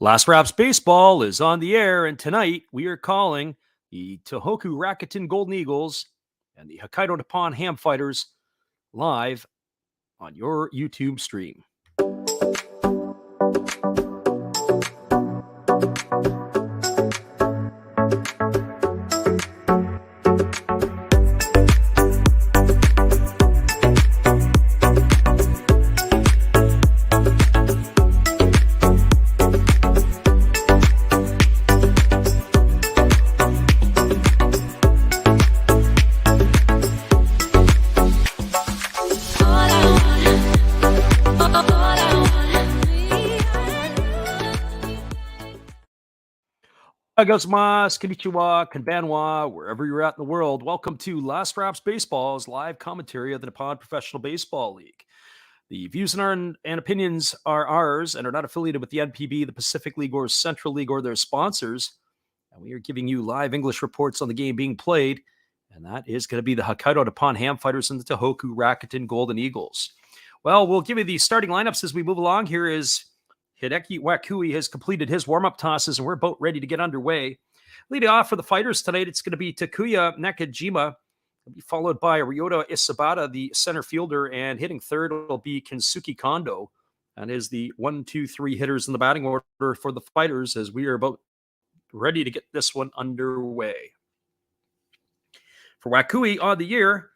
Last Raps Baseball is on the air, and tonight we are calling the Tohoku Rakuten Golden Eagles and the Hokkaido Nippon-Ham Fighters live on your YouTube stream. Gozmas, konnichiwa, konbanwa, wherever you're at in the world. Welcome to Last Raps Baseball's live commentary of the Nippon Professional Baseball League. The views and opinions are ours and are not affiliated with the NPB, the Pacific League, or Central League, or their sponsors. And we are giving you live English reports on the game being played, and that is going to be the Hokkaido Nippon-Ham Fighters and the Tohoku Rakuten Golden Eagles. Well, we'll give you the starting lineups as we move along. Here is Hideki Wakui has completed his warm-up tosses, and we're about ready to get underway. Leading off for the Fighters tonight, it's going to be Takuya Nakajima. It'll be followed by Ryota Isabata, the center fielder, and hitting third will be Kensuke Kondo. That is the 1, 2, 3 hitters in the batting order for the Fighters as we are about ready to get this one underway. For Wakui on the year,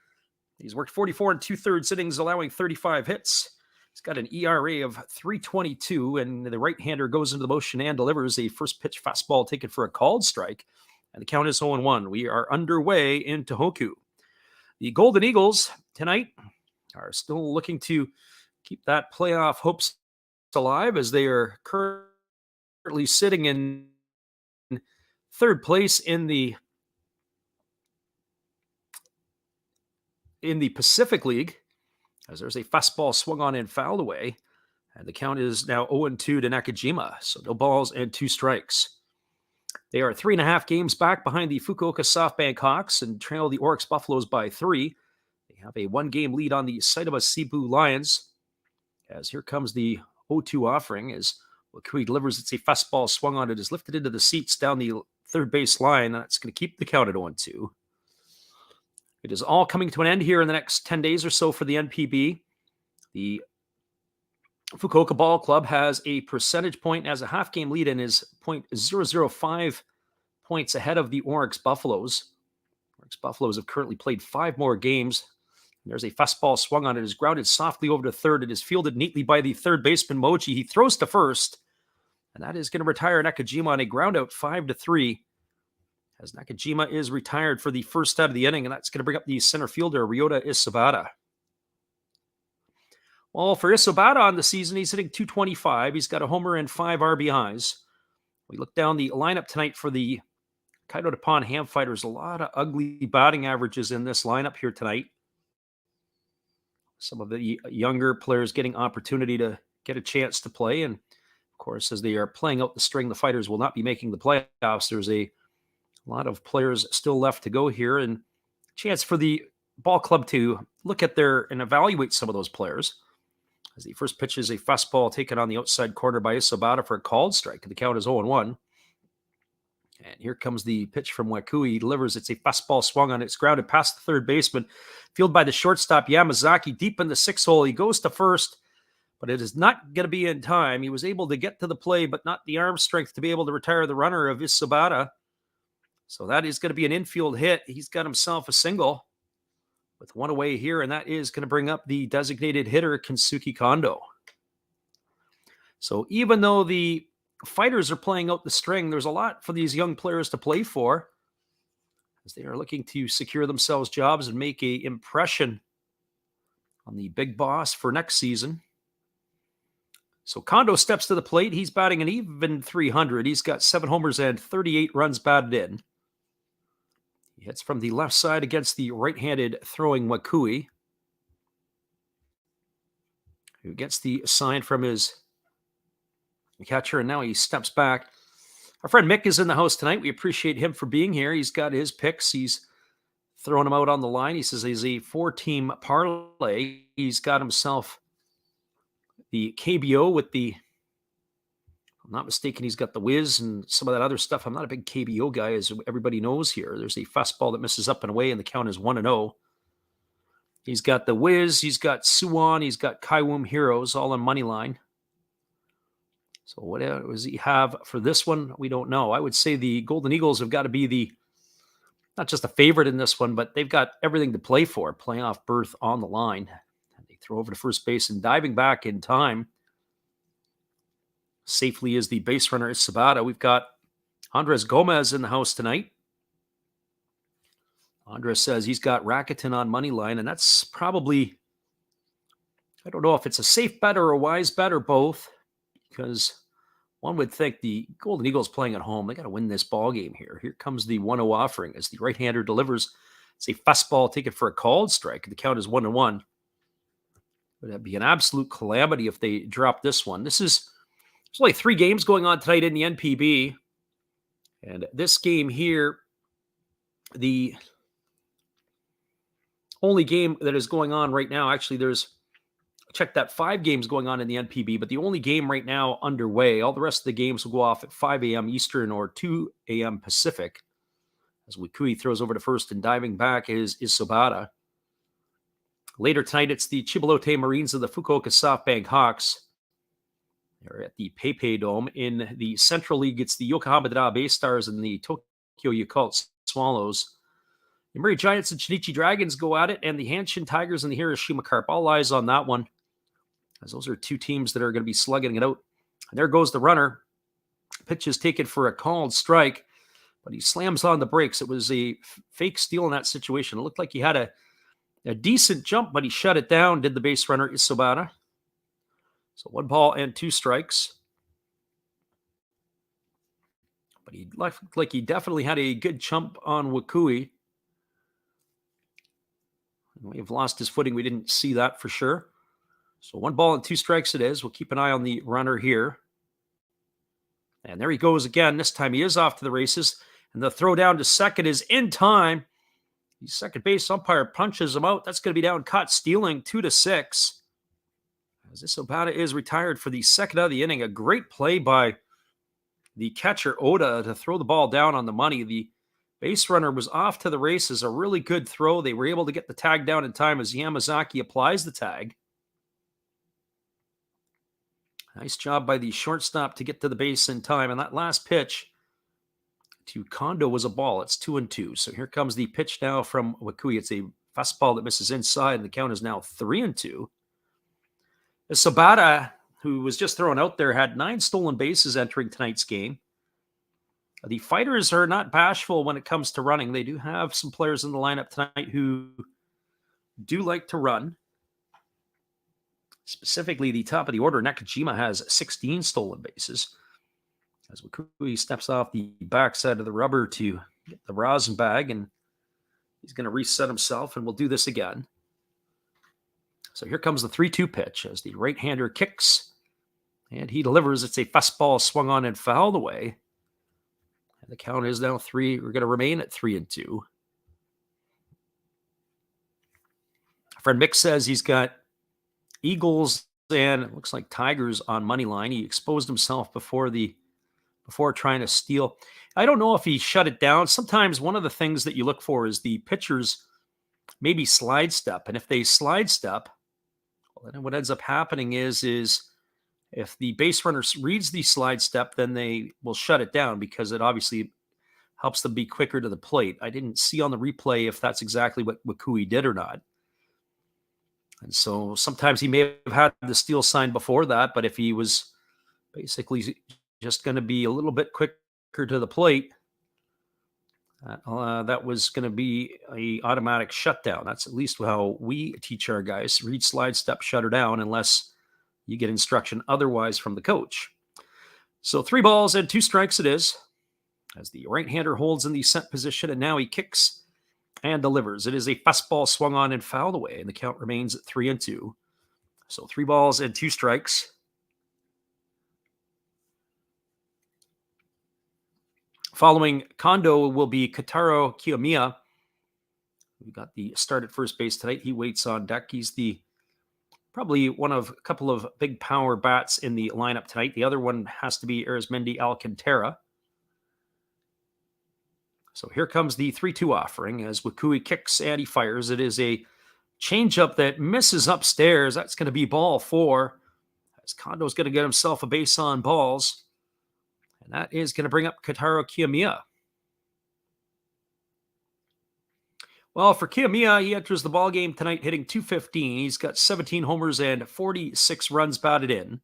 he's worked 44 2/3 innings, allowing 35 hits. He's got an ERA of 3.22, and the right-hander goes into the motion and delivers a first-pitch fastball taken for a called strike, and the count is 0-1. We are underway in Tohoku. The Golden Eagles tonight are still looking to keep that playoff hopes alive as they are currently sitting in third place in the Pacific League, as there's a fastball swung on and fouled away, and the count is now 0-2 to Nakajima, so no balls and 2 strikes. They are 3.5 games back behind the Fukuoka SoftBank Hawks and trail the Oryx Buffaloes by 3. They have a 1-game lead on the Saitama Cebu Lions, as here comes the 0-2 offering as Wakui delivers. It's a fastball swung on. It is lifted into the seats down the third base line. That's going to keep the count at 0-2. It is all coming to an end here in the next 10 days or so for the NPB. The Fukuoka Ball Club has a percentage point as a half-game lead and is 0.005 points ahead of the Oryx Buffaloes. Oryx Buffaloes have currently played 5 more games. And there's a fastball swung on. It is grounded softly over to third. It is fielded neatly by the third baseman, Mochi. He throws to first, and that is going to retire Nakajima on a ground-out 5-3. As Nakajima is retired for the first out of the inning, and that's going to bring up the center fielder, Ryota Isabata. Well, for Isabata on the season, he's hitting .225. He's got a homer and 5 RBIs. We look down the lineup tonight for the Hokkaido Nippon-Ham Fighters. A lot of ugly batting averages in this lineup here tonight. Some of the younger players getting opportunity to get a chance to play. And, of course, as they are playing out the string, the Fighters will not be making the playoffs. There's a lot of players still left to go here, and chance for the ball club to look at and evaluate some of those players. As the first pitch is a fastball taken on the outside corner by Isabata for a called strike, and the count is 0-1. And here comes the pitch from Wakui. He delivers. It's a fastball swung on. It's grounded past the third baseman, fielded by the shortstop Yamazaki deep in the 6th hole. He goes to first, but it is not going to be in time. He was able to get to the play, but not the arm strength to be able to retire the runner of Isabata. So that is going to be an infield hit. He's got himself a single with 1 away here, and that is going to bring up the designated hitter, Kensuke Kondo. So even though the Fighters are playing out the string, there's a lot for these young players to play for as they are looking to secure themselves jobs and make an impression on the big boss for next season. So Kondo steps to the plate. He's batting an even .300. He's got 7 homers and 38 runs batted in. He hits from the left side against the right-handed throwing Wakui, who gets the sign from his catcher, and now he steps back. Our friend Mick is in the house tonight. We appreciate him for being here. He's got his picks. He's throwing them out on the line. He says he's a 4-team parlay. He's got himself the KBO with the I'm not mistaken, he's got the whiz and some of that other stuff. I'm not a big KBO guy, as everybody knows here. There's a fastball that misses up and away, and the count is 1-0. He's got the whiz, he's got Suwon, he's got Kaiwum Heroes, all on money line. So what does he have for this one? We don't know. I would say the Golden Eagles have got to be not just a favorite in this one, but they've got everything to play for. Playoff berth on the line. And they throw over to first base and diving back in time. Safely is the base runner, Sabata. We've got Andres Gomez in the house tonight. Andres says he's got Rakuten on money line, and that's probably, I don't know if it's a safe bet or a wise bet or both, because one would think the Golden Eagles playing at home, they got to win this ball game here. Here comes the 1-0 offering as the right-hander delivers. It's a fastball taken for a called strike. The count is 1-1. Would that be an absolute calamity if they drop this one? There's only 3 games going on tonight in the NPB. And this game here, the only game that is going on right now, actually check that 5 games going on in the NPB, but the only game right now underway, all the rest of the games will go off at 5 a.m. Eastern or 2 a.m. Pacific. As Wakui throws over to first and diving back is Sobata. Later tonight, it's the Chibalote Marines of the Fukuoka SoftBank Hawks. They're at the PayPay Dome. In the Central League, it's the Yokohama Dada Bay Stars and the Tokyo Yakult Swallows. The Murray Giants and Shinichi Dragons go at it, and the Hanshin Tigers and the Hiroshima Carp. All eyes on that one, as those are 2 teams that are going to be slugging it out. And there goes the runner. Pitch is taken for a called strike, but he slams on the brakes. It was a fake steal in that situation. It looked like he had a decent jump, but he shut it down, did the base runner Isobata. So 1 ball and 2 strikes. But he looked like he definitely had a good jump on Wakui. He may have lost his footing. We didn't see that for sure. So 1 ball and 2 strikes it is. We'll keep an eye on the runner here. And there he goes again. This time he is off to the races. And the throw down to second is in time. The second base umpire punches him out. That's going to be down caught stealing 2-6. As Isobata is retired for the second of the inning. A great play by the catcher Oda to throw the ball down on the money. The base runner was off to the races. A really good throw. They were able to get the tag down in time as Yamazaki applies the tag. Nice job by the shortstop to get to the base in time. And that last pitch to Kondo was a ball. It's 2-2. So here comes the pitch now from Wakui. It's a fastball that misses inside, and the count is now 3-2. Sabata, who was just thrown out there, had 9 stolen bases entering tonight's game. The Fighters are not bashful when it comes to running. They do have some players in the lineup tonight who do like to run. Specifically, the top of the order, Nakajima, has 16 stolen bases. As Wakui steps off the backside of the rubber to get the rosin bag, and he's going to reset himself, and we'll do this again. So here comes the 3-2 pitch as the right-hander kicks, and he delivers. It's a fastball swung on and fouled away. And the count is now 3. We're going to remain at 3-2. Friend Mick says he's got Eagles and it looks like Tigers on money line. He exposed himself before trying to steal. I don't know if he shut it down. Sometimes one of the things that you look for is the pitchers maybe slide step. And if they slide step, well, then what ends up happening is if the base runner reads the slide step, then they will shut it down because it obviously helps them be quicker to the plate. I didn't see on the replay if that's exactly what Wakui did or not. And so sometimes he may have had the steal sign before that, but if he was basically just going to be a little bit quicker to the plate, that was going to be an automatic shutdown. That's at least how we teach our guys. Read slide step, shut her down, unless you get instruction otherwise from the coach. So 3 balls and 2 strikes it is, as the right-hander holds in the set position, and now he kicks and delivers. It is a fastball swung on and fouled away, and the count remains at 3-2. So 3 balls and 2 strikes. Following Kondo will be Kataro Kiyomiya. We got the start at first base tonight. He waits on deck. He's the probably one of a couple of big power bats in the lineup tonight. The other one has to be Arizmendi Alcantara. So here comes the 3-2 offering as Wakui kicks and he fires. It is a changeup that misses upstairs. That's going to be ball 4. As Kondo's going to get himself a base on balls. And that is going to bring up Kotaro Kiyomiya. Well, for Kiyomiya, he enters the ballgame tonight hitting .215. He's got 17 homers and 46 runs batted in.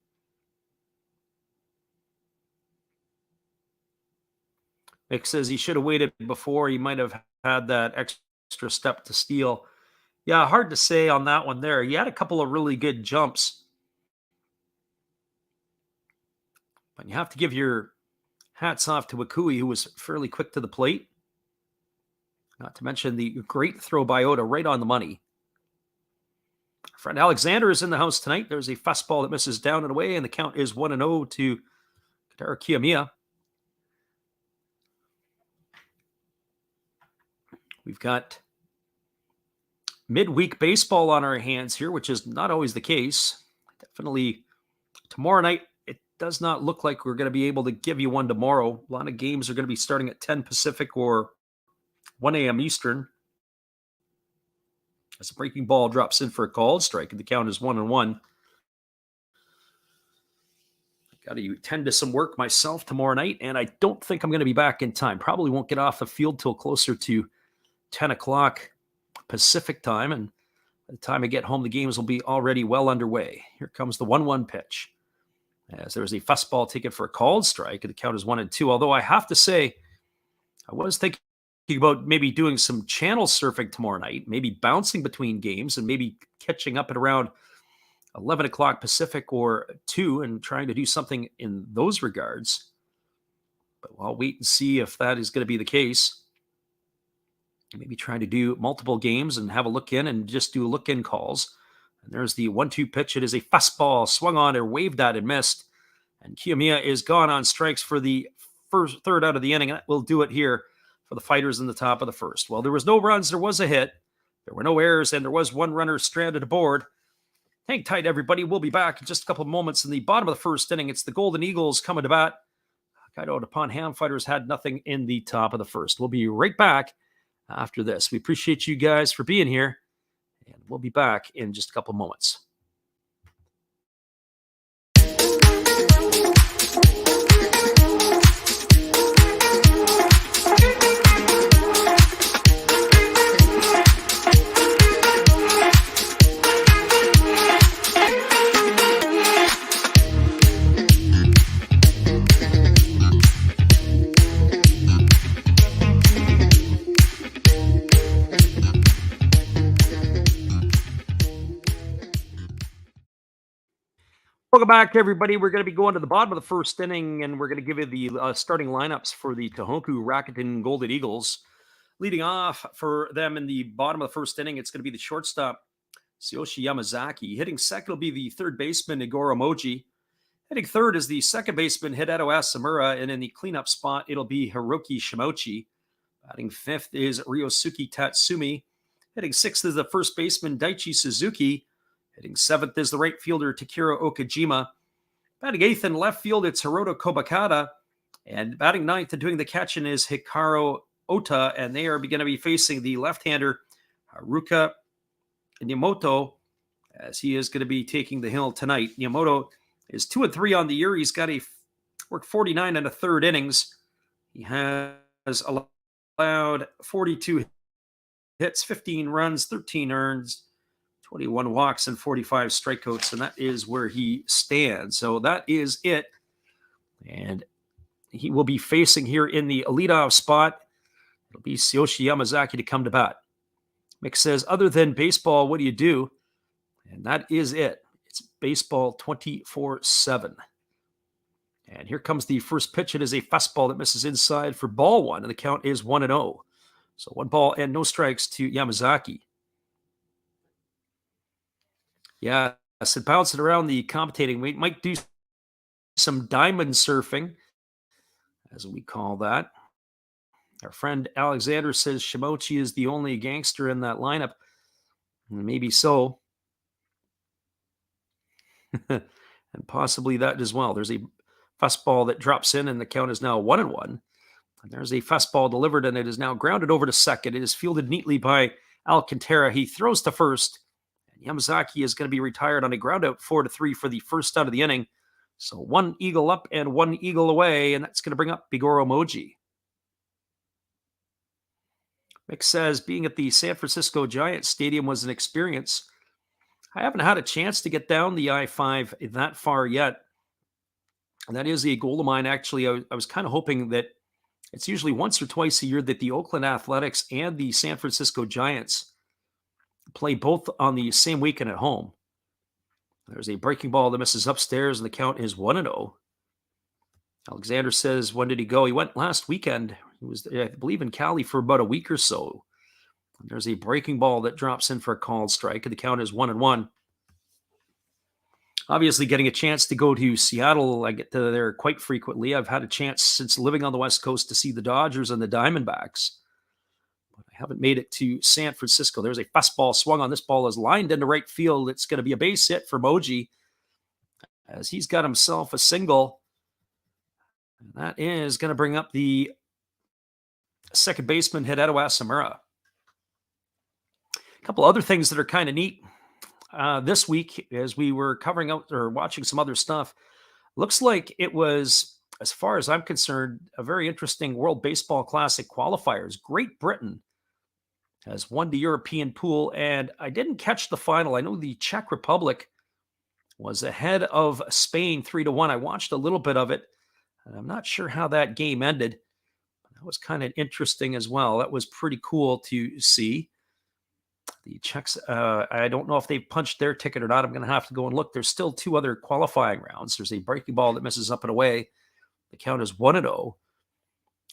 Mick says he should have waited before. He might have had that extra step to steal. Yeah, hard to say on that one there. He had a couple of really good jumps. But you have to give your hats off to Wakui, who was fairly quick to the plate. Not to mention the great throw by Oda right on the money. Our friend Alexander is in the house tonight. There's a fastball that misses down and away, and the count is 1-0 to Kotaro Kiyomiya. We've got midweek baseball on our hands here, which is not always the case. Definitely tomorrow night, it does not look like we're going to be able to give you one tomorrow. A lot of games are going to be starting at 10 Pacific or 1 a.m. Eastern. As a breaking ball drops in for a called strike, and the count is 1-1. Got to tend to some work myself tomorrow night, and I don't think I'm going to be back in time. Probably won't get off the field till closer to 10 o'clock Pacific time, and by the time I get home, the games will be already well underway. Here comes the 1-1 pitch. As there's a fastball taken for a called strike, and the count is 1-2. Although I have to say, I was thinking about maybe doing some channel surfing tomorrow night, maybe bouncing between games and maybe catching up at around 11 o'clock Pacific or 2 and trying to do something in those regards. But I'll wait and see if that is going to be the case. Maybe trying to do multiple games and have a look in and just do look-in calls. And there's the 1-2 pitch. It is a fastball swung on or waved at and missed. And Kiyomiya is gone on strikes for the third out of the inning. And that will do it here for the Fighters in the top of the first. Well, there was no runs. There was a hit. There were no errors, and there was one runner stranded aboard. Hang tight, everybody. We'll be back in just a couple of moments in the bottom of the first inning. It's the Golden Eagles coming to bat. Hokkaido Nippon-Ham Fighters had nothing in the top of the first. We'll be right back after this. We appreciate you guys for being here, and we'll be back in just a couple of moments. Welcome back, everybody. We're going to be going to the bottom of the first inning, and we're going to give you the starting lineups for the Tohoku Rakuten Golden Eagles. Leading off for them in the bottom of the first inning, it's going to be the shortstop, Tsuyoshi Yamazaki. Hitting second will be the third baseman, Igoro Moji. Hitting third is the second baseman, Hideto Asamura, and in the cleanup spot, it'll be Hiroki Shimochi. Batting fifth is Ryosuke Tatsumi. Hitting sixth is the first baseman, Daichi Suzuki. Hitting seventh is the right fielder, Takiro Okajima. Batting eighth in left field, it's Hiroto Kobakata. And batting ninth and doing the catching is Hikaru Ota. And they are going to be facing the left-hander, Haruka Niyamoto, as he is going to be taking the hill tonight. Niyamoto is 2-3 on the year. He's got worked 49 and a third innings. He has allowed 42 hits, 15 runs, 13 earns, 21 walks, and 45 strikeouts, and that is where he stands. So that is it. And he will be facing here in the leadoff spot. It'll be Tsuyoshi Yamazaki to come to bat. Mick says, other than baseball, what do you do? And that is it. It's baseball 24/7. And here comes the first pitch. It is a fastball that misses inside for ball one, and the count is 1-0. So 1 ball and no strikes to Yamazaki. Yeah, so bouncing around the commentating. We might do some diamond surfing, as we call that. Our friend Alexander says Shimochi is the only gangster in that lineup. Maybe so. And possibly that as well. There's a fastball that drops in, and the count is now 1-1. And there's a fastball delivered, and it is now grounded over to second. It is fielded neatly by Alcantara. He throws to first. And Yamazaki is going to be retired on a ground out 4-3 for the first out of the inning. So one eagle up and one eagle away, and that's going to bring up Bigoro Moji. Mick says being at the San Francisco Giants Stadium was an experience. I haven't had a chance to get down the I-5 that far yet. And that is a goal of mine. Actually, I was kind of hoping that it's usually once or twice a year that the Oakland Athletics and the San Francisco Giants play both on the same weekend at home. There's a breaking ball that misses upstairs, and the count is 1-0. Alexander says, when did he go? He went last weekend. He was, I believe, in Cali for about a week or so. There's a breaking ball that drops in for a called strike, and the count is 1-1. Obviously, getting a chance to go to Seattle, I get to there quite frequently. I've had a chance since living on the West Coast to see the Dodgers and the Diamondbacks. But I haven't made it to San Francisco. There's a fastball swung on. This ball is lined into right field. It's going to be a base hit for Moji as he's got himself a single. And that is going to bring up the second baseman, Hideto Asamura. A couple other things that are kind of neat. This week, as we were covering out or watching some other stuff, looks like it was, as far as I'm concerned, a very interesting World Baseball Classic qualifiers. Great Britain has won the European pool, and I didn't catch the final. I know the Czech Republic was ahead of Spain 3-1. I watched a little bit of it, and I'm not sure how that game ended. That was kind of interesting as well. That was pretty cool to see. The Czechs, I don't know if they've punched their ticket or not. I'm going to have to go and look. There's still two other qualifying rounds. There's a breaking ball that misses up and away. The count is 1-0.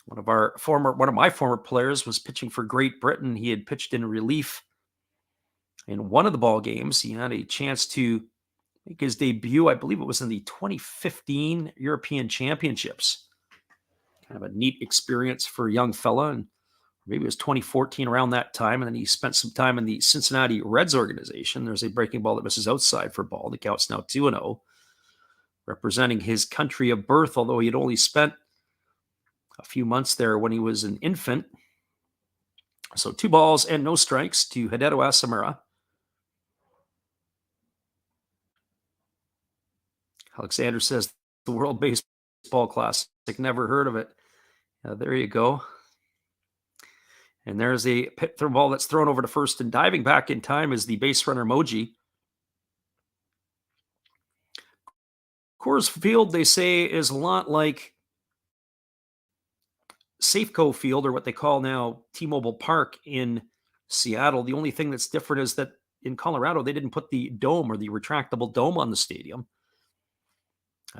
One of my former players was pitching for Great Britain. He had pitched in relief in one of the ball games. He had a chance to make his debut. I believe it was in the 2015 European Championships. Kind of a neat experience for a young fella, and maybe it was 2014 around that time, and then he spent some time in the Cincinnati Reds organization. There's a breaking ball that misses outside for a ball. The count's now 2-0, representing his country of birth, although he had only spent a few months there when he was an infant. So 2 balls and no strikes to Hideto Asamura. Alexander says the World Baseball Classic, never heard of it. There you go. And there's a pit throw ball that's thrown over to first, and diving back in time is the base runner Moji. Coors Field, they say, is a lot like Safeco Field, or what they call now T-Mobile Park in Seattle. The only thing that's different is that in Colorado, they didn't put the dome or the retractable dome on the stadium.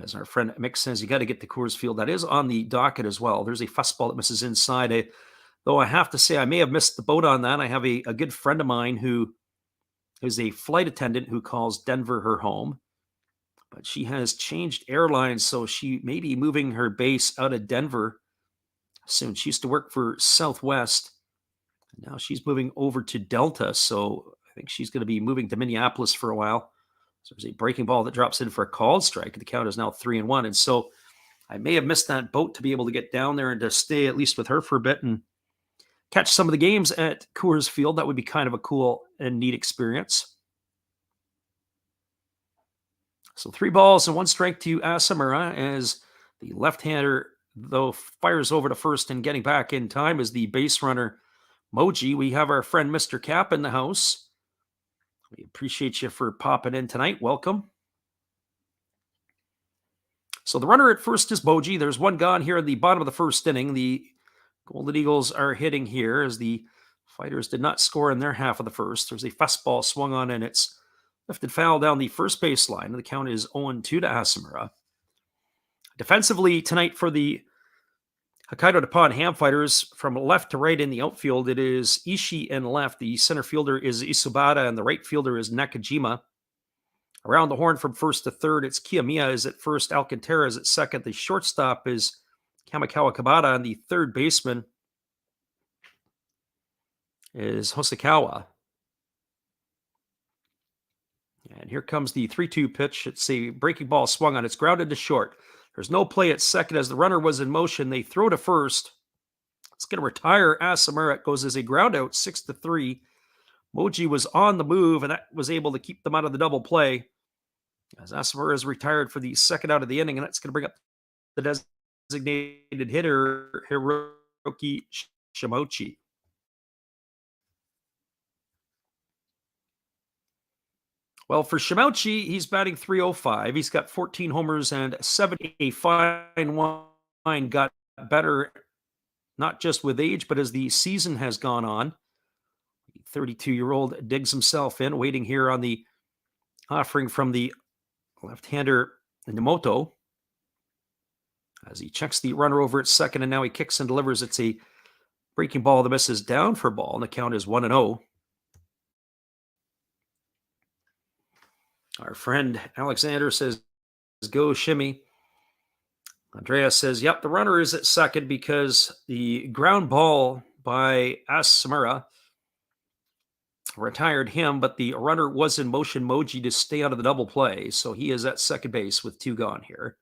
As our friend Mick says, you got to get to Coors Field. That is on the docket as well. There's a fastball that misses inside. Though I have to say, I may have missed the boat on that. I have a good friend of mine who is a flight attendant who calls Denver her home. But she has changed airlines, so she may be moving her base out of Denver soon. She used to work for Southwest. Now she's moving over to Delta, so I think she's going to be moving to Minneapolis for a while. So there's a breaking ball that drops in for a called strike. The count is now 3-1. And so I may have missed that boat to be able to get down there and to stay at least with her for a bit and catch some of the games at Coors Field. That would be kind of a cool and neat experience. So 3 balls and 1 strike to Asamura as the left-hander, though, fires over to first, and getting back in time is the base runner Moji. We have our friend Mr. Cap in the house. We appreciate you for popping in tonight. Welcome. So the runner at first is Moji. There's 1 gone here in the bottom of the first inning. The Golden Eagles are hitting here as the Fighters did not score in their half of the first. There's a fastball swung on, and it's lifted foul down the first base line. The count is 0-2 to Asamura. Defensively tonight for the Hokkaido Nippon-Ham Fighters, from left to right in the outfield, it is Ishii in left. The center fielder is Isubata, and the right fielder is Nakajima. Around the horn from first to third, it's Kiyomiya is at first, Alcantara is at second. The shortstop is Kamikawa Kabata, and the third baseman is Hosokawa. And here comes the 3-2 pitch. It's a breaking ball swung on. It's grounded to short. There's no play at second as the runner was in motion. They throw to first. It's going to retire Asamura. It goes as a ground out, 6-3. Moji was on the move, and that was able to keep them out of the double play. As Asamura is retired for the second out of the inning, and that's going to bring up the designated hitter, Hiroki Shimochi. Well, for Shimochi, he's batting .305. He's got 14 homers and 70. Fine wine got better, not just with age, but as the season has gone on. The 32-year-old digs himself in, waiting here on the offering from the left-hander Nemoto. As he checks the runner over at second, and now he kicks and delivers. It's a breaking ball that misses down for ball, and the count is 1-0. Our friend Alexander says, go Shimmy. Andreas says, yep, the runner is at second because the ground ball by Asamura retired him, but the runner was in motion, Moji, to stay out of the double play. So he is at second base with 2 gone here.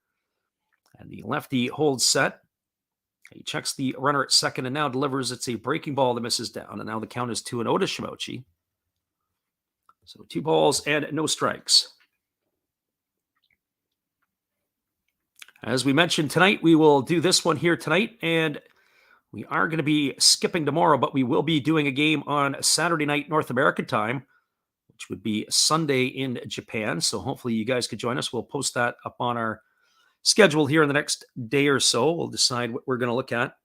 And the lefty holds set. He checks the runner at second and now delivers. It's a breaking ball that misses down. And now the count is 2-0 to Shimochi. So 2 balls and no strikes. As we mentioned tonight, we will do this one here tonight, and we are going to be skipping tomorrow, but we will be doing a game on Saturday night North American time, which would be Sunday in Japan. So hopefully you guys could join us. We'll post that up on our schedule here in the next day or so. We'll decide what we're going to look at.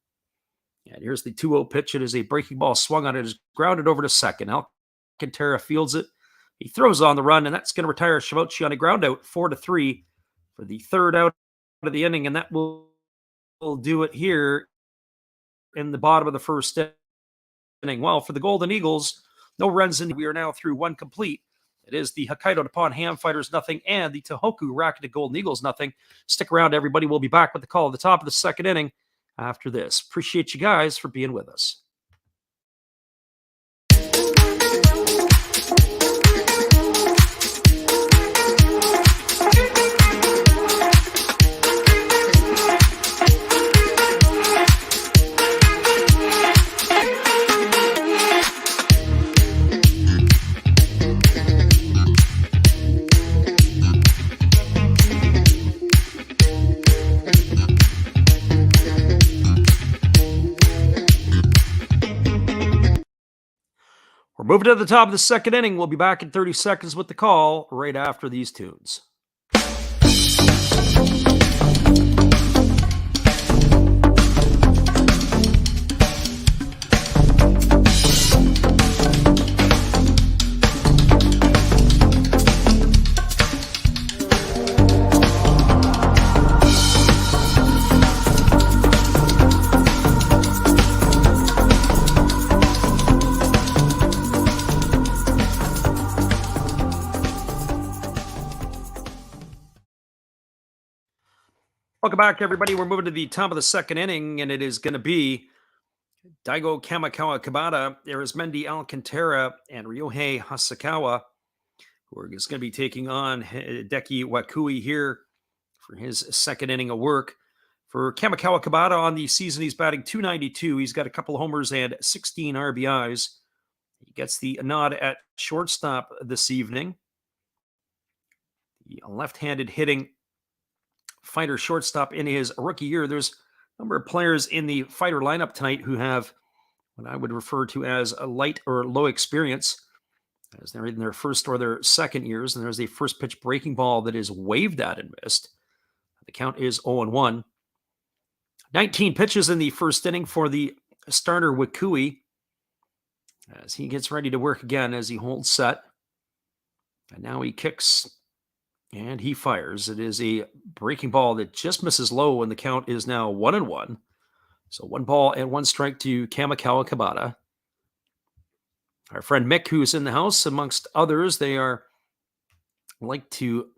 And here's the 2-0 pitch. It is a breaking ball swung on. It is grounded over to second. Alcantara fields it. He throws on the run, and that's going to retire Shimochi on a ground out, 4-3 for the third out of the inning, and that will do it here in the bottom of the first inning. Well, for the Golden Eagles, no runs in. We are now through 1 complete. It is the Hokkaido Nippon-Ham Fighters nothing and the Tohoku Rakuten Golden Eagles nothing. Stick around, everybody. We'll be back with the call at the top of the second inning after this. Appreciate you guys for being with us. We're moving to the top of the second inning. We'll be back in 30 seconds with the call right after these tunes. Welcome back, everybody. We're moving to the top of the second inning, and it is going to be Daigo Kamikawa Kabata, Arizmendi Alcantara, and Ryohei Hasakawa, who are just going to be taking on Hideki Wakui here for his second inning of work. For Kamikawa Kabata on the season, he's batting .292. He's got a couple of homers and 16 RBIs. He gets the nod at shortstop this evening. The left-handed hitting fighter shortstop in his rookie year. There's a number of players in the fighter lineup tonight who have what I would refer to as a light or low experience, as they're in their first or their second years. And there's a first pitch breaking ball that is waved at and missed. The count is 0-1. 19 pitches in the first inning for the starter Wakui, as he gets ready to work again as he holds set. And now he kicks and he fires. It is a breaking ball that just misses low, and the count is now 1-1. So 1 ball and 1 strike to Kamikawa Kabata. Our friend Mick, who's in the house, amongst others, they are like to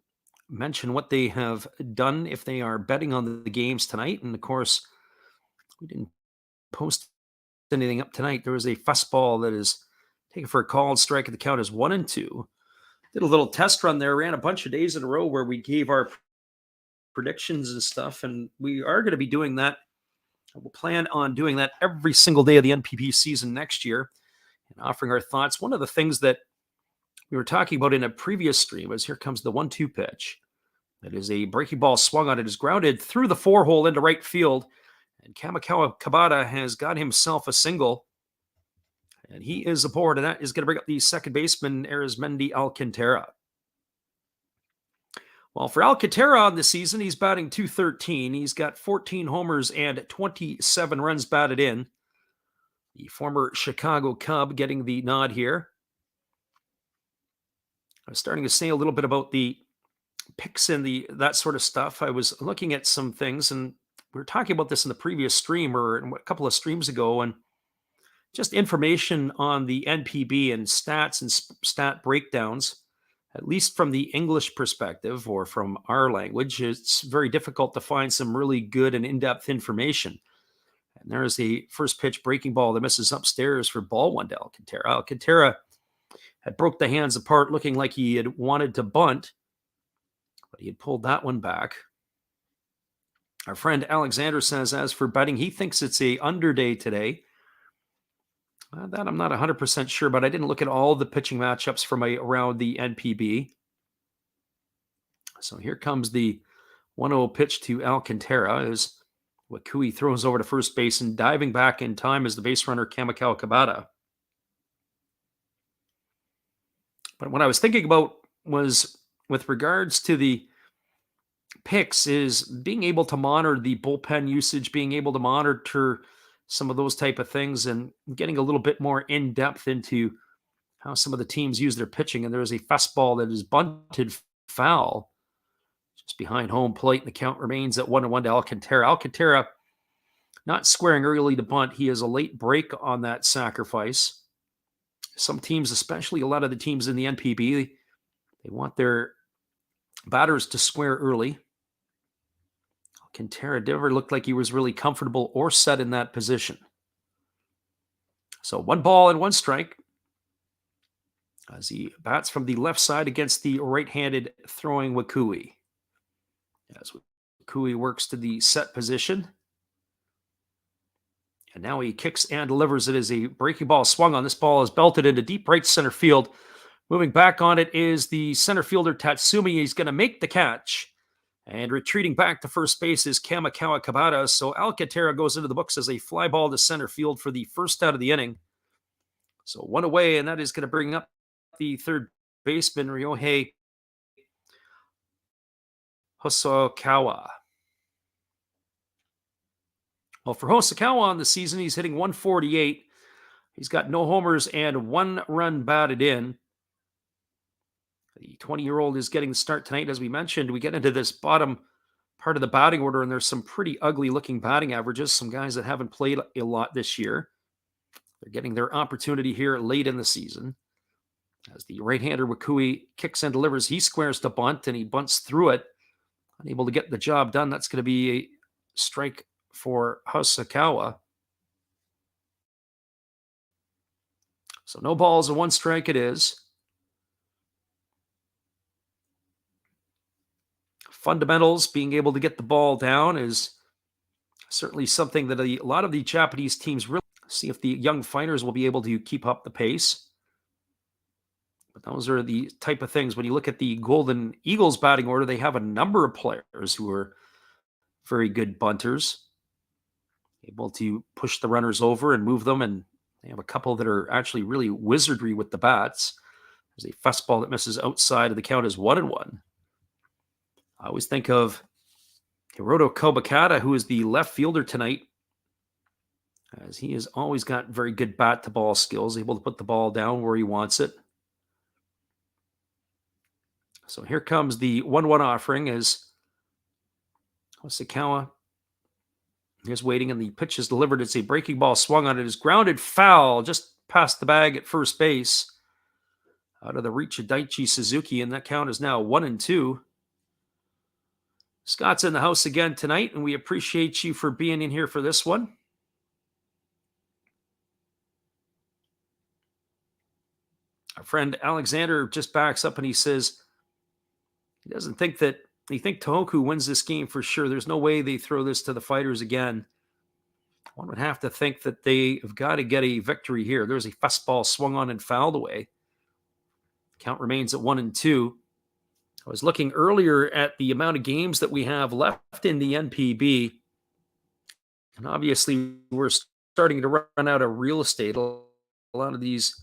mention what they have done if they are betting on the games tonight. And of course, we didn't post anything up tonight. There was a fastball that is taken for a called strike, and the count is 1-2. Did a little test run there, ran a bunch of days in a row where we gave our predictions and stuff, and we are going to be doing that. We'll plan on doing that every single day of the NPB season next year and offering our thoughts. One of the things that we were talking about in a previous stream is here comes the 1-2 pitch. That is a breaking ball swung on. It is grounded through the 4-hole into right field. And Kamikawa Kabata has got himself a single. And he is aboard, and that is going to bring up the second baseman, Arizmendi Alcantara. Well, for Alcantara on the season, he's batting .213. He's got 14 homers and 27 runs batted in. The former Chicago Cub getting the nod here. I was starting to say a little bit about the picks and that sort of stuff. I was looking at some things, and we were talking about this in the previous stream or a couple of streams ago, and just information on the NPB and stats and stat breakdowns, at least from the English perspective or from our language. It's very difficult to find some really good and in-depth information. And there's the first pitch breaking ball that misses upstairs for ball one to Alcantara. Alcantara had broke the hands apart, looking like he had wanted to bunt, but he had pulled that one back. Our friend Alexander says, as for betting, he thinks it's a under day today. That I'm not 100% sure, but I didn't look at all the pitching matchups from around the NPB. So here comes the 1-0 pitch to Alcantara as Wakui throws over to first base, and diving back in time is the base runner Kamikawa Kabata. But what I was thinking about was, with regards to the picks, is being able to monitor the bullpen usage, being able to monitor some of those type of things, and getting a little bit more in depth into how some of the teams use their pitching. And there is a fastball that is bunted foul just behind home plate, and the count remains at 1-1 to Alcantara. Alcantara not squaring early to bunt. He has a late break on that sacrifice. Some teams, especially a lot of the teams in the NPB, they want their batters to square early. Alcantara never looked like he was really comfortable or set in that position. So 1 ball and 1 strike as he bats from the left side against the right-handed throwing Wakui. As Wakui works to the set position. And now he kicks and delivers. It is a breaking ball swung on. This ball is belted into deep right center field. Moving back on it is the center fielder Tatsumi. He's going to make the catch. And retreating back to first base is Kamikawa Kabata. So Alcantara goes into the books as a fly ball to center field for the first out of the inning. So 1 away, and that is going to bring up the third baseman, Ryohei Hosokawa. Well, for Hosokawa on the season, he's hitting .148. He's got no homers and 1 run batted in. The 20-year-old is getting the start tonight. As we mentioned, we get into this bottom part of the batting order, and there's some pretty ugly-looking batting averages. Some guys that haven't played a lot this year. They're getting their opportunity here late in the season. As the right-hander Wakui kicks and delivers, he squares to bunt, and he bunts through it. Unable to get the job done. That's going to be a strike for Hosokawa. So no balls and 1 strike it is. Fundamentals, being able to get the ball down, is certainly something that a lot of the Japanese teams really see if the young fighters will be able to keep up the pace. But those are the type of things. When you look at the Golden Eagles batting order, they have a number of players who are very good bunters, able to push the runners over and move them. And they have a couple that are actually really wizardry with the bats. There's a fastball that misses outside of the count is 1-1. I always think of Hiroto Kobakata, who is the left fielder tonight, as he has always got very good bat-to-ball skills, able to put the ball down where he wants it. So here comes the 1-1 offering as Hosokawa is waiting, and the pitch is delivered. It's a breaking ball swung on. It is grounded foul just past the bag at first base out of the reach of Daichi Suzuki, and that count is now 1-2. Scott's in the house again tonight, and we appreciate you for being in here for this one. Our friend Alexander just backs up and he says he doesn't think that he thinks Tohoku wins this game for sure. There's no way they throw this to the Fighters again. One would have to think that they have got to get a victory here. There's a fastball swung on and fouled away. Count remains at 1-2. I was looking earlier at the amount of games that we have left in the NPB. And obviously, we're starting to run out of real estate. A lot of these,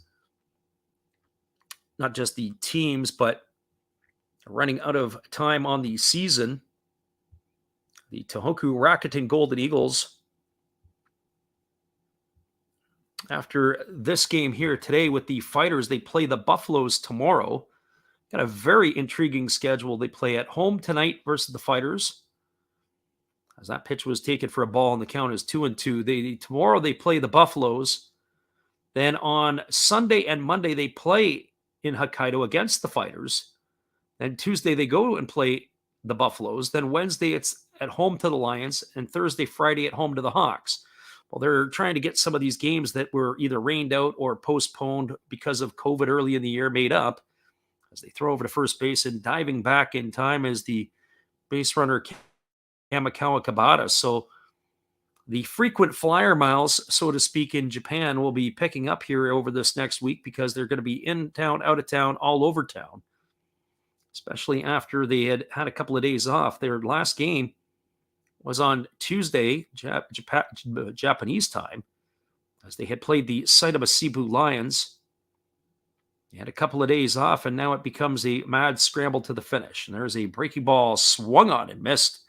not just the teams, but running out of time on the season. The Tohoku Rakuten Golden Eagles, after this game here today with the Fighters, they play the Buffaloes tomorrow. Got a very intriguing schedule. They play at home tonight versus the Fighters, as that pitch was taken for a ball and the count is 2-2. Tomorrow they play the Buffaloes. Then on Sunday and Monday they play in Hokkaido against the Fighters. Then Tuesday they go and play the Buffaloes. Then Wednesday it's at home to the Lions, and Thursday, Friday at home to the Hawks. Well, they're trying to get some of these games that were either rained out or postponed because of COVID early in the year made up, as they throw over to first base, and diving back in time is the base runner Kamikawa Kabata. So the frequent flyer miles, so to speak, in Japan will be picking up here over this next week, because they're going to be in town, out of town, all over town, especially after they had had a couple of days off. Their last game was on Tuesday, Japanese time, as they had played the Saitama Cebu Lions. They had a couple of days off, and now it becomes a mad scramble to the finish. And there's a breaking ball swung on and missed.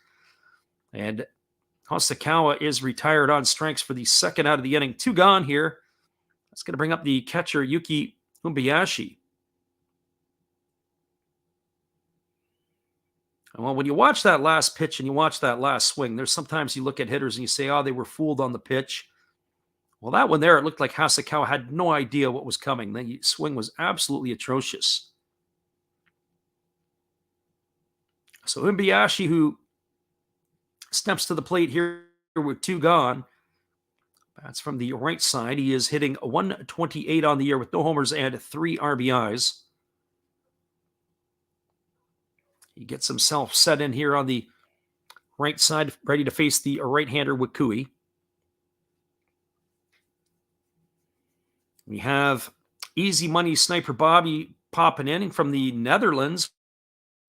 And Hosokawa is retired on strikes for the second out of the inning. 2 gone here. That's going to bring up the catcher, Yuki Umbayashi. Well, when you watch that last pitch and you watch that last swing, there's sometimes you look at hitters and you say, oh, they were fooled on the pitch. Well, that one there, it looked like Hosokawa had no idea what was coming. The swing was absolutely atrocious. So Umbayashi, who steps to the plate here with 2 gone. That's from the right side. He is hitting 128 on the year with no homers and 3 RBIs. He gets himself set in here on the right side, ready to face the right-hander Wakui. We have Easy Money Sniper Bobby popping in from the Netherlands.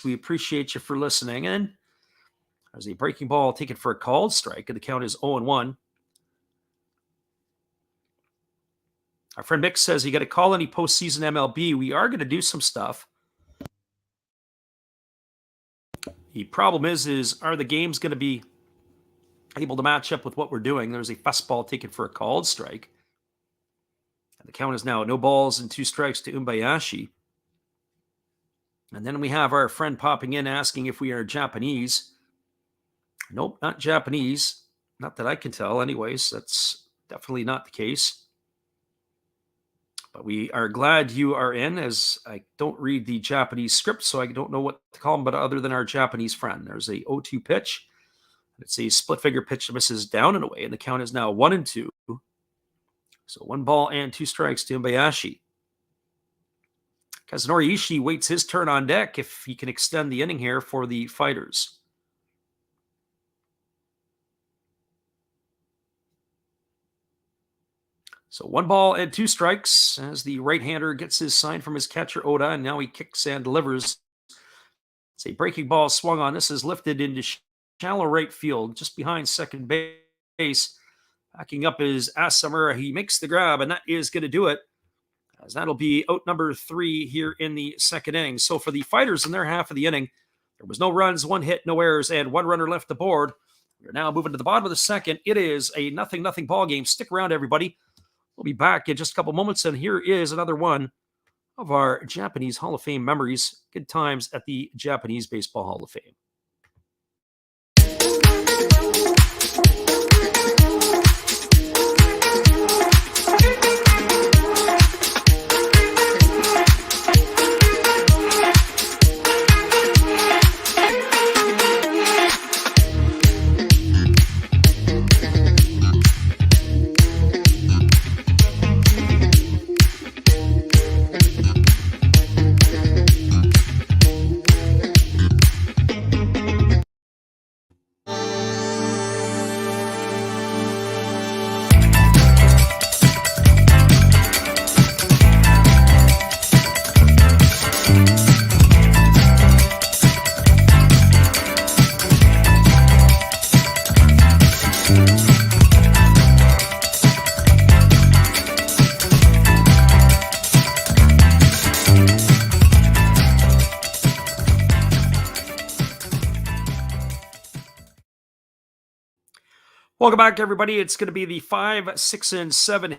We appreciate you for listening in. There's a breaking ball taken for a called strike, and the count is 0-1. Our friend Mick says, you got to call any postseason MLB. We are going to do some stuff. The problem is are the games going to be able to match up with what we're doing? There's a fastball taken for a called strike. And the count is now 0 balls and 2 strikes to Umbayashi. And then we have our friend popping in asking if we are Japanese. Nope, not Japanese. Not that I can tell anyways. That's definitely not the case. But we are glad you are in, as I don't read the Japanese script, so I don't know what to call him, but other than our Japanese friend. There's a 0-2 pitch. It's a split-figure pitch that misses down and away, and the count is now 1-2. So 1 ball and 2 strikes to Umbayashi. Kazunori Ishii waits his turn on deck if he can extend the inning here for the Fighters. So 1 ball and 2 strikes as the right-hander gets his sign from his catcher, Oda, and now he kicks and delivers. It's a breaking ball swung on. This is lifted into shallow right field, just behind second base. Backing up is Asamura. He makes the grab, and that is going to do it, as that'll be out number 3 here in the second inning. So for the Fighters in their half of the inning, there was no runs, 1 hit, no errors, and 1 runner left the board. We're now moving to the bottom of the second. It is a 0-0 ball game. Stick around, everybody. We'll be back in just a couple moments, and here is another one of our Japanese Hall of Fame memories. Good times at the Japanese Baseball Hall of Fame. Welcome back, everybody. It's going to be the 5, 6, and 7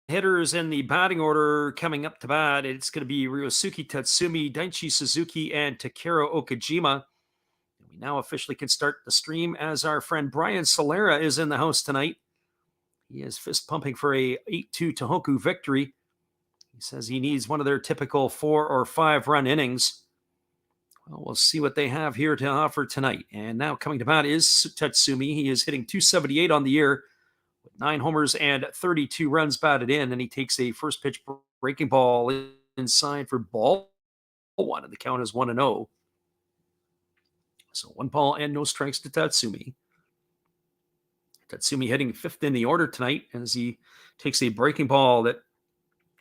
hitters in the batting order coming up to bat. It's going to be Ryosuke Tatsumi, Daichi Suzuki, and Takeru Okajima. We now officially can start the stream as our friend Brian Solera is in the house tonight. He is fist pumping for a 8-2 Tohoku victory. He says he needs one of their typical 4 or 5 run innings. Well, we'll see what they have here to offer tonight. And now coming to bat is Tatsumi. He is hitting .278 on the year with 9 homers and 32 runs batted in. And he takes a first pitch breaking ball inside for ball 1. And the count is 1-0. So 1 ball and no strikes to Tatsumi. Tatsumi hitting 5th in the order tonight as he takes a breaking ball that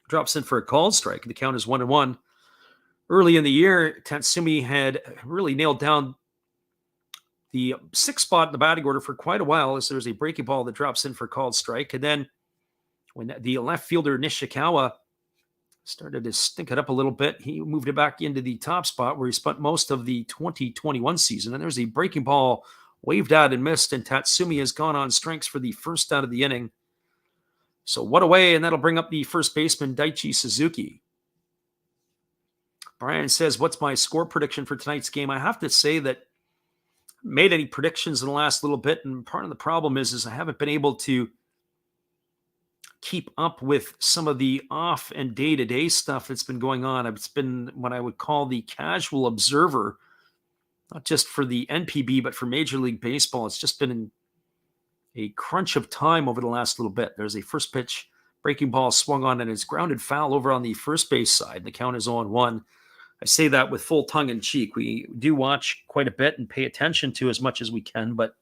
drops in for a called strike. The count is 1-1. Early in the year, Tatsumi had really nailed down the 6th spot in the batting order for quite a while as there's a breaking ball that drops in for a called strike. And then when the left fielder Nishikawa started to stink it up a little bit, he moved it back into the top spot where he spent most of the 2021 season. And there's a breaking ball waved out and missed, and Tatsumi has gone on strikes for the first out of the inning. So 1 away, and that'll bring up the first baseman, Daichi Suzuki. Brian says, what's my score prediction for tonight's game? I have to say that I haven't made any predictions in the last little bit, and part of the problem is I haven't been able to keep up with some of the off and day-to-day stuff that's been going on. It's been what I would call the casual observer, not just for the NPB, but for Major League Baseball. It's just been a crunch of time over the last little bit. There's a first pitch breaking ball swung on, and it's grounded foul over on the first base side. The count is 0-1. I say that with full tongue in cheek. We do watch quite a bit and pay attention to as much as we can, but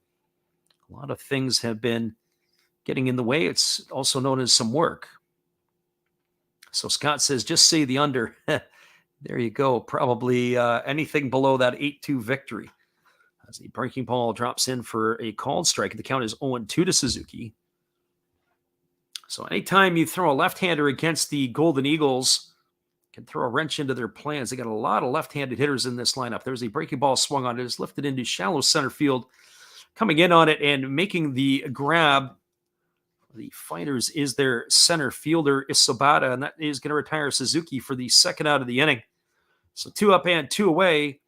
a lot of things have been getting in the way. It's also known as some work. So Scott says, just say the under. There you go. Probably anything below that 8-2 victory. As the breaking ball drops in for a called strike, the count is 0-2 to Suzuki. So anytime you throw a left-hander against the Golden Eagles, can throw a wrench into their plans. They got a lot of left-handed hitters in this lineup. There's a breaking ball swung on it. It's lifted into shallow center field. Coming in on it and making the grab, the fighters, is their center fielder, Isobata, and that is going to retire Suzuki for the second out of the inning. So 2 up and 2 away.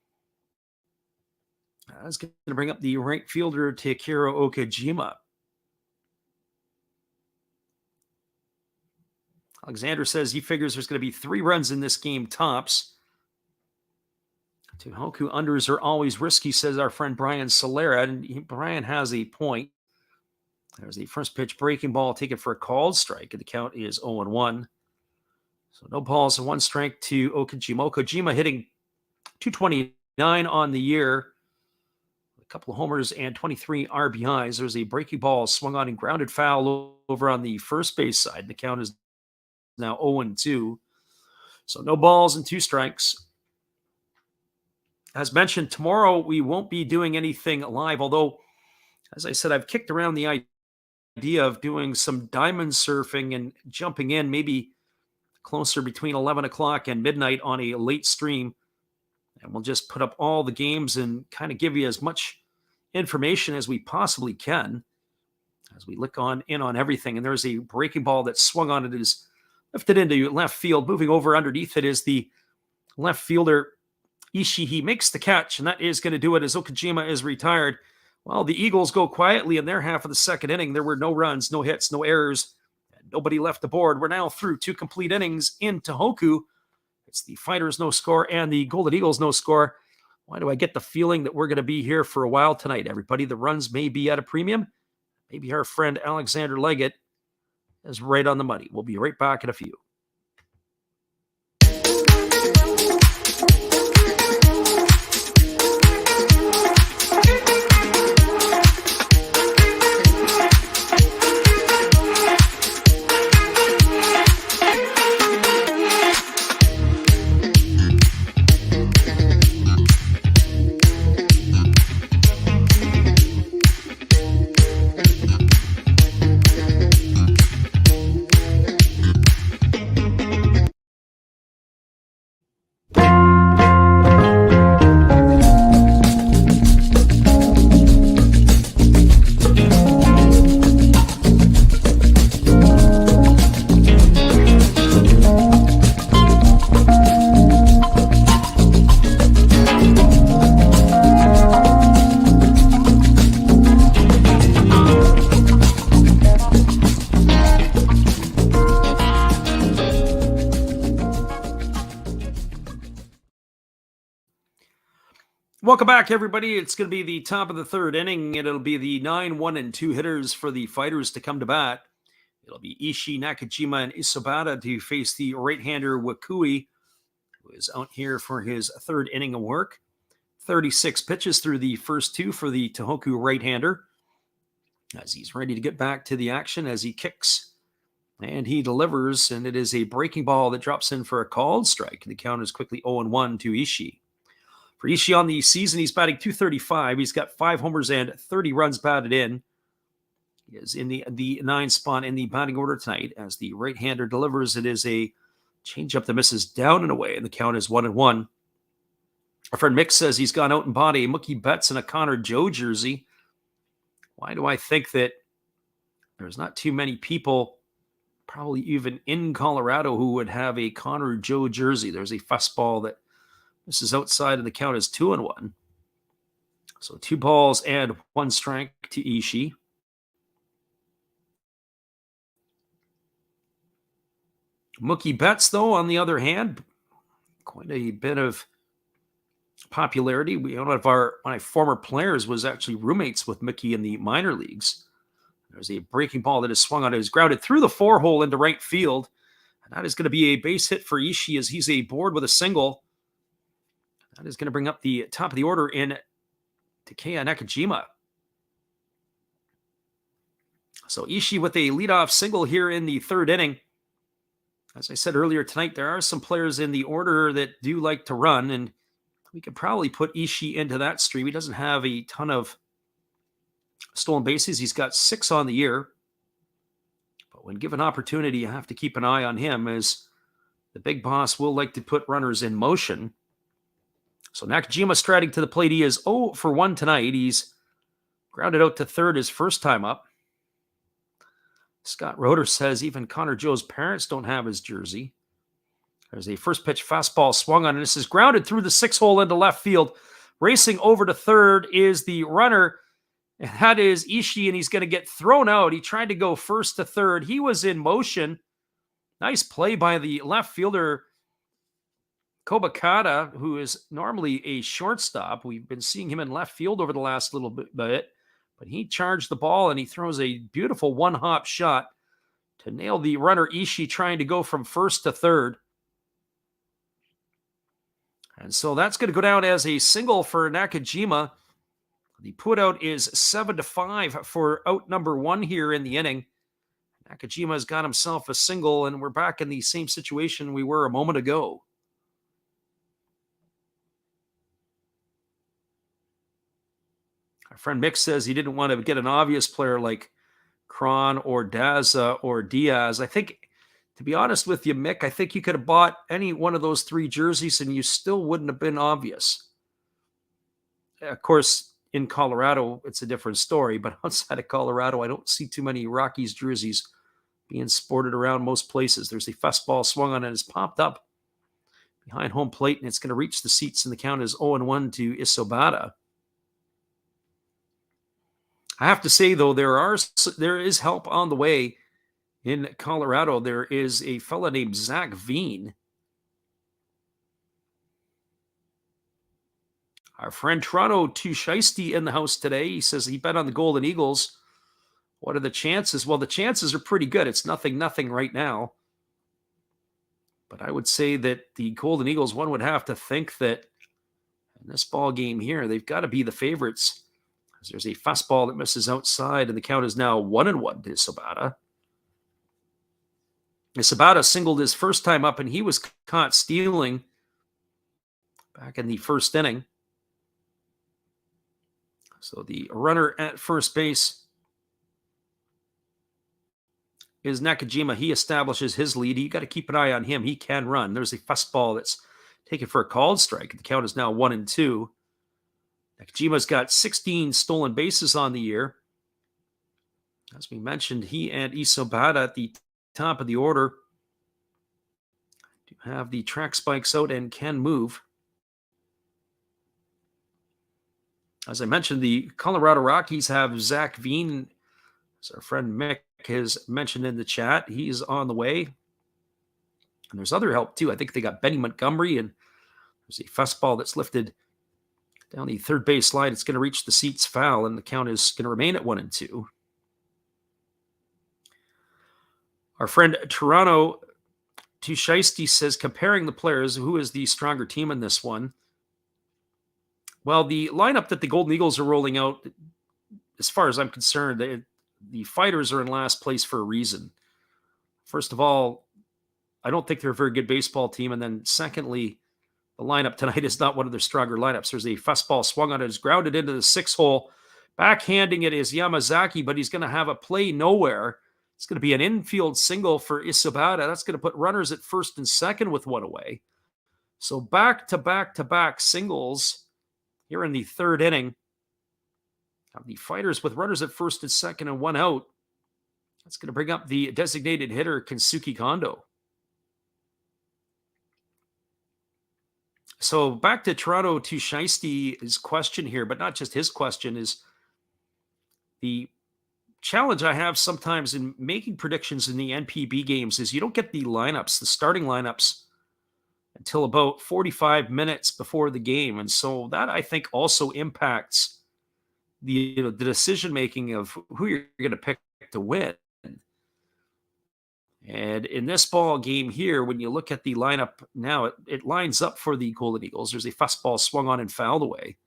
That's going to bring up the right fielder, Takeru Okajima. Alexander says he figures there's going to be 3 runs in this game tops. Tohoku unders are always risky, says our friend Brian Solera, and Brian has a point. There's the first pitch breaking ball taken for a called strike, and the count is 0-1. So no balls and 1 strike to Okajima. Okajima hitting .229 on the year. A couple of homers and 23 RBIs. There's a breaking ball swung on and grounded foul over on the first base side. The count is now 0-2. So no balls and 2 strikes. As mentioned, tomorrow we won't be doing anything live, although, as I said, I've kicked around the idea of doing some diamond surfing and jumping in maybe closer between 11 o'clock and midnight on a late stream. And we'll just put up all the games and kind of give you as much information as we possibly can as we look in on everything. And there's a breaking ball that swung on. It is lifted into left field. Moving over underneath it is the left fielder, Ishii. He makes the catch, and that is going to do it as Okajima is retired. Well, the Eagles go quietly in their half of the second inning. There were no runs, no hits, no errors. Nobody left the board. We're now through 2 complete innings in Tohoku. It's the Fighters no score and the Golden Eagles no score. Why do I get the feeling that we're going to be here for a while tonight, everybody? The runs may be at a premium. Maybe our friend Alexander Leggett is right on the money. We'll be right back in a few. Welcome back, everybody. It's going to be the top of the third inning, and it'll be the 9-1-2 hitters for the fighters to come to bat. It'll be Ishii, Nakajima, and Isobata to face the right-hander Wakui, who is out here for his third inning of work. 36 pitches through the first two for the Tohoku right-hander, as he's ready to get back to the action as he kicks. And he delivers, and it is a breaking ball that drops in for a called strike. The count is quickly 0-1 to Ishii. For Ishii on the season, he's batting .235. He's got 5 homers and 30 runs batted in. He is in the 9 spot in the batting order tonight. As the right-hander delivers, it is a changeup that misses down and away, and the count is 1-1. Our friend Mick says he's gone out and bought a Mookie Betts and a Connor Joe jersey. Why do I think that there's not too many people, probably even in Colorado, who would have a Connor Joe jersey? There's a fastball that this is outside, and the count is 2-1. So 2 balls and 1 strike to Ishii. Mookie Betts, though, on the other hand, quite a bit of popularity. One of my former players was actually roommates with Mickey in the minor leagues. There's a breaking ball that is swung on. It is grounded through the 4-hole into right field. And that is going to be a base hit for Ishii as he's aboard with a single. That is going to bring up the top of the order in Takeya Nakajima. So Ishii with a leadoff single here in the third inning. As I said earlier tonight, there are some players in the order that do like to run, and we could probably put Ishii into that stream. He doesn't have a ton of stolen bases. He's got 6 on the year. But when given opportunity, you have to keep an eye on him, as the big boss will like to put runners in motion. So Nakajima striding to the plate. He is 0 for 1 tonight. He's grounded out to third his first time up. Scott Roeder says even Connor Joe's parents don't have his jersey. There's a first pitch fastball swung on, and this is grounded through the 6-hole into left field. Racing over to third is the runner, and that is Ishii, and he's going to get thrown out. He tried to go first to third. He was in motion. Nice play by the left fielder, Kobakata, who is normally a shortstop. We've been seeing him in left field over the last little bit, but he charged the ball, and he throws a beautiful one-hop shot to nail the runner Ishii trying to go from first to third. And so that's going to go down as a single for Nakajima. The putout is 7-5 for out number 1 here in the inning. Nakajima has got himself a single, and we're back in the same situation we were a moment ago. Our friend Mick says he didn't want to get an obvious player like Cron or Daza or Diaz. I think, to be honest with you, Mick, I think you could have bought any one of those 3 jerseys and you still wouldn't have been obvious. Of course, in Colorado, it's a different story, but outside of Colorado, I don't see too many Rockies jerseys being sported around most places. There's a fastball swung on and it's popped up behind home plate, and it's going to reach the seats, and the count is 0-1 to Isobata. I have to say, though, there is help on the way in Colorado. There is a fella named Zach Veen. Our friend Toronto Tusheisty in the house today. He says he bet on the Golden Eagles. What are the chances? Well, the chances are pretty good. It's 0-0 right now. But I would say that the Golden Eagles, one would have to think that in this ball game here, they've got to be the favorites. There's a fastball that misses outside, and the count is now 1-1 to Isobata. Isobata singled his first time up, and he was caught stealing back in the first inning. So the runner at first base is Nakajima. He establishes his lead. You got to keep an eye on him. He can run. There's a fastball that's taken for a called strike. The count is now 1-2. Nakajima's got 16 stolen bases on the year. As we mentioned, he and Isobata at the top of the order do have the track spikes out and can move. As I mentioned, the Colorado Rockies have Zach Veen, as our friend Mick has mentioned in the chat. He's on the way. And there's other help, too. I think they got Benny Montgomery, and there's a fastball that's lifted Down the third base line, it's going to reach the seats foul, and the count is going to remain at 1-2. Our friend Toronto Tushaisty says, comparing the players, who is the stronger team in this one? Well, the lineup that the Golden Eagles are rolling out, as far as I'm concerned, the Fighters are in last place for a reason. First of all, I don't think they're a very good baseball team. And then secondly, the lineup tonight is not one of their stronger lineups. There's a fastball swung on it, is grounded into the 6-hole. Backhanding it is Yamazaki, but he's going to have a play nowhere. It's going to be an infield single for Isabata. That's going to put runners at first and second with one away. So back-to-back singles here in the third inning. The Fighters with runners at first and second and one out. That's going to bring up the designated hitter, Kensuke Kondo. So back to Toronto Tushaisty's question here, but not just his question, is the challenge I have sometimes in making predictions in the NPB games is you don't get the lineups, the starting lineups, until about 45 minutes before the game. And so that, I think, also impacts the decision-making of who you're going to pick to win. And in this ball game here, when you look at the lineup now, it lines up for the Golden Eagles. There's a fastball swung on and fouled away.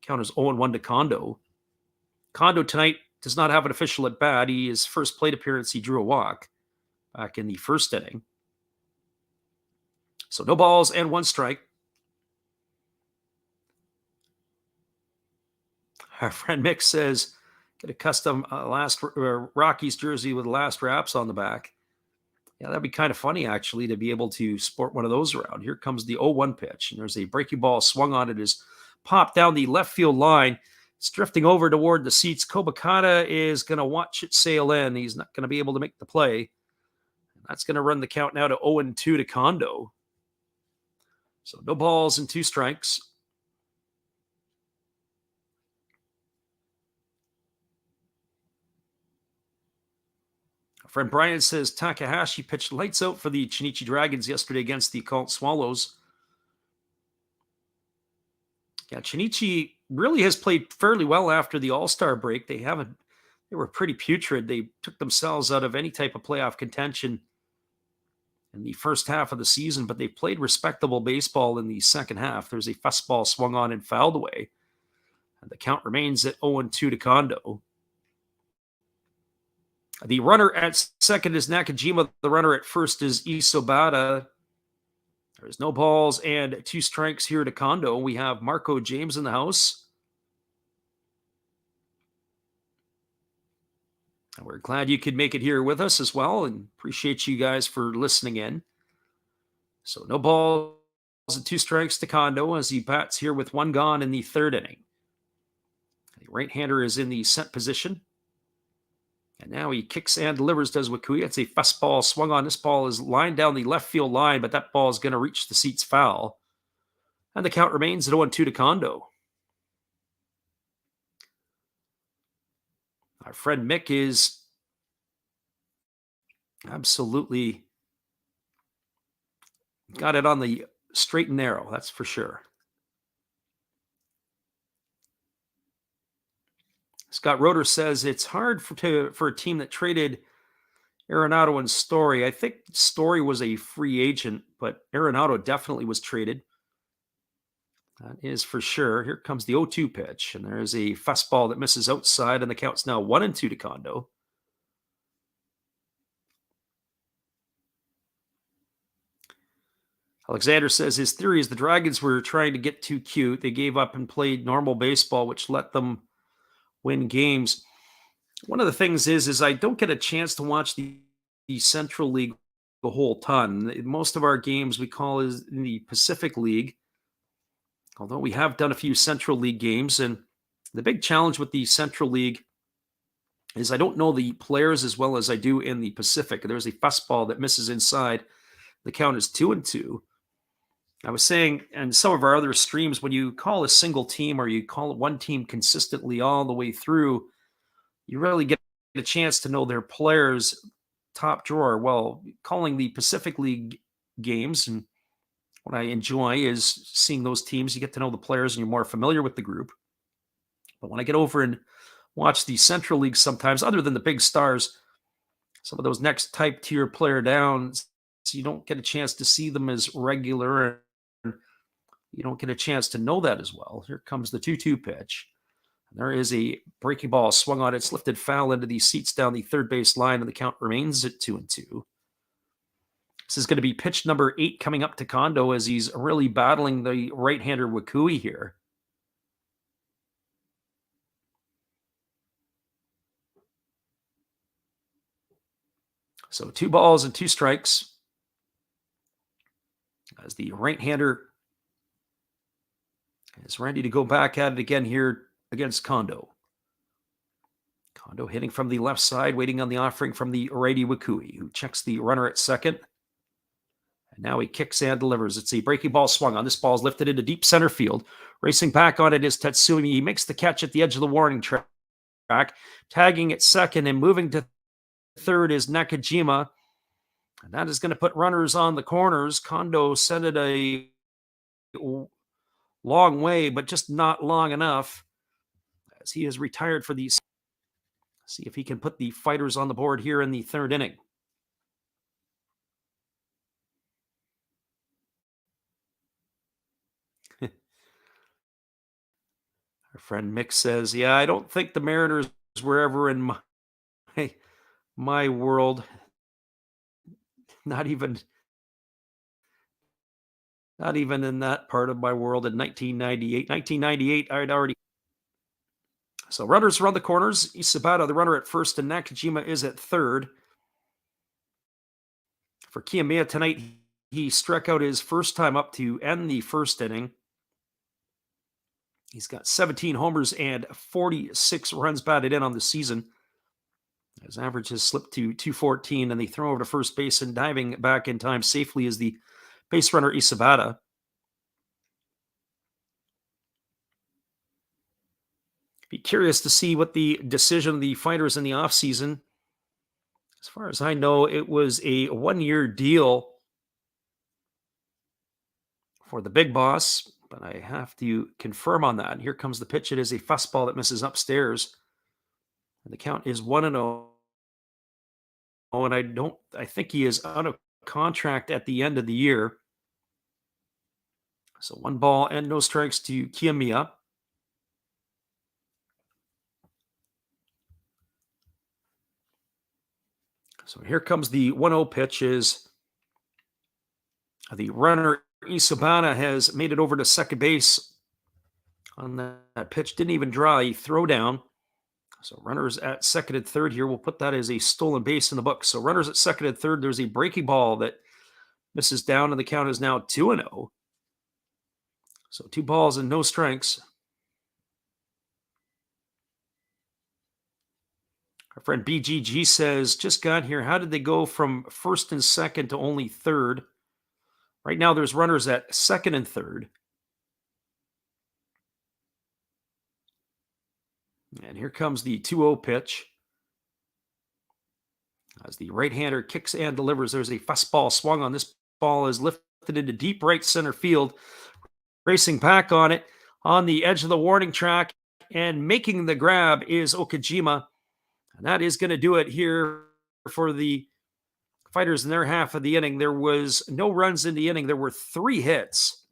Count is 0-1 to Kondo. Kondo tonight does not have an official at bat. His first plate appearance, he drew a walk back in the first inning. So no balls and one strike. Our friend Mick says, get a custom Rockies jersey with last wraps on the back. Yeah, that'd be kind of funny, actually, to be able to sport one of those around. Here comes the 0-1 pitch, and there's a breaking ball swung on it. Is popped down the left field line. It's drifting over toward the seats. Kobakata is going to watch it sail in. He's not going to be able to make the play. That's going to run the count now to 0-2 to Kondo. So no balls and two strikes. Friend Brian says Takahashi pitched lights out for the Chinichi Dragons yesterday against the Cult Swallows. Yeah, Chinichi really has played fairly well after the All-Star break. They were pretty putrid. They took themselves out of any type of playoff contention in the first half of the season, but they played respectable baseball in the second half. There's a fastball swung on and fouled away. And the count remains at 0-2 to Kondo. The runner at second is Nakajima. The runner at first is Isobata. There's no balls and two strikes here to Kondo. We have Marco James in the house. And we're glad you could make it here with us as well, and appreciate you guys for listening in. So no balls and two strikes to Kondo as he bats here with one gone in the third inning. The right-hander is in the set position. And now he kicks and delivers, does Wakui. It's a fastball swung on. This ball is lined down the left field line, but that ball is going to reach the seats foul. And the count remains at 0-2 to Kondo. Our friend Mick is absolutely got it on the straight and narrow, that's for sure. Scott Roeder says it's hard for a team that traded Arenado and Story. I think Story was a free agent, but Arenado definitely was traded. That is for sure. Here comes the 0-2 pitch, and there's a fastball that misses outside, and the count's now 1-2 to Kondo. Alexander says his theory is the Dragons were trying to get too cute. They gave up and played normal baseball, which let them win games. One of the things is I don't get a chance to watch the Central League a whole ton. Most of our games we call is in the Pacific League, although we have done a few Central League games. And the big challenge with the Central League is I don't know the players as well as I do in the Pacific. There's a fastball that misses inside. The count is 2-2. I was saying, and some of our other streams, when you call a single team or you call one team consistently all the way through, you really get a chance to know their players' top drawer. Well, calling the Pacific League games and What I enjoy is seeing those teams. You get to know the players and you're more familiar with the group. But when I get over and watch the Central League sometimes, other than the big stars, some of those next type tier player downs, so you don't get a chance to see them as regular, and you don't get a chance to know that as well. Here comes the 2-2 pitch. There is a breaking ball swung on. It's lifted foul into the seats down the third base line, and the count remains at 2-2. This is going to be pitch number 8 coming up to Kondo as he's really battling the right-hander Wakui here. So 2 balls and 2 strikes as the right-hander is ready to go back at it again here against Kondo. Kondo hitting from the left side, waiting on the offering from the righty Wakui, who checks the runner at second. And now he kicks and delivers. It's a breaking ball swung on. This ball is lifted into deep center field. Racing back on it is Tatsumi. He makes the catch at the edge of the warning track. Tagging at second and moving to third is Nakajima. And that is going to put runners on the corners. Kondo sent it a long way, but just not long enough, as he is retired for these. See if he can put the fighters on the board here in the third inning. Our friend Mick says, yeah, I don't think the Mariners were ever in my world. Not even in that part of my world in 1998. 1998, I'd already. So runners run the corners. Isabata, the runner at first, and Nakajima is at third. For Kiyomiya tonight, he struck out his first time up to end the first inning. He's got 17 homers and 46 runs batted in on the season. His average has slipped to 214, and the throw over to first base and diving back in time safely is the base runner Isabata. Be curious to see what the decision of the fighters in the offseason. As far as I know, it was a 1-year deal for the big boss, but I have to confirm on that. Here comes the pitch. It is a fastball that misses upstairs. And the count is 1-0. And I think he is out of contract at the end of the year. So 1 ball and no strikes to Kiyomiya. So here comes the 1-0 pitch. Is the runner Isabata has made it over to second base on that pitch. Didn't even draw a throw down. So runners at second and third here. We'll put that as a stolen base in the book. So runners at second and third. There's a breaking ball that misses down, and the count is now 2-0. So 2 balls and no strikes. Our friend BGG says, just got here. How did they go from first and second to only third? Right now, there's runners at second and third. And here comes the 2-0 pitch. As the right-hander kicks and delivers, there's a fastball swung on. This ball is lifted into deep right center field. Racing back on it on the edge of the warning track and making the grab is Okajima. And that is going to do it here for the fighters in their half of the inning. There was no runs in the inning. There were 3 hits.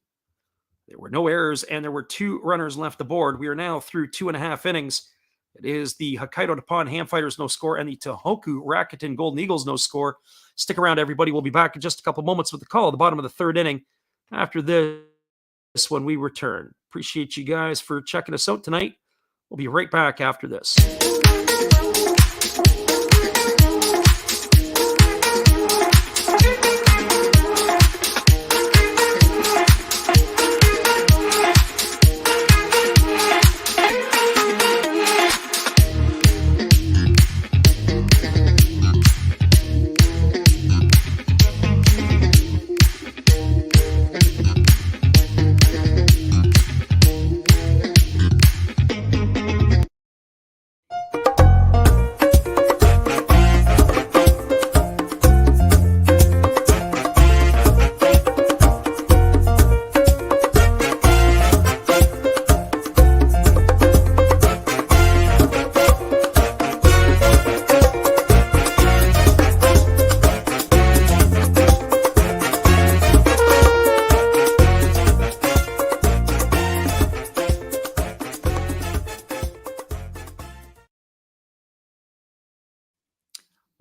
There were no errors, and there were 2 runners left aboard. We are now through 2.5 innings. It is the Hokkaido Nippon-Ham fighters no score and the Tohoku Rakuten Golden Eagles no score. Stick around, everybody. We'll be back in just a couple moments with the call at the bottom of the third inning after this when we return. Appreciate you guys for checking us out tonight. We'll be right back after this.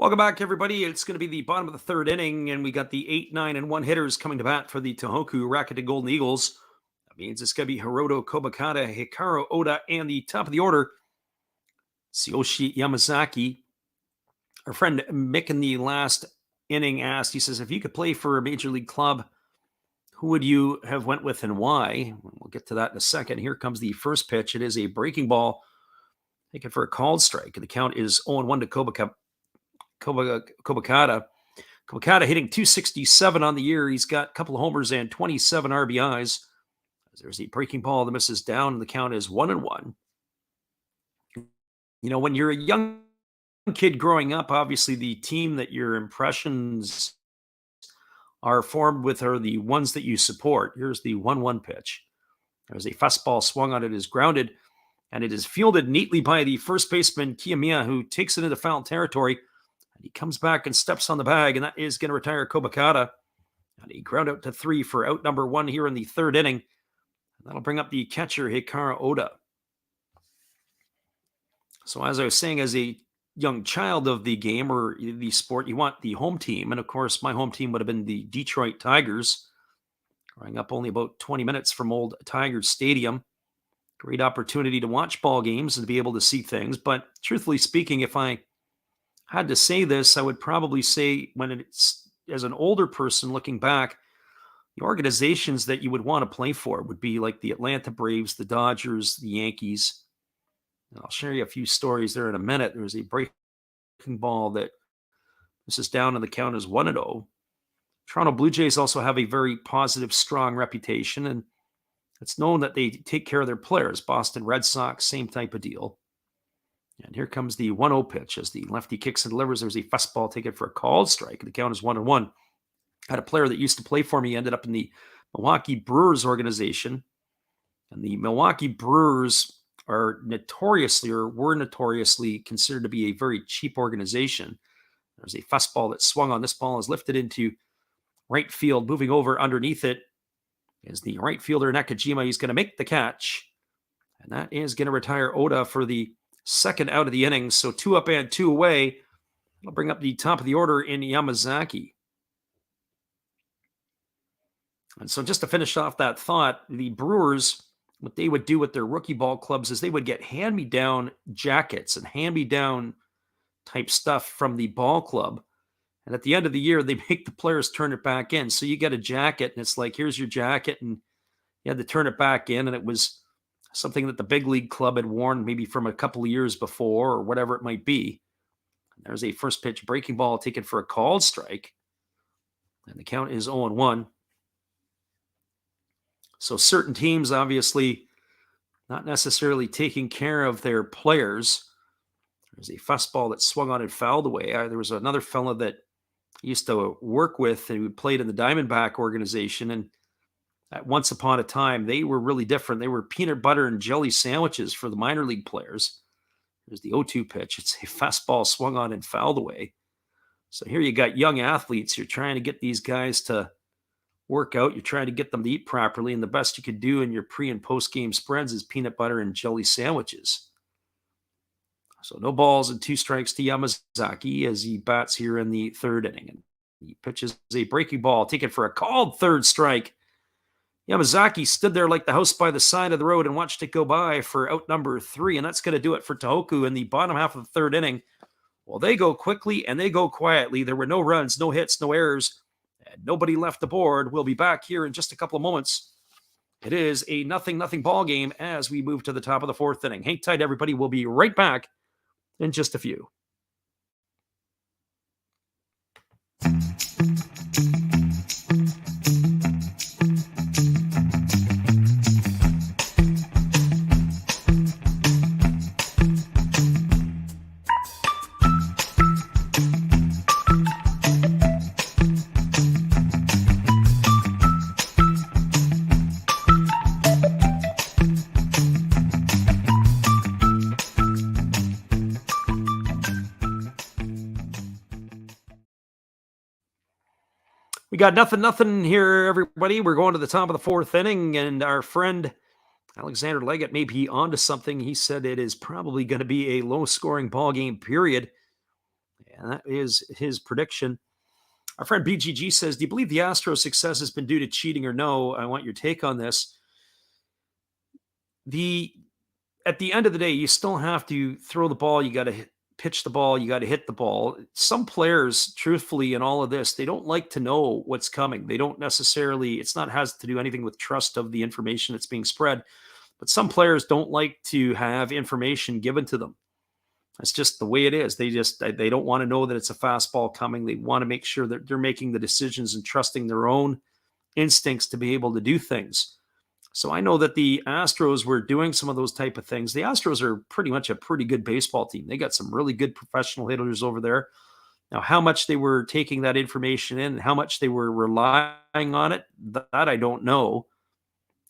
Welcome back, everybody. It's going to be the bottom of the third inning, and we got the 8, 9, and 1 hitters coming to bat for the Tohoku Rakuten Golden Eagles. That means it's going to be Hiroto Kobakata, Hikaru Oda, and the top of the order, Tsuyoshi Yamazaki. Our friend Mick in the last inning asked, he says, if you could play for a major league club, who would you have went with and why? We'll get to that in a second. Here comes the first pitch. It is a breaking ball, taken for a called strike. The count is 0-1 to Kobakata. Kobakata hitting 267 on the year. He's got a couple of homers and 27 RBIs. There's a breaking ball that misses down, and the count is 1-1. You know, when you're a young kid growing up, obviously the team that your impressions are formed with are the ones that you support. Here's the 1-1 pitch. There's a fastball swung on. It is grounded, and it is fielded neatly by the first baseman, Kiyomiya, who takes it into foul territory. And he comes back and steps on the bag, and that is going to retire Kobakata. And he ground out to 3 for out number 1 here in the third inning. And that'll bring up the catcher, Hikaru Oda. So as I was saying, as a young child of the game or the sport, you want the home team. And of course, my home team would have been the Detroit Tigers, growing up only about 20 minutes from old Tigers Stadium. Great opportunity to watch ball games and to be able to see things. But truthfully speaking, if I had to say this, I would probably say when it's as an older person looking back, the organizations that you would want to play for would be like the Atlanta Braves, the Dodgers, the Yankees. And I'll share you a few stories there in a minute. There was a breaking ball that this is down and the count is 1-0. Toronto Blue Jays also have a very positive, strong reputation, and it's known that they take care of their players. Boston Red Sox, same type of deal. And here comes the 1-0 pitch as the lefty kicks and delivers. There's a fastball taken for a called strike. The count is 1-1. I had a player that used to play for me, ended up in the Milwaukee Brewers organization. And the Milwaukee Brewers are notoriously, or were notoriously, considered to be a very cheap organization. There's a fastball that swung on. This ball is lifted into right field. Moving over underneath it is the right fielder, Nakajima. He's going to make the catch. And that is going to retire Oda for the second out of the innings. So 2 up and 2 away. I'll bring up the top of the order in Yamazaki. And so just to finish off that thought, the Brewers, what they would do with their rookie ball clubs is they would get hand-me-down jackets and hand-me-down type stuff from the ball club. And at the end of the year, they make the players turn it back in. So you get a jacket, and it's like, here's your jacket, and you had to turn it back in, and it was something that the big league club had worn maybe from a couple of years before or whatever it might be. And there's a first pitch breaking ball taken for a called strike. And the count is 0-1. So certain teams, obviously, not necessarily taking care of their players. There's a fastball that swung on and fouled away. There was another fella that I used to work with who played in the Diamondback organization. And at once upon a time, they were really different. They were peanut butter and jelly sandwiches for the minor league players. There's the 0-2 pitch. It's a fastball swung on and fouled away. So here you got young athletes. You're trying to get these guys to work out. You're trying to get them to eat properly. And the best you could do in your pre and post game spreads is peanut butter and jelly sandwiches. So no balls and 2 strikes to Yamazaki as he bats here in the third inning. And he pitches a breaking ball taken for a called third strike. Yamazaki stood there like the house by the side of the road and watched it go by for out number 3. And that's going to do it for Tohoku in the bottom half of the third inning. Well, they go quickly and they go quietly. There were no runs, no hits, no errors, and nobody left the board. We'll be back here in just a couple of moments. It is a 0-0 ball game as we move to the top of the fourth inning. Hang tight, everybody. We'll be right back in just a few. We got nothing here, everybody. We're going to the top of the fourth inning, and our friend Alexander Leggett may be onto something. He said it is probably going to be a low-scoring ball game, period. And that is his prediction. Our friend BGG says, do you believe the Astros' success has been due to cheating or no? I want your take on this. At the end of the day, you still have to throw the ball. You got to pitch the ball. You got to hit the ball. Some players, truthfully, in all of this, they don't like to know what's coming. They don't necessarily, it's not has to do anything with trust of the information that's being spread, but some players don't like to have information given to them. That's just the way it is. They don't want to know that it's a fastball coming. They want to make sure that they're making the decisions and trusting their own instincts to be able to do things. So I know that the Astros were doing some of those type of things. The Astros are pretty much a pretty good baseball team. They got some really good professional hitters over there. Now, how much they were taking that information in and how much they were relying on it, that I don't know.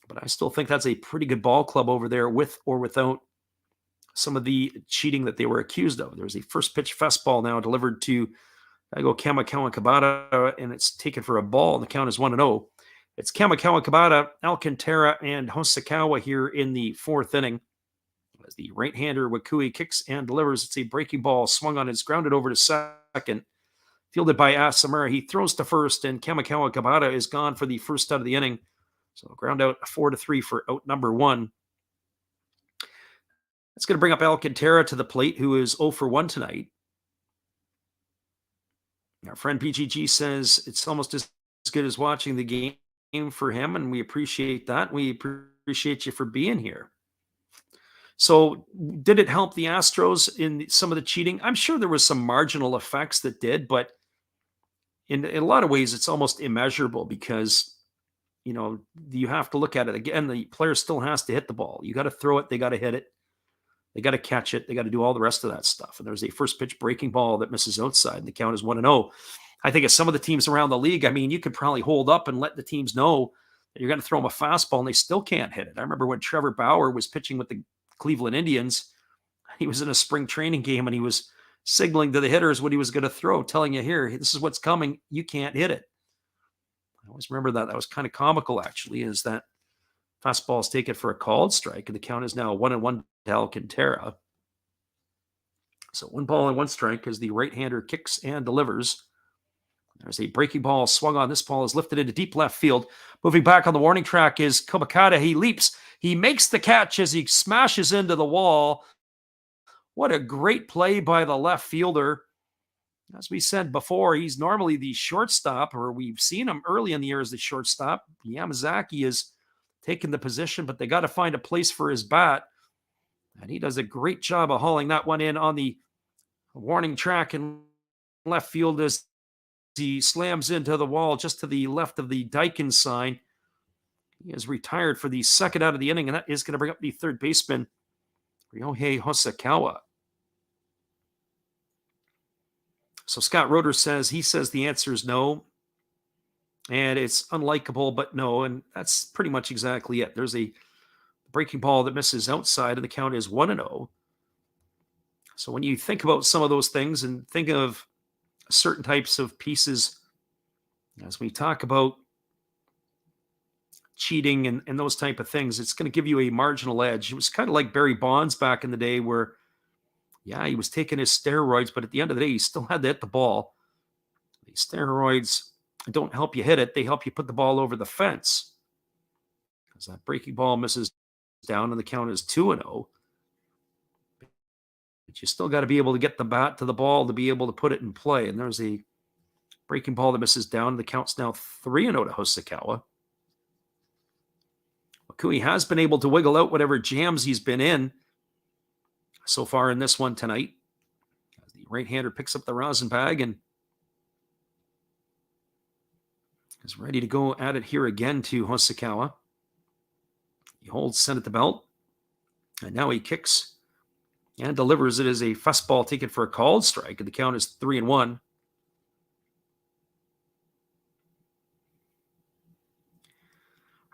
But I still think that's a pretty good ball club over there, with or without some of the cheating that they were accused of. There was a first pitch fastball now delivered to Kamikawa Kabata, and it's taken for a ball, and the count is 1-0. It's Kamikawa Kabata, Alcantara, and Hosokawa here in the fourth inning. As the right-hander Wakui kicks and delivers, it's a breaking ball swung on. It's grounded over to second. Fielded by Asamura. He throws to first, and Kamikawa Kabata is gone for the first out of the inning. So ground out 4-3 for out number 1. That's going to bring up Alcantara to the plate, who is 0 for 1 tonight. Our friend PGG says it's almost as good as watching the game for him, and we appreciate that. We appreciate you for being here. So did it help the Astros in some of the cheating? I'm sure there was some marginal effects that did, but in a lot of ways, it's almost immeasurable because, you have to look at it. Again, the player still has to hit the ball. You got to throw it. They got to hit it. They got to catch it. They got to do all the rest of that stuff. And there's a first pitch breaking ball that misses outside, and the count is 1-0. I think of some of the teams around the league, you could probably hold up and let the teams know that you're going to throw them a fastball and they still can't hit it. I remember when Trevor Bauer was pitching with the Cleveland Indians, he was in a spring training game and he was signaling to the hitters what he was going to throw, telling you, here, this is what's coming. You can't hit it. I always remember that. That was kind of comical, actually, is that fastball is taken for a called strike, and the count is now 1-1 to Alcantara. So 1 ball and 1 strike as the right-hander kicks and delivers. There's a breaking ball swung on. This ball is lifted into deep left field. Moving back on the warning track is Komakata. He leaps. He makes the catch as he smashes into the wall. What a great play by the left fielder. As we said before, he's normally the shortstop, or we've seen him early in the year as the shortstop. Yamazaki is taking the position, but they got to find a place for his bat. And he does a great job of hauling that one in on the warning track in left field as he slams into the wall just to the left of the Daikin sign. He is retired for the second out of the inning, and that is going to bring up the third baseman, Ryohei Hosokawa. So Scott Roeder says the answer is no. And it's unlikable, but no. And that's pretty much exactly it. There's a breaking ball that misses outside, and the count is 1-0. So when you think about some of those things and think of certain types of pieces, as we talk about cheating and those type of things, it's going to give you a marginal edge. It was kind of like Barry Bonds back in the day where, he was taking his steroids, but at the end of the day, he still had to hit the ball. The steroids don't help you hit it. They help you put the ball over the fence. As that breaking ball misses down, and the count is 2-0. But you still got to be able to get the bat to the ball to be able to put it in play. And there's a breaking ball that misses down. The count's now 3-0 to Hosokawa. Wakui has been able to wiggle out whatever jams he's been in so far in this one tonight. The right-hander picks up the rosin bag and is ready to go at it here again to Hosokawa. He holds center at the belt, and now he kicks and delivers. It is a fastball taken for a called strike, and the count is 3-1.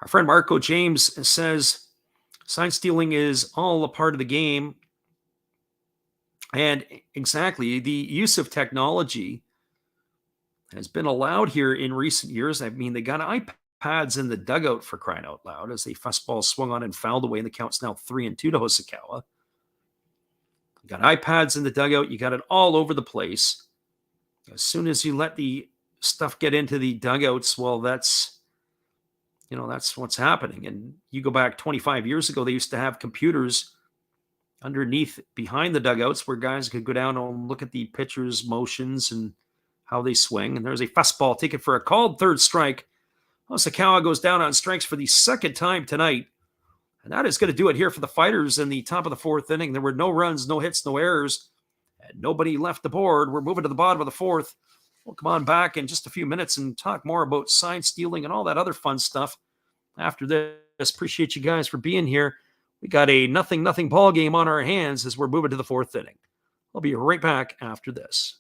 Our friend Marco James says sign stealing is all a part of the game. And exactly, the use of technology has been allowed here in recent years. They got iPads in the dugout, for crying out loud, as a fastball swung on and fouled away, and the count's now 3-2 to Hosokawa. You got iPads in the dugout. You got it all over the place. As soon as you let the stuff get into the dugouts, well, that's what's happening. And you go back 25 years ago, they used to have computers underneath behind the dugouts where guys could go down and look at the pitcher's motions and how they swing. And there's a fastball taken for a called third strike. Osakawa goes down on strikes for the second time tonight. And that is going to do it here for the Fighters in the top of the fourth inning. There were no runs, no hits, no errors, and nobody left the board. We're moving to the bottom of the fourth. We'll come on back in just a few minutes and talk more about sign stealing and all that other fun stuff after this. Appreciate you guys for being here. We got a 0-0 ball game on our hands as we're moving to the fourth inning. I'll be right back after this.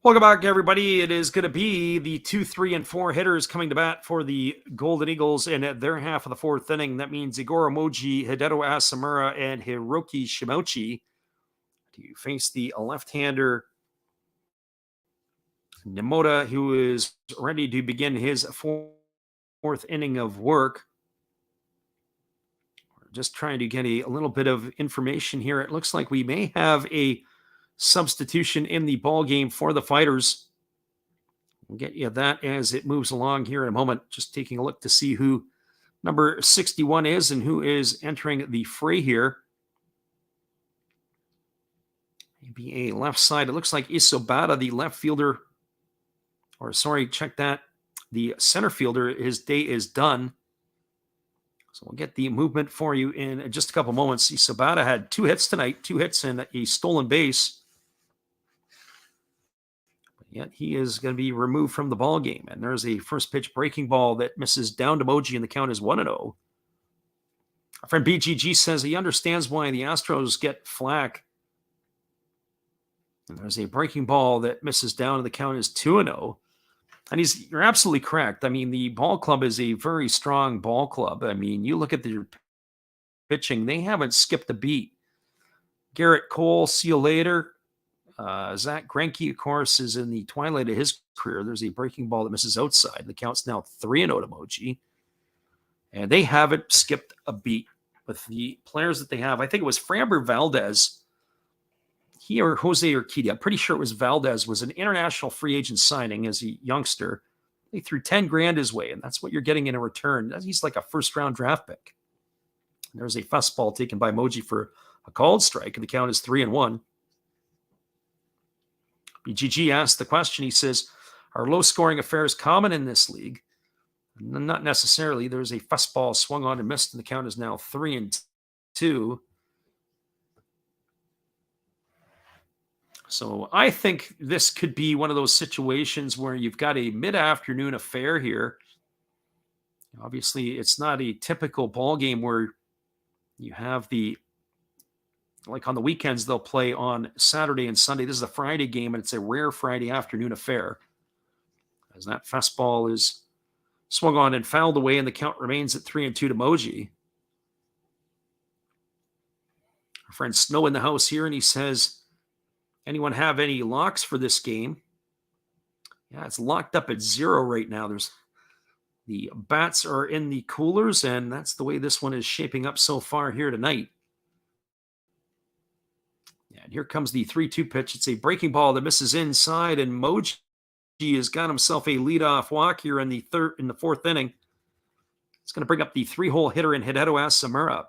Welcome back, everybody. It is going to be the 2, 3, and 4 hitters coming to bat for the Golden Eagles in their half of the fourth inning. That means Igor Emoji, Hideo Asamura, and Hiroki Shimouchi to face the left-hander Nemoda, who is ready to begin his fourth inning of work. We're just trying to get a little bit of information here. It looks like we may have a substitution in the ball game for the Fighters. We'll get you that as it moves along here in a moment. Just taking a look to see who number 61 is and who is entering the fray here. Maybe a left side. It looks like Isobata, the left fielder, check that. The center fielder, his day is done. So we'll get the movement for you in just a couple moments. Isobata had 2 hits tonight, 2 hits and a stolen base. Yet he is going to be removed from the ball game. And there's a first pitch breaking ball that misses down to Moji, and the count is 1-0. Our friend BGG says he understands why the Astros get flack. And there's a breaking ball that misses down, and the count is 2-0. And you're absolutely correct. I mean, the ball club is a very strong ball club. I mean, you look at their pitching, they haven't skipped a beat. Garrett Cole, see you later. Zach Greinke, of course, is in the twilight of his career. There's a breaking ball that misses outside. The count's now 3-0 to Moji. And they haven't skipped a beat with the players that they have. I think it was Framber Valdez. He or Jose Urquidy, I'm pretty sure it was Valdez, was an international free agent signing as a youngster. They threw $10,000 his way, and that's what you're getting in a return. He's like a first-round draft pick. And there's a fastball taken by Moji for a called strike, and the count is 3-1. BGG asked the question. He says, are low-scoring affairs common in this league? Not necessarily. There's a fastball swung on and missed, and the count is now 3-2. So I think this could be one of those situations where you've got a mid-afternoon affair here. Obviously, it's not a typical ball game where you have like on the weekends, they'll play on Saturday and Sunday. This is a Friday game, and it's a rare Friday afternoon affair. As that fastball is swung on and fouled away, and the count remains at 3-2 to Moji. Our friend Snow in the house here, and he says, anyone have any locks for this game? Yeah, it's locked up at 0 right now. The bats are in the coolers, and that's the way this one is shaping up so far here tonight. And here comes the 3-2 pitch. It's a breaking ball that misses inside, and Moji has got himself a leadoff walk here in the fourth inning. It's going to bring up the 3-hole hitter in Hideo Asamura.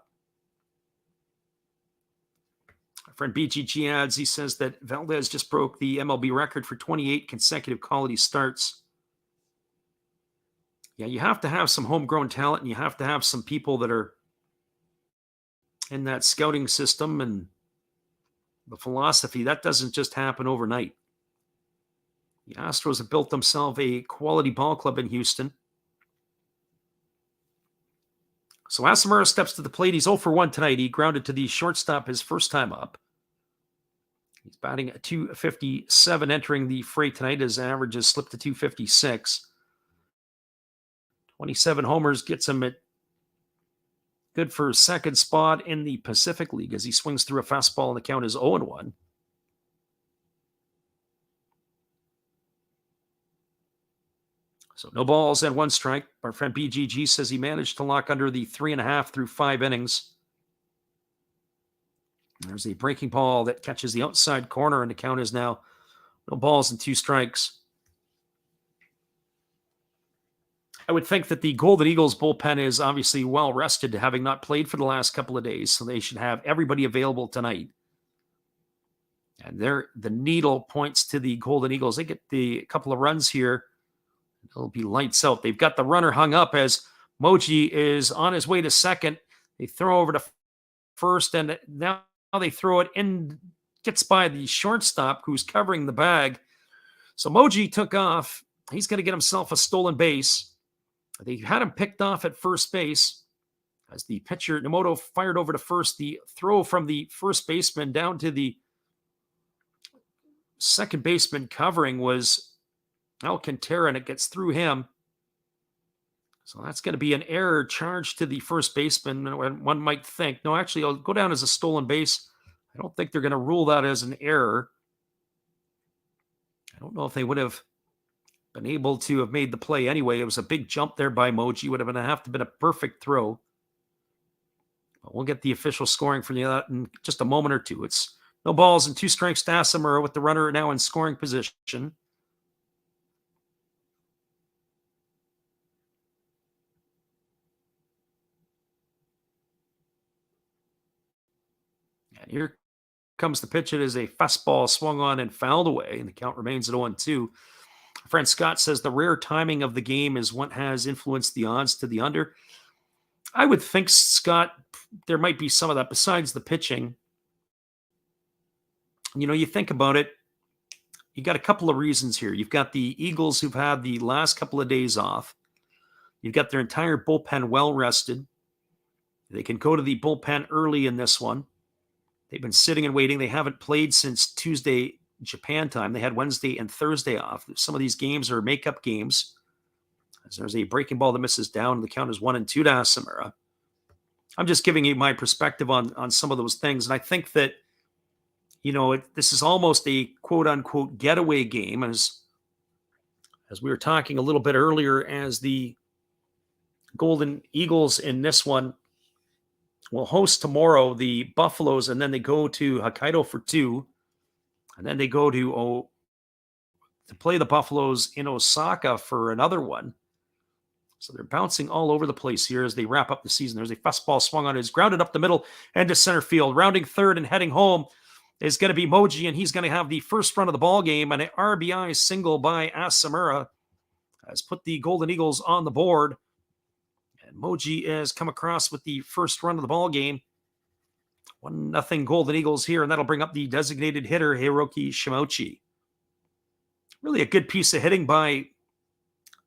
Our friend BGG adds, he says that Valdez just broke the MLB record for 28 consecutive quality starts. Yeah, you have to have some homegrown talent, and you have to have some people that are in that scouting system and the philosophy, that doesn't just happen overnight. The Astros have built themselves a quality ball club in Houston. So Asamura steps to the plate. He's 0 for 1 tonight. He grounded to the shortstop his first time up. He's batting at 257 entering the fray tonight. His average has slipped to 256. 27 homers gets him at good for second spot in the Pacific League as he swings through a fastball and the count is 0-1. So no balls and 1 strike. Our friend BGG says he managed to lock under the 3.5 through 5 innings. And there's a breaking ball that catches the outside corner, and the count is now no balls and 2 strikes. I would think that the Golden Eagles bullpen is obviously well rested, having not played for the last couple of days, so they should have everybody available tonight. And the needle points to the Golden Eagles. They get the couple of runs here. It'll be lights out. They've got the runner hung up as Moji is on his way to second. They throw over to first, and now they throw it in, gets by the shortstop who's covering the bag. So Moji took off. He's going to get himself a stolen base. They had him picked off at first base as the pitcher, Nomoto, fired over to first. The throw from the first baseman down to the second baseman covering was Alcantara, and it gets through him. So that's going to be an error charged to the first baseman. One might think, no, actually, it'll go down as a stolen base. I don't think they're going to rule that as an error. I don't know if they would have been able to have made the play anyway. It was a big jump there by Moji. Would have been a perfect throw. But we'll get the official scoring for that in just a moment or two. It's no balls and 2 strikes to Asamura with the runner now in scoring position. And here comes the pitch. It is a fastball swung on and fouled away, and the count remains at 0-2. Friend Scott says the rare timing of the game is what has influenced the odds to the under. I would think, Scott, there might be some of that besides the pitching. You think about it, you got a couple of reasons here. You've got the Eagles who've had the last couple of days off. You've got their entire bullpen well rested. They can go to the bullpen early in this one. They've been sitting and waiting. They haven't played since Tuesday, Japan time. They had Wednesday and Thursday off. Some of these games are makeup games. As there's a breaking ball that misses down. The count is 1-2 to Asamura. I'm just giving you my perspective on some of those things. And I think that, this is almost a quote-unquote getaway game. As we were talking a little bit earlier, as the Golden Eagles in this one will host tomorrow the Buffaloes, and then they go to Hokkaido for 2. And then they go to play the Buffaloes in Osaka for another one. So they're bouncing all over the place here as they wrap up the season. There's a fastball swung on. It's grounded up the middle and to center field. Rounding third and heading home is going to be Moji, and he's going to have the first run of the ball game. An RBI single by Asamura has put the Golden Eagles on the board. And Moji has come across with the first run of the ball game. 1-0 Golden Eagles here, and that'll bring up the designated hitter, Hiroki Shimochi. Really a good piece of hitting by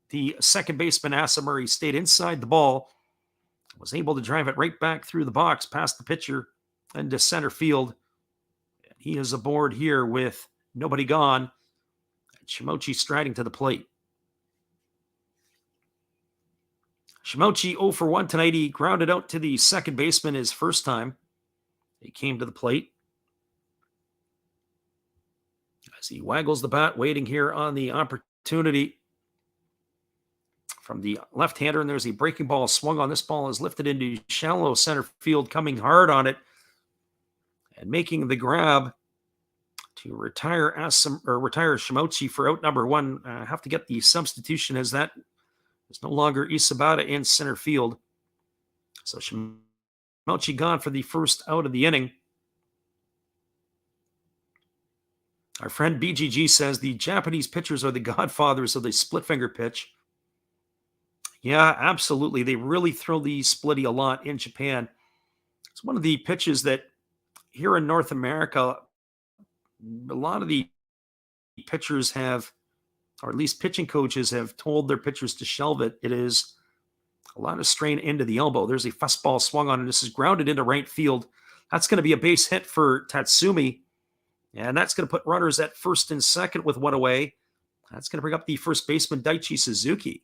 the second baseman, Asamura. He stayed inside the ball, was able to drive it right back through the box, past the pitcher, and to center field. And he is aboard here with nobody gone. And Shimochi striding to the plate. Shimochi 0 for 1 tonight. He grounded out to the second baseman his first time. He came to the plate. As he waggles the bat, waiting here on the opportunity from the left-hander, and there's a breaking ball swung on. This ball is lifted into shallow center field, coming hard on it, and making the grab to retire Shimochi for out number 1. Have to get the substitution as that is no longer Isabata in center field. So Shimochi gone for the first out of the inning. Our friend BGG says the Japanese pitchers are the godfathers of the split finger pitch. Yeah, absolutely. They really throw the splitty a lot in Japan. It's one of the pitches that here in North America, a lot of the pitchers have, or at least pitching coaches have told their pitchers to shelve it. It is a lot of strain into the elbow. There's a fastball swung on, and this is grounded into right field. That's going to be a base hit for Tatsumi, and that's going to put runners at first and second with one away. That's going to bring up the first baseman, Daichi Suzuki.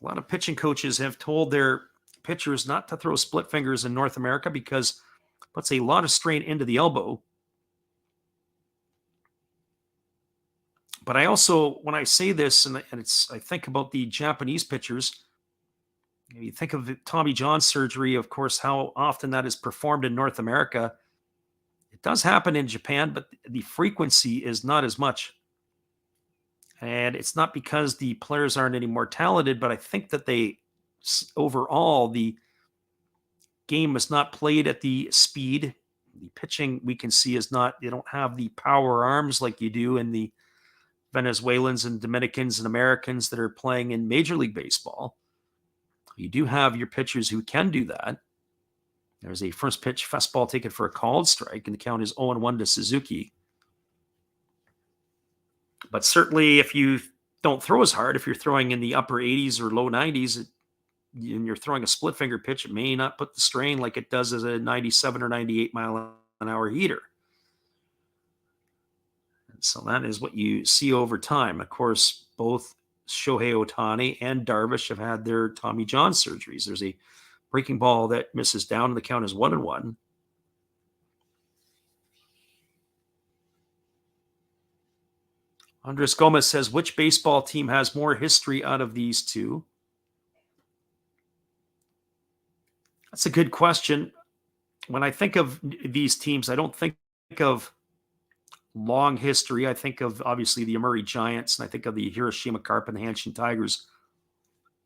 A lot of pitching coaches have told their pitchers not to throw split fingers in North America because it puts a lot of strain into the elbow. But I also, when I say this, and I think about the Japanese pitchers, you think of Tommy John surgery, of course, how often that is performed in North America. It does happen in Japan, but the frequency is not as much. And it's not because the players aren't any more talented, but I think that overall, the game is not played at the speed. The pitching we can see is not, they don't have the power arms like you do in the Venezuelans and Dominicans and Americans that are playing in Major League Baseball. You do have your pitchers who can do that. There's a first pitch fastball taken for a called strike, and the count is 0-1 to Suzuki. But certainly, if you don't throw as hard, if you're throwing in the upper 80s or low 90s, and you're throwing a split finger pitch, it may not put the strain like it does as a 97 or 98 mile an hour heater. And so that is what you see over time. Of course, both Shohei Ohtani and Darvish have had their Tommy John surgeries. There's a breaking ball that misses down, and the count is 1-1. Andres Gomez says, which baseball team has more history out of these two? That's a good question. When I think of these teams, I don't think of long history. I think of, obviously, the Yomiuri Giants, and I think of the Hiroshima Carp and the Hanshin Tigers.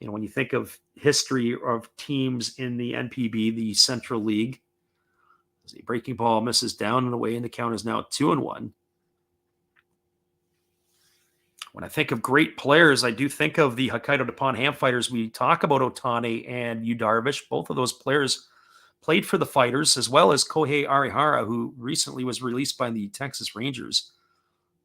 You know, when you think of history of teams in the NPB, the Central League, the breaking ball misses down and away, and the count is now 2-1. When I think of great players, I do think of the Hokkaido Nippon-Ham fighters. We talk about Ohtani and Yu Darvish. Both of those players played for the Fighters, as well as Kohei Arihara, who recently was released by the Texas Rangers.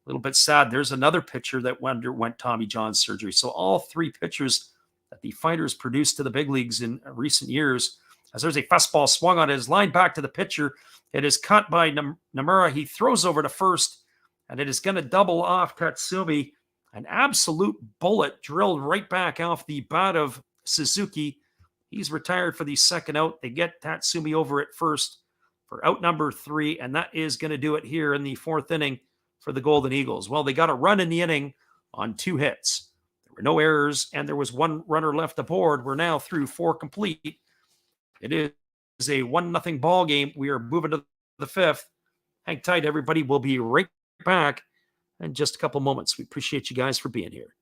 A little bit sad. There's another pitcher that underwent Tommy John surgery. So all three pitchers that the Fighters produced to the big leagues in recent years, as there's a fastball swung on, it is lined back to the pitcher. It is cut by Nomura. He throws over to first, and it is going to double off Tatsumi. An absolute bullet drilled right back off the bat of Suzuki. He's retired for the second out. They get Tatsumi over at first for out number 3, and that is going to do it here in the 4th inning for the Golden Eagles. Well, they got a run in the inning on 2 hits. There were no errors, and there was 1 runner left aboard. We're now through 4 complete. It is a 1-0 ball game. We are moving to the 5th. Hang tight, everybody. We'll be right back in just a couple moments. We appreciate you guys for being here.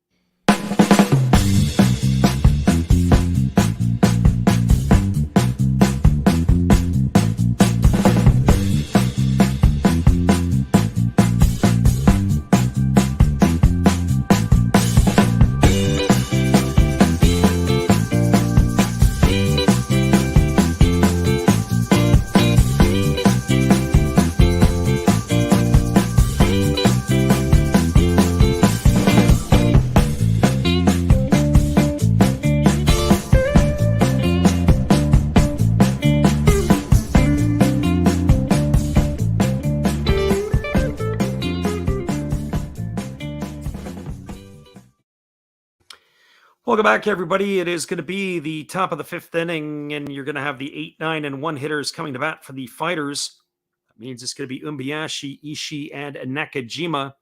Welcome back, everybody. It is going to be the top of the 5th inning, and you're going to have the 8, 9, and 1 hitters coming to bat for the Fighters. That means it's going to be Umbayashi, Ishii, and Nakajima.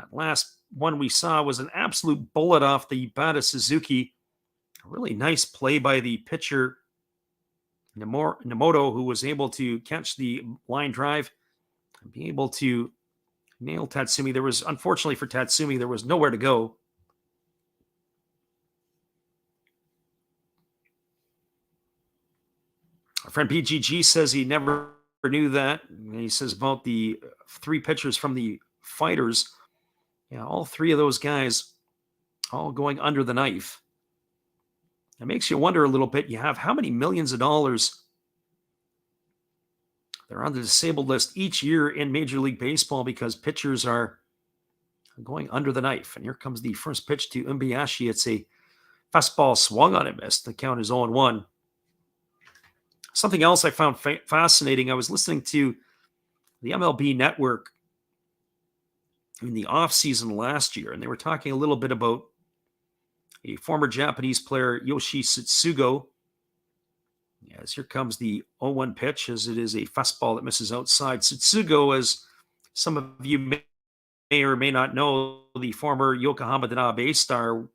Last one we saw was an absolute bullet off the bat of Suzuki. A really nice play by the pitcher, Nemoto, who was able to catch the line drive and be able to nail Tatsumi. There was, unfortunately for Tatsumi, there was nowhere to go. Our friend PGG says he never knew that. And he says about the 3 pitchers from the Fighters, all 3 of those guys all going under the knife. It makes you wonder a little bit. You have how many millions of dollars They're on the disabled list each year in Major League Baseball because pitchers are going under the knife. And here comes the first pitch to Umbiyashi. It's a fastball swung on and missed. The count is 0-1. Something else I found fascinating, I was listening to the MLB Network in the offseason last year, and they were talking a little bit about a former Japanese player, Yoshi Tsutsugo. As here comes the 0-1 pitch, as it is a fastball that misses outside. Tsutsugo, as some of you may or may not know, the former Yokohama Bay star,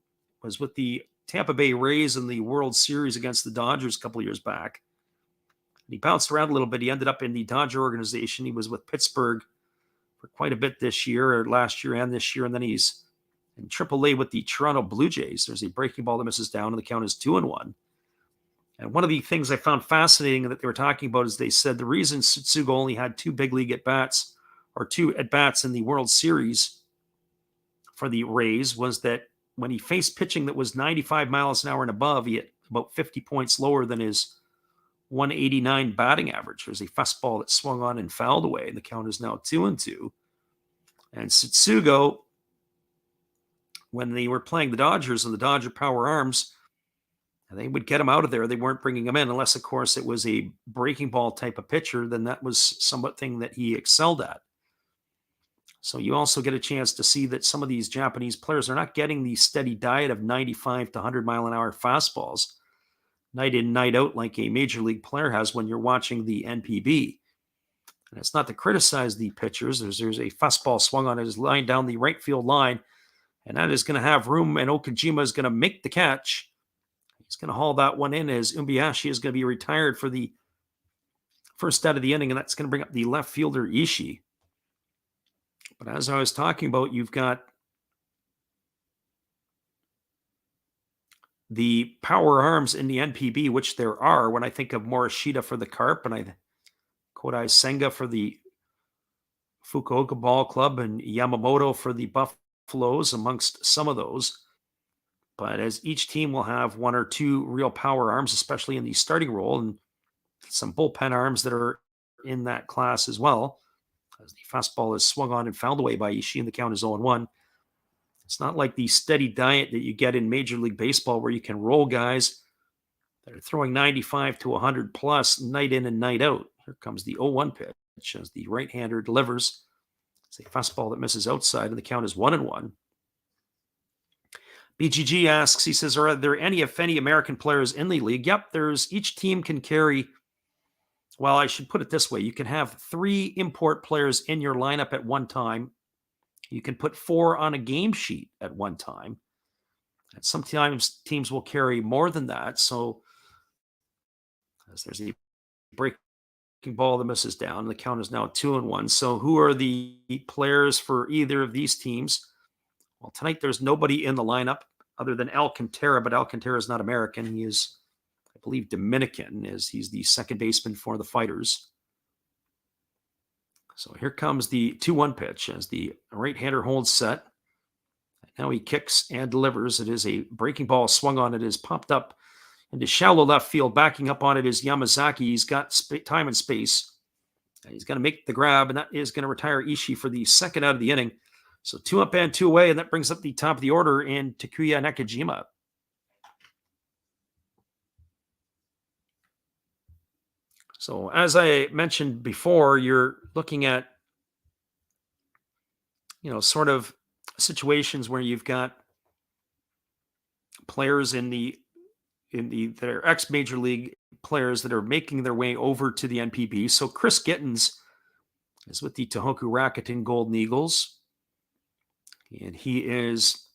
was with the Tampa Bay Rays in the World Series against the Dodgers a couple years back. He bounced around a little bit. He ended up in the Dodger organization. He was with Pittsburgh for quite a bit this year, or last year and this year, and then he's in AAA with the Toronto Blue Jays. There's a breaking ball that misses down, and the count is 2-1. And one of the things I found fascinating that they were talking about is they said the reason Tsutsugo only had 2 big league at-bats, or 2 at-bats in the World Series for the Rays, was that when he faced pitching that was 95 miles an hour and above, he hit about 50 points lower than his 189 batting average. There's a fastball that swung on and fouled away, and the count is now 2-2. And Tsutsugo, when they were playing the Dodgers and the Dodger power arms, they would get him out of there. They weren't bringing him in unless, of course, it was a breaking ball type of pitcher. Then that was something that he excelled at. So you also get a chance to see that some of these Japanese players are not getting the steady diet of 95 to 100 mile an hour fastballs night in, night out, like a major league player has when you're watching the NPB. And it's not to criticize the pitchers. There's a fastball swung on his line down the right field line, and that is going to have room, and Okajima is going to make the catch. He's going to haul that one in as Umbiyashi is going to be retired for the first out of the inning, and that's going to bring up the left fielder Ishii. But as I was talking about, you've got the power arms in the NPB, which there are. When I think of Morishita for the Carp, and Kodai Senga for the Fukuoka Ball Club, and Yamamoto for the Buffaloes, amongst some of those. But as each team will have 1 or 2 real power arms, especially in the starting role, and some bullpen arms that are in that class as well. As the fastball is swung on and fouled away by Ishii, and the count is 0-1. It's not like the steady diet that you get in Major League Baseball where you can roll guys that are throwing 95 to 100 plus night in and night out. Here comes the 0-1 pitch as the right-hander delivers. It's a fastball that misses outside, and the count is 1-1. BGG asks, he says, are there any, if any, American players in the league? Yep, each team can carry, well, I should put it this way. You can have 3 import players in your lineup at one time. You can put 4 on a game sheet at one time. And sometimes teams will carry more than that. So as there's a breaking ball that misses down, the count is now 2-1. So who are the players for either of these teams? Well, tonight there's nobody in the lineup other than Alcantara, but Alcantara is not American. He is, I believe, Dominican, as he's the second baseman for the Fighters. So here comes the 2-1 pitch as the right-hander holds set. Now he kicks and delivers. It is a breaking ball swung on. It is popped up into shallow left field. Backing up on it is Yamazaki. He's got time and space. He's going to make the grab, and that is going to retire Ishii for the second out of the inning. So 2 up and 2 away, and that brings up the top of the order in Takuya Nakajima. So as I mentioned before, you're looking at, sort of situations where you've got players that are ex-major league players that are making their way over to the NPB. So Chris Gittins is with the Tohoku Rakuten Golden Eagles, and he is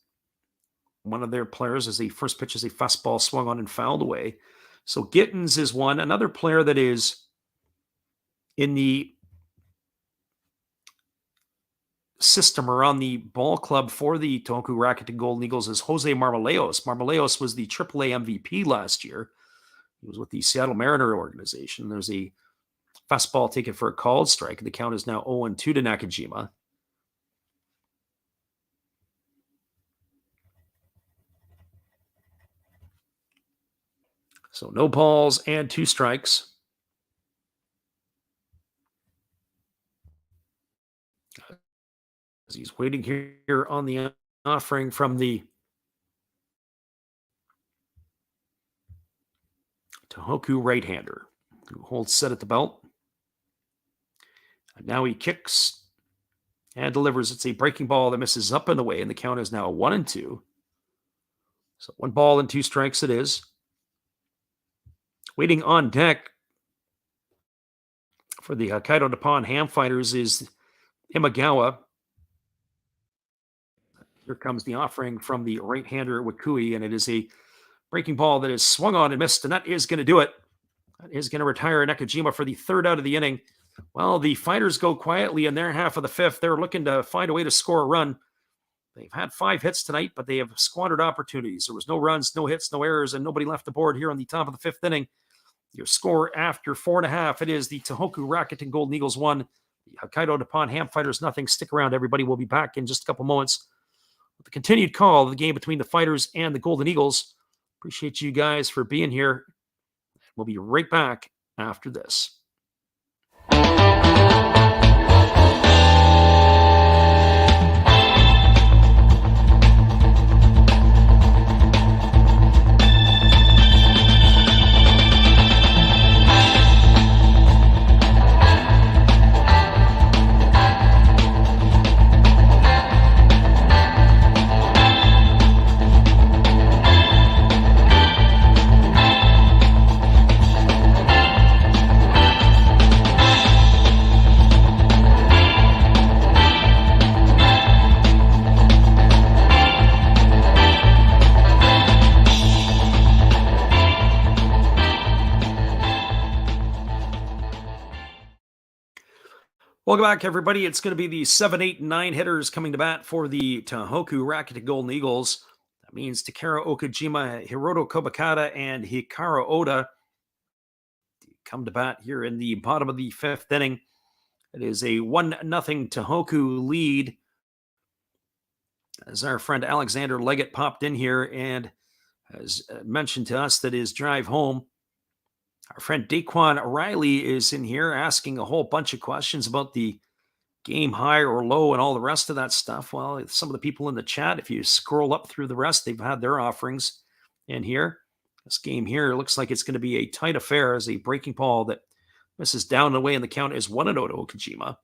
one of their players. As the first pitch is a fastball swung on and fouled away. So Gittins is one. Another player that is in the system or on the ball club for the Tohoku Rakuten Golden Eagles is Jose Marmoleos. Marmoleos was the AAA MVP last year. He was with the Seattle Mariner organization. There's a fastball taken for a called strike. The count is now 0-2 to Nakajima. So no balls and 2 strikes. As he's waiting here on the offering from the Tohoku right-hander, who holds set at the belt. And now he kicks and delivers. It's a breaking ball that misses up and away, and the count is now 1-2. So 1 ball and 2 strikes it is. Waiting on deck for the Hokkaido Nippon-Ham fighters is Imagawa. Here comes the offering from the right-hander Wakui, and it is a breaking ball that is swung on and missed, and that is going to do it. That is going to retire Nakajima for the third out of the inning. Well, the fighters go quietly in their half of the fifth. They're looking to find a way to score a run. They've had 5 hits tonight, but they have squandered opportunities. There was no runs, no hits, no errors, and nobody left the board here on the top of the fifth inning. Your score after 4.5, it is the Tohoku Rakuten Golden Eagles 1, the Hokkaido Nippon-Ham fighters nothing. Stick around, everybody. We'll be back in just a couple moments with the continued call of the game between the fighters and the Golden Eagles. Appreciate you guys for being here. We'll be right back after this. Welcome back, everybody. It's going to be the 7, 8, and 9 hitters coming to bat for the Tohoku Rakuten Golden Eagles. That means Takeru Okajima, Hiroto Kobakata, and Hikaru Oda come to bat here in the bottom of the fifth inning. It is a 1-0 Tohoku lead, as our friend Alexander Leggett popped in here and has mentioned to us that his drive home. Our friend Daquan O'Reilly is in here asking a whole bunch of questions about the game high or low and all the rest of that stuff. Well, some of the people in the chat, if you scroll up through the rest, they've had their offerings in here. This game here looks like it's going to be a tight affair as a breaking ball that misses down and away, and the count is 1-0 to Okajima.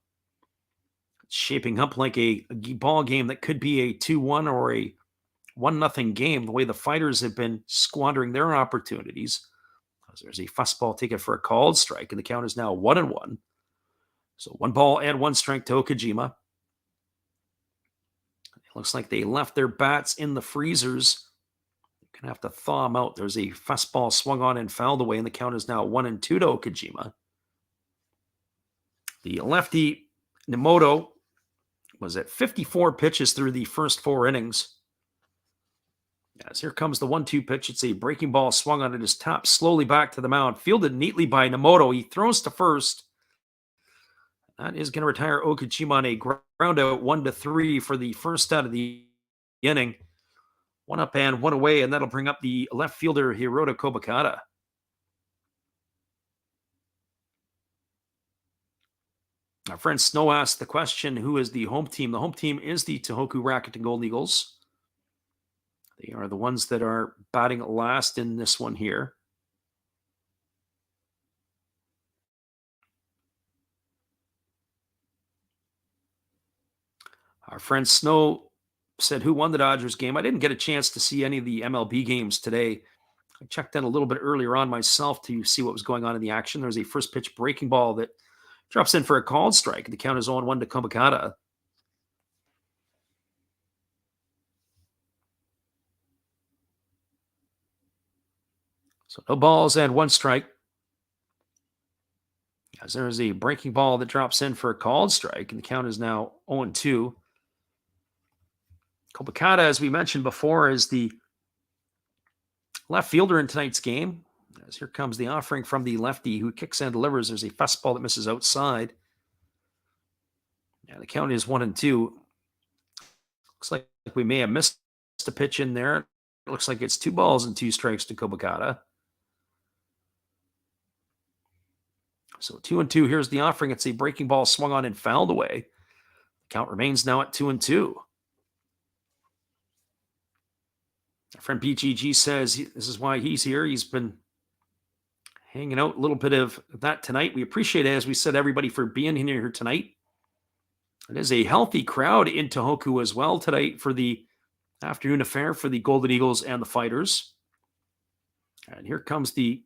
It's shaping up like a ball game that could be a 2-1 or a 1-0 game, the way the fighters have been squandering their opportunities. There's a fastball ticket for a called strike, and the count is now 1-1. So 1 ball and 1 strike to Okajima. It looks like they left their bats in the freezers. You're going to have to thaw them out. There's a fastball swung on and fouled away, and the count is now 1-2 to Okajima. The lefty Nemoto was at 54 pitches through the first 4 innings. As here comes the 1-2 pitch. It's a breaking ball swung on at his top, slowly back to the mound. Fielded neatly by Nemoto. He throws to first. That is going to retire Okajima on a ground out 1-3 for the first out of the inning. 1 up and 1 away, and that'll bring up the left fielder Hiroto Kobakata. Our friend Snow asked the question, who is the home team? The home team is the Tohoku Rakuten Golden Eagles. They are the ones that are batting last in this one here. Our friend Snow said, who won the Dodgers game? I didn't get a chance to see any of the MLB games today. I checked in a little bit earlier on myself to see what was going on in the action. There's a first pitch breaking ball that drops in for a called strike. The count is 0-1 to Kobakata. So no balls and 1 strike. As there is a breaking ball that drops in for a called strike, and the count is now 0-2. Kobakata, as we mentioned before, is the left fielder in tonight's game. As here comes the offering from the lefty who kicks and delivers. There's a fastball that misses outside. Yeah, the count is 1-2. Looks like we may have missed a pitch in there. It looks like it's 2 balls and 2 strikes to Kobakata. So 2-2. Here's the offering. It's a breaking ball swung on and fouled away. Count remains now at 2-2. Our friend BGG says this is why he's here. He's been hanging out a little bit of that tonight. We appreciate it, as we said, everybody for being here tonight. It is a healthy crowd in Tohoku as well tonight for the afternoon affair for the Golden Eagles and the Fighters. And here comes the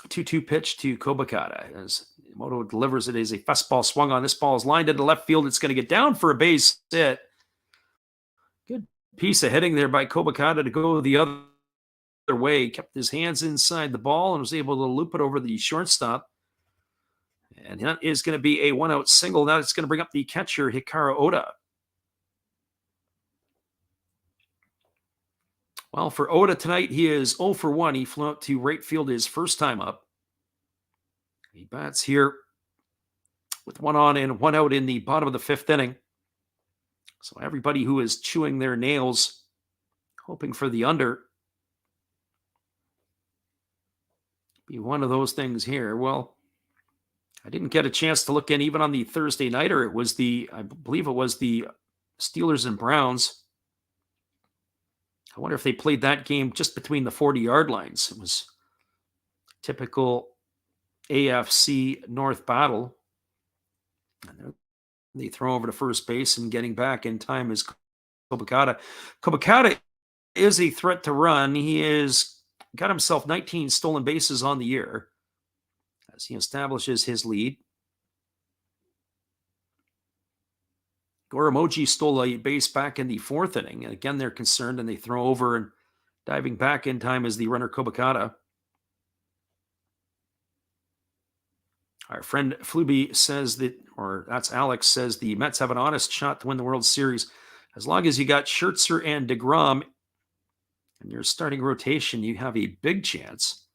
2-2 pitch to Kobakata as Moto delivers it as a fastball swung on. This ball is lined into left field. It's going to get down for a base hit. Good piece of hitting there by Kobakata to go the other way. Kept his hands inside the ball and was able to loop it over the shortstop. And that is going to be a one-out single. Now it's going to bring up the catcher, Hikaru Oda. Well, for Oda tonight, he is 0 for 1. He flew out to right field his first time up. He bats here with 1 on and 1 out in the bottom of the 5th inning. So everybody who is chewing their nails, hoping for the under, be one of those things here. Well, I didn't get a chance to look in even on the Thursday nighter. It was I believe it was the Steelers and Browns. I wonder if they played that game just between the 40-yard lines. It was typical AFC North battle. And they throw over to first base, and getting back in time is Kobakata. Kobakata is a threat to run. He has got himself 19 stolen bases on the year as he establishes his lead. Goromoji stole a base back in the 4th inning. And again, they're concerned, and they throw over, and diving back in time is the runner Kobakata. Our friend Fluby says that, or that's Alex, says the Mets have an honest shot to win the World Series. As long as you got Scherzer and DeGrom in your starting rotation, you have a big chance.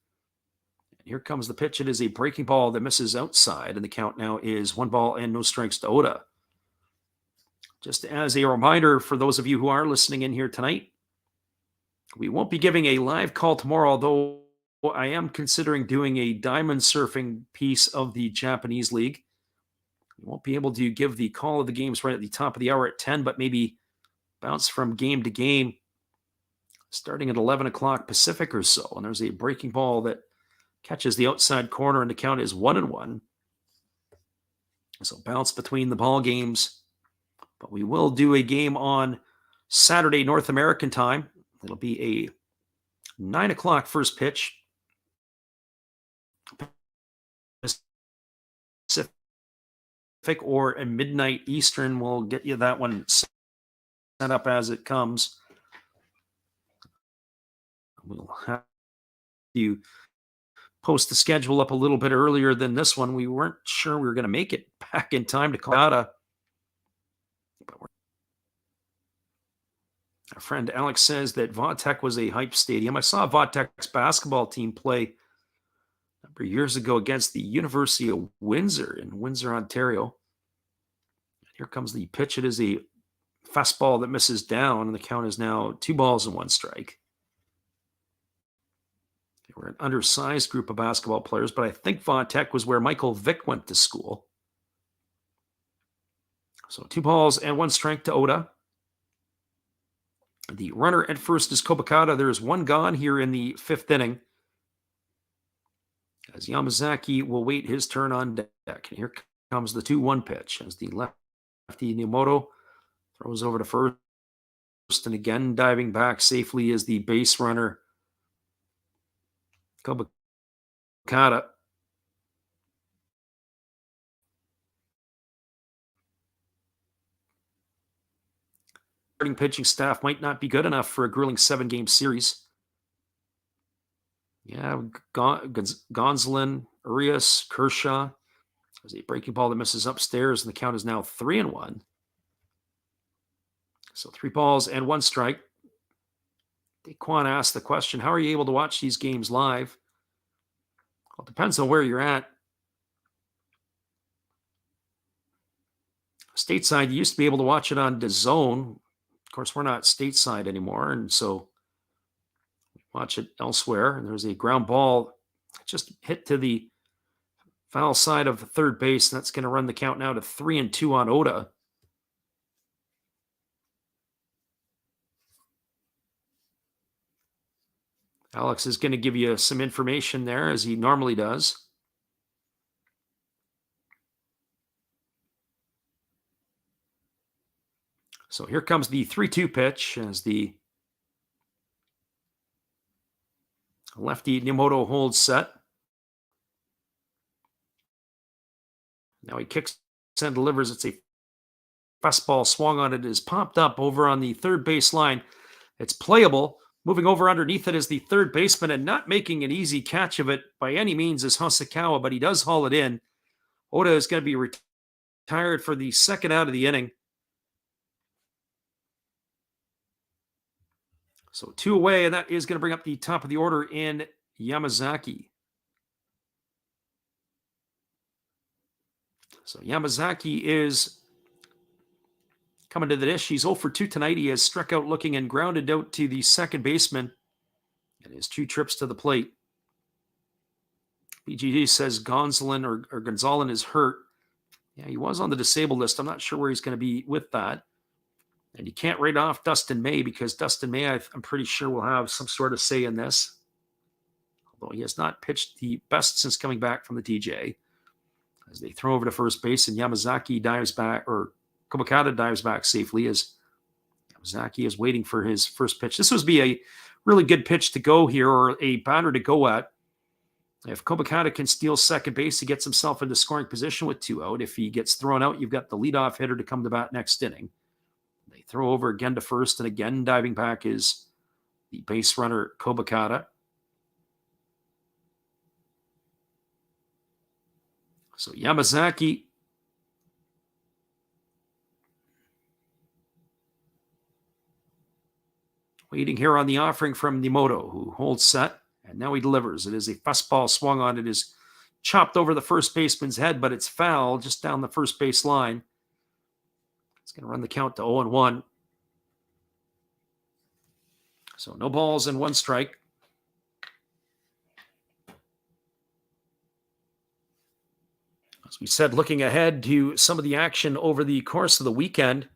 And here comes the pitch. It is a breaking ball that misses outside, and the count now is 1 ball and no strikes to Oda. Just as a reminder for those of you who are listening in here tonight, we won't be giving a live call tomorrow, although I am considering doing a diamond surfing piece of the Japanese League. We won't be able to give the call of the games right at the top of the hour at 10, but maybe bounce from game to game starting at 11 o'clock Pacific or so. And there's a breaking ball that catches the outside corner, and the count is 1-1. So bounce between the ball games. But we will do a game on Saturday, North American time. It'll be a 9 o'clock first pitch. Pacific or a midnight Eastern. We'll get you that one set up as it comes. We'll have to post the schedule up a little bit earlier than this one. We weren't sure we were going to make it back in time to Colorado. Our friend Alex says that Vautech was a hype stadium. I saw Vautech's basketball team play a number of years ago against the University of Windsor in Windsor, Ontario. Here comes the pitch. It is a fastball that misses down, and the count is now 2 balls and 1 strike. They were an undersized group of basketball players, but I think Vautech was where Michael Vick went to school. So 2 balls and 1 strike to Oda. The runner at first is Kobakata. There is 1 gone here in the 5th inning, as Yamazaki will wait his turn on deck. And here comes the 2-1 pitch as the lefty Niimoto throws over to first, and again diving back safely is the base runner Kobakata. Starting pitching staff might not be good enough for a grueling 7-game series. Yeah, Gonzalez, Urias, Kershaw. There's a breaking ball that misses upstairs, and the count is now 3-1. So 3 balls and 1 strike. Daquan asked the question, how are you able to watch these games live? Well, it depends on where you're at. Stateside, you used to be able to watch it on DAZN. Of course, we're not stateside anymore, and so we watch it elsewhere. And there's a ground ball just hit to the foul side of the third base, and that's going to run the count now to 3-2 on Oda. Alex is going to give you some information there, as he normally does. So here comes the 3-2 pitch as the lefty Niimoto holds set. Now he kicks and delivers. It's a fastball swung on it. Is popped up over on the third base line. It's playable. Moving over underneath it is the third baseman, and not making an easy catch of it by any means is Hosokawa, but he does haul it in. Oda is going to be retired for the second out of the inning. So 2 away, and that is going to bring up the top of the order in Yamazaki. So Yamazaki is coming to the dish. He's 0 for 2 tonight. He has struck out looking and grounded out to the second baseman in his 2 trips to the plate. BGG says Gonzalez or Gonzalez is hurt. Yeah, he was on the disabled list. I'm not sure where he's going to be with that. And you can't write off Dustin May, because Dustin May, I'm pretty sure, will have some sort of say in this. Although he has not pitched the best since coming back from the TJ. As they throw over to first base, and Yamazaki dives back, or Kobakata dives back safely as Yamazaki is waiting for his first pitch. This would be a really good pitch to go here, or a batter to go at. If Kobakata can steal second base, he gets himself into scoring position with 2 out. If he gets thrown out, you've got the leadoff hitter to come to bat next inning. They throw over again to first, and again diving back is the base runner Kobakata. So Yamazaki waiting here on the offering from Niimoto, who holds set, and now he delivers. It is a fastball swung on. It is chopped over the first baseman's head, but it's foul just down the first base line. It's going to run the count to 0-1. So no balls and 1 strike. As we said, looking ahead to some of the action over the course of the weekend,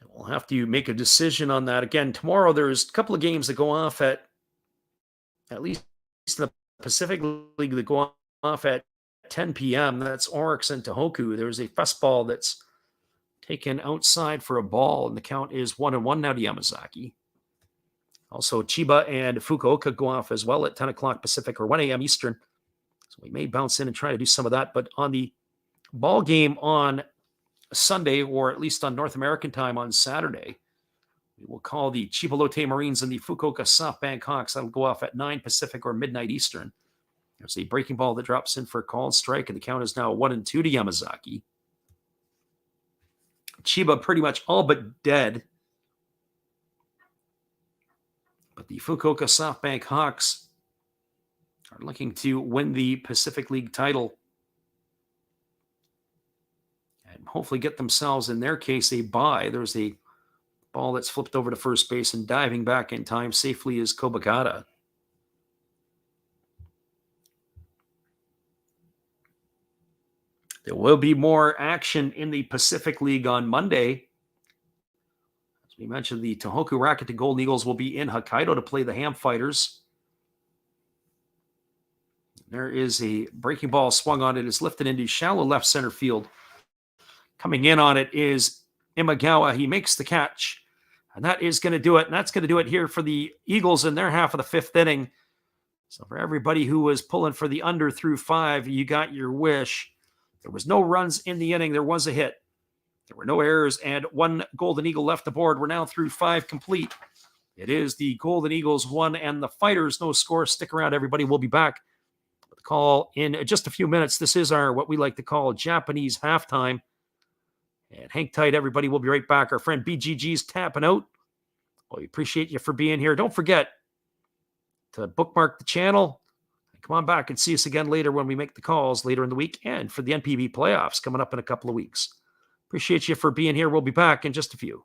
we'll have to make a decision on that. Again, tomorrow there's a couple of games that go off at least in the Pacific League, that go off at 10 p.m. That's Oryx and Tohoku. There's a fastball that's taken outside for a ball, and the count is 1-1 now to Yamazaki. Also, Chiba and Fukuoka go off as well at 10 o'clock Pacific, or 1 a.m. Eastern. So we may bounce in and try to do some of that. But on the ball game on Sunday, or at least on North American time on Saturday, we will call the Chipolote Marines and the Fukuoka SoftBank Hawks. That'll go off at 9 Pacific or midnight Eastern. There's a breaking ball that drops in for a called strike, and the count is now 1-2 to Yamazaki. Chiba pretty much all but dead. But the Fukuoka SoftBank Hawks are looking to win the Pacific League title and hopefully get themselves, in their case, a bye. There's a ball that's flipped over to first base, and diving back in time safely is Kobakata. There will be more action in the Pacific League on Monday. As we mentioned, the Tohoku Rakuten Golden Eagles will be in Hokkaido to play the Ham Fighters. There is a breaking ball swung on it. It's lifted into shallow left center field. Coming in on it is Imagawa. He makes the catch, and that is going to do it. And that's going to do it here for the Eagles in their half of the 5th inning. So for everybody who was pulling for the under through 5, you got your wish. There was no runs in the inning. There was a hit. There were no errors, and 1 Golden Eagle left the board. We're now through 5 complete. It is the Golden Eagles 1 and the Fighters no score. Stick around, everybody. We'll be back with a call in just a few minutes. This is our, what we like to call, Japanese halftime. And hang tight, everybody. We'll be right back. Our friend BGG's tapping out. Well, we appreciate you for being here. Don't forget to bookmark the channel. Come on back and see us again later when we make the calls later in the week, and for the NPB playoffs coming up in a couple of weeks. Appreciate you for being here. We'll be back in just a few.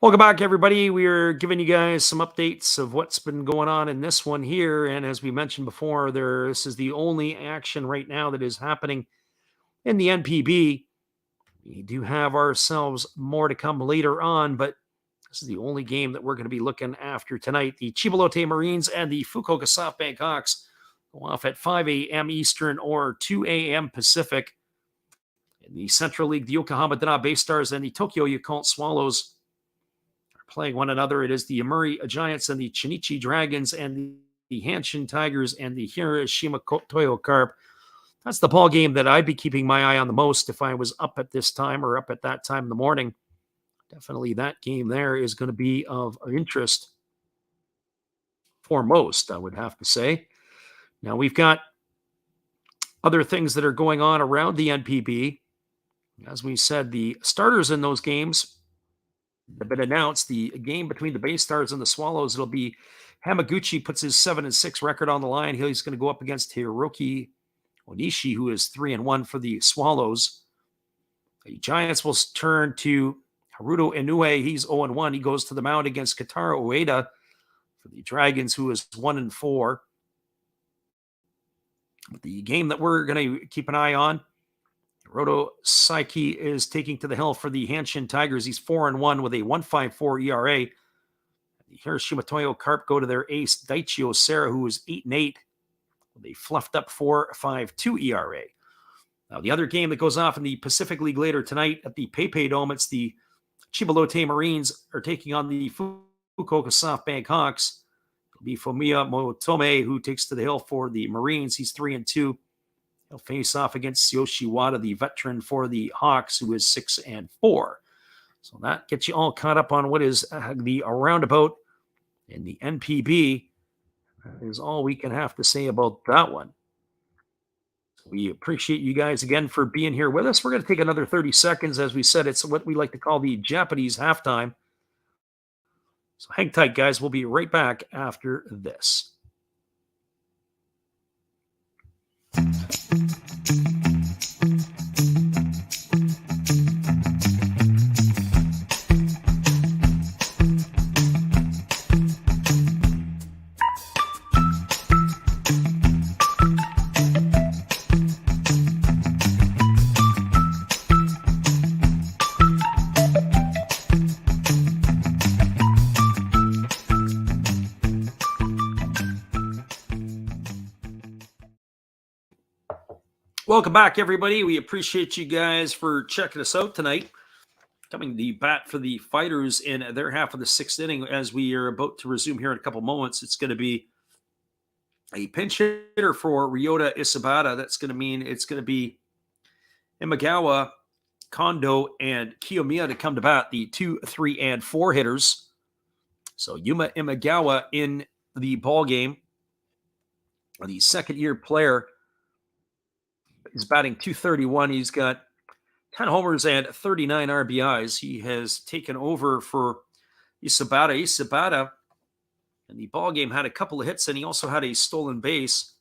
Welcome back, everybody. We're giving you guys some updates of what's been going on in this one here. And as we mentioned before, this is the only action right now that is happening in the NPB. We do have ourselves more to come later on, but this is the only game that we're going to be looking after tonight. The Chibalote Marines and the Fukuoka SoftBank Hawks go off at 5 a.m. Eastern or 2 a.m. Pacific. In the Central League, the Yokohama Dana Bay Stars and the Tokyo Yakult Swallows playing one another. It is the Amuri Giants and the Chinichi Dragons and the Hanshin Tigers and the Hiroshima Toyo Carp. That's the ball game that I'd be keeping my eye on the most if I was up at this time or up at that time in the morning. Definitely that game there is going to be of interest for most, I would have to say. Now we've got other things that are going on around the NPB. As we said, the starters in those games have been announced. The game between the Bay Stars and the Swallows, it'll be Hamaguchi puts his 7-6 record on the line. He's going to go up against Hiroki Onishi, who is 3-1 for the Swallows. The Giants will turn to Haruto Inoue. He's 0-1. He goes to the mound against Kataro Ueda for the Dragons, who is 1-4. The game that we're going to keep an eye on, Hiroto Saiki is taking to the hill for the Hanshin Tigers. He's 4-1 with a 1.54 ERA. The Hiroshima Toyo Carp go to their ace, Daichio Serra, who is 8-8 with a fluffed up 4.52 ERA. Now, the other game that goes off in the Pacific League later tonight at the PayPay Dome, it's the Chibalote Marines are taking on the Fukuoka SoftBank Hawks. It'll be Fumiya Motome who takes to the hill for the Marines. He's 3-2. He'll face off against Yoshi Wada, the veteran for the Hawks, who is 6-4. So that gets you all caught up on what is the roundabout in the NPB. That is all we can have to say about that one. We appreciate you guys again for being here with us. We're going to take another 30 seconds. As we said, it's what we like to call the Japanese halftime. So hang tight, guys. We'll be right back after this. Welcome back, everybody. We appreciate you guys for checking us out tonight. Coming to bat for the Fighters in their half of the sixth inning as we are about to resume here in a couple moments. It's going to be a pinch hitter for Ryota Isabata. That's going to mean it's going to be Imagawa, Kondo, and Kiyomiya to come to bat, the 2, 3, and 4 hitters. So Yuma Imagawa in the ball game, the second-year player. He's batting .231. He's got 10 homers and 39 RBIs. He has taken over for Isabata. Isabata in the ball game had a couple of hits, and he also had a stolen base.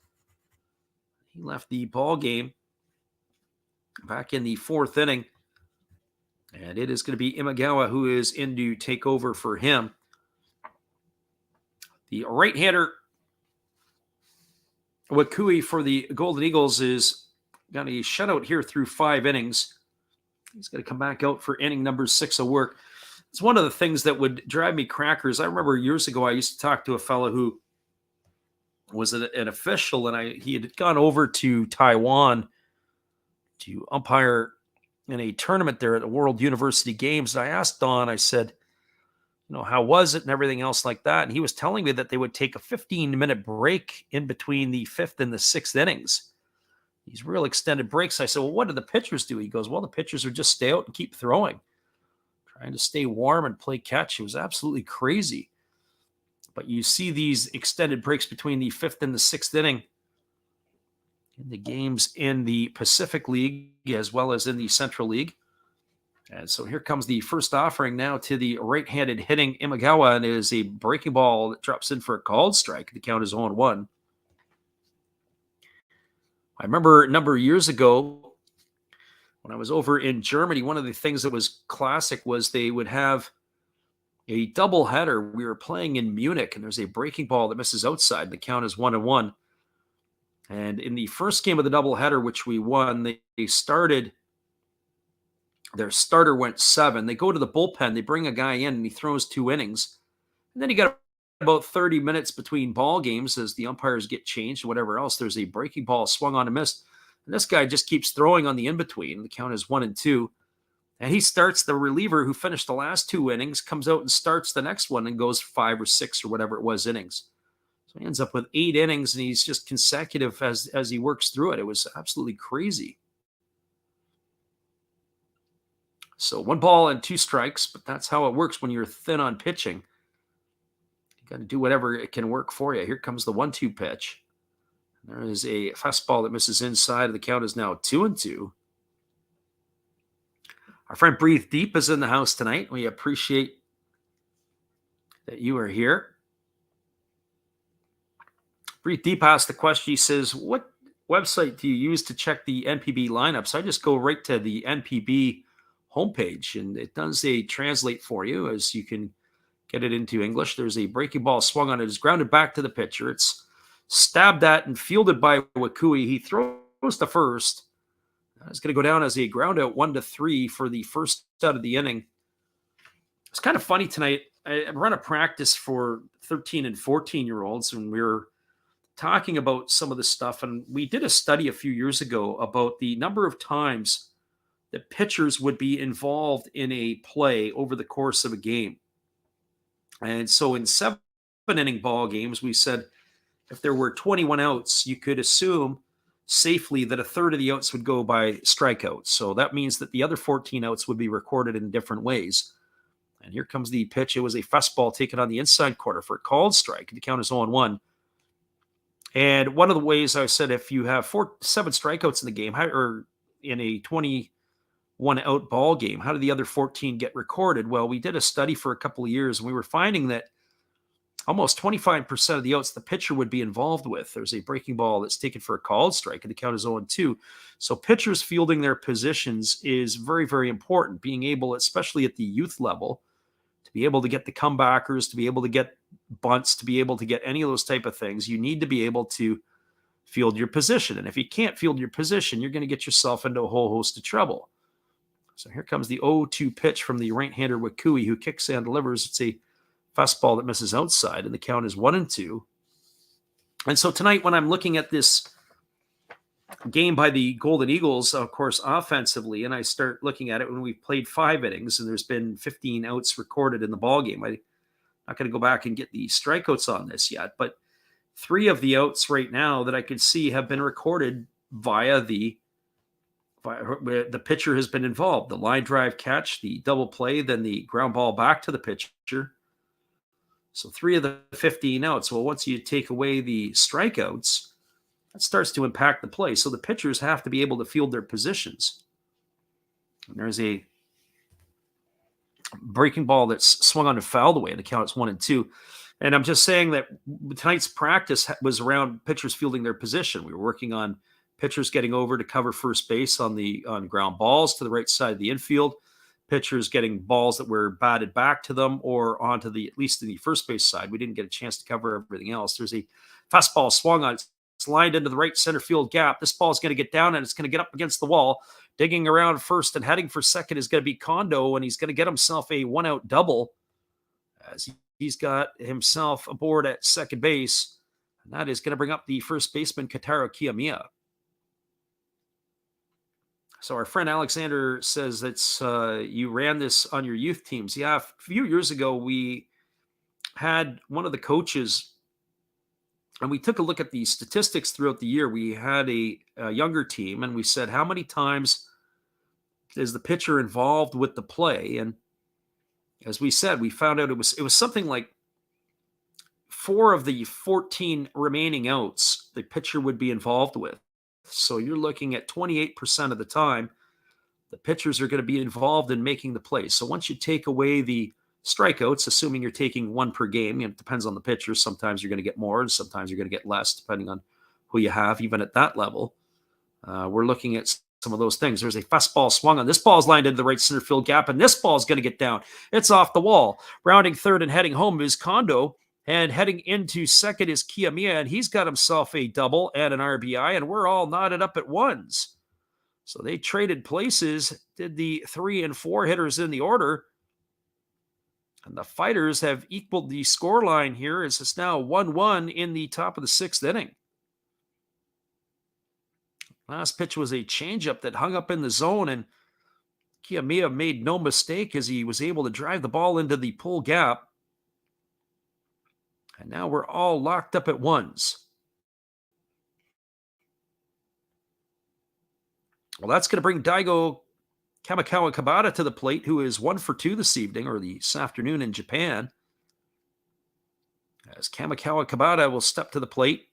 He left the ball game back in the fourth inning, and it is going to be Imagawa who is in to take over for him. The right-hander Wakui for the Golden Eagles is got a shutout here through 5 innings. He's going to come back out for inning number 6 of work. It's one of the things that would drive me crackers. I remember years ago I used to talk to a fellow who was an official, and he had gone over to Taiwan to umpire in a tournament there at the World University Games. And I asked Don, I said, how was it and everything else like that? And he was telling me that they would take a 15-minute break in between the 5th and the 6th innings. These real extended breaks. I said, well, what do the pitchers do? He goes, well, the pitchers would just stay out and keep throwing, trying to stay warm and play catch. It was absolutely crazy. But you see these extended breaks between the 5th and the 6th inning in the games in the Pacific League as well as in the Central League. And so here comes the first offering now to the right-handed hitting Imagawa, and it is a breaking ball that drops in for a called strike. The count is 0-1. I remember a number of years ago when I was over in Germany, one of the things that was classic was they would have A doubleheader. We were playing in Munich, and there's a breaking ball that misses outside. The count is 1-1. And in the first game of the doubleheader, which we won, they started. Their starter went 7. They go to the bullpen. They bring a guy in, and he throws 2 innings. And then you got about 30 minutes between ball games as the umpires get changed and whatever else. There's a breaking ball swung on and missed. And this guy just keeps throwing on the in-between. The count is 1-2. And he starts the reliever who finished the last 2 innings, comes out and starts the next one and goes 5 or 6 or whatever it was innings. So he ends up with 8 innings, and he's just consecutive as he works through it. It was absolutely crazy. So 1 ball and 2 strikes, but that's how it works when you're thin on pitching. You got to do whatever it can work for you. Here comes the 1-2 pitch. There is a fastball that misses inside. The count is now 2-2. Our friend Breathe Deep is in the house tonight. We appreciate that you are here. Breathe Deep asked the question. He says, what website do you use to check the NPB lineups? I just go right to the NPB homepage, and it does a translate for you as you can get it into English. There's a breaking ball swung on it. It's grounded back to the pitcher. It's stabbed at and fielded by Wakui. He throws to first. It's going to go down as a ground out 1-3 for the first out of the inning. It's kind of funny tonight. I run a practice for 13 and 14-year-olds, and we were talking about some of this stuff. And we did a study a few years ago about the number of times that pitchers would be involved in a play over the course of a game. And so in 7-inning ball games, we said if there were 21 outs, you could assume safely that a third of the outs would go by strikeouts. So that means that the other 14 outs would be recorded in different ways. And here comes the pitch. It was a fastball taken on the inside corner for a called strike. The count is 0-1. And one of the ways I said, if you have 7 strikeouts in the game, or in a 21 out ball game, how do the other 14 get recorded? Well, we did a study for a couple of years, and we were finding that almost 25% of the outs the pitcher would be involved with. There's a breaking ball that's taken for a called strike, and the count is 0-2. So pitchers fielding their positions is very, very important. Being able, especially at the youth level, to be able to get the comebackers, to be able to get bunts, to be able to get any of those type of things, you need to be able to field your position. And if you can't field your position, you're going to get yourself into a whole host of trouble. So here comes the 0-2 pitch from the right-hander Wakui, who kicks and delivers. It's a fastball that misses outside, and the count is 1-2. And so tonight, when I'm looking at this game by the Golden Eagles, of course, offensively, and I start looking at it when we've played 5 innings and there's been 15 outs recorded in the ball game. I'm not going to go back and get the strikeouts on this yet, but 3 of the outs right now that I could see have been recorded via the pitcher has been involved. The line drive catch, the double play, then the ground ball back to the pitcher. So 3 of the 15 outs. Well, once you take away the strikeouts, that starts to impact the play. So the pitchers have to be able to field their positions. And there's a breaking ball that's swung on and fouled away, and the count is 1-2. And I'm just saying that tonight's practice was around pitchers fielding their position. We were working on pitchers getting over to cover first base on ground balls to the right side of the infield. Pitchers getting balls that were batted back to them or onto at least the first base side. We didn't get a chance to cover everything else. There's a fastball swung on. It's lined into the right center field gap. This ball is going to get down, and it's going to get up against the wall. Digging around first and heading for second is going to be Kondo, and he's going to get himself a 1-out double as he's got himself aboard at second base. And that is going to bring up the first baseman, Kataro Kiyomiya. So our friend Alexander says that you ran this on your youth teams. Yeah, a few years ago, we had one of the coaches, and we took a look at the statistics throughout the year. We had a younger team, and we said, how many times is the pitcher involved with the play? And as we said, we found out it was something like 4 of the 14 remaining outs the pitcher would be involved with. So you're looking at 28% of the time the pitchers are going to be involved in making the play. So once you take away the strikeouts, assuming you're taking 1 per game, it depends on the pitcher. Sometimes you're going to get more, and sometimes you're going to get less, depending on who you have, even at that level. We're looking at some of those things. There's a fastball swung on. This ball's lined into the right center field gap, and this ball's going to get down. It's off the wall. Rounding third and heading home is Kondo, and heading into second is Kiyomiya, and he's got himself a double and an RBI, and we're all knotted up at ones. So they traded places, did the 3 and 4 hitters in the order, and the Fighters have equaled the scoreline here as it's now 1-1 in the top of the 6th inning. Last pitch was a changeup that hung up in the zone, and Kiyomiya made no mistake as he was able to drive the ball into the pull gap. And now we're all locked up at ones. Well, that's going to bring Daigo Kamikawa Kabata to the plate, who is 1 for 2 this evening, or this afternoon in Japan. As Kamikawa Kabata will step to the plate.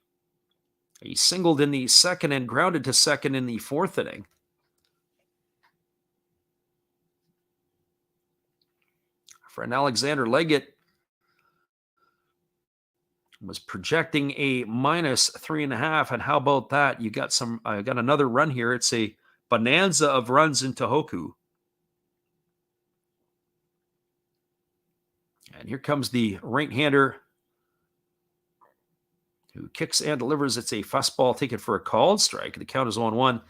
He singled in the second and grounded to second in the 4th inning. Our friend Alexander Leggett was projecting a -3.5, and how about that? You got I got another run here. It's a bonanza of runs in Tohoku. And here comes the right-hander who kicks and delivers. It's a fastball taken for a called strike. The count is 0-1. Our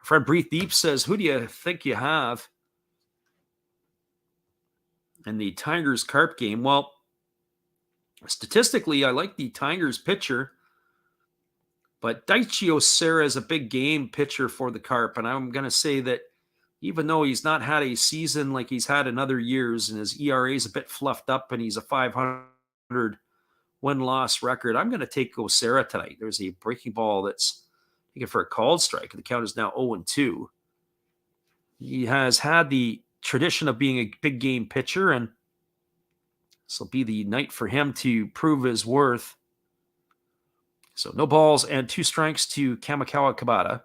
friend Breathe Deep says, who do you think you have in the Tigers Carp game? Well, statistically, I like the Tigers pitcher, but Daichi Osera is a big game pitcher for the Carp, and I'm going to say that even though he's not had a season like he's had in other years, and his ERA is a bit fluffed up, and he's a 500 win-loss record, I'm going to take Osera tonight. There's a breaking ball that's taken for a called strike. The count is now 0-2. He has had the tradition of being a big game pitcher, and this will be the night for him to prove his worth. So no balls and 2 strikes to Kamikawa Kabata.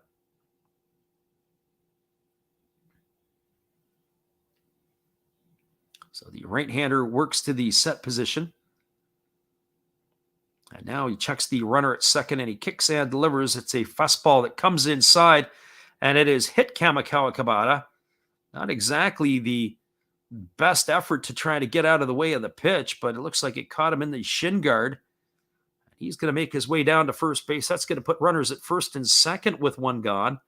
So the right-hander works to the set position. And now he checks the runner at second, and he kicks and delivers. It's a fastball that comes inside, and it is hit Kamikawa Kabata. Not exactly the best effort to try to get out of the way of the pitch, but it looks like it caught him in the shin guard. He's going to make his way down to first base. That's going to put runners at first and second with 1 gone.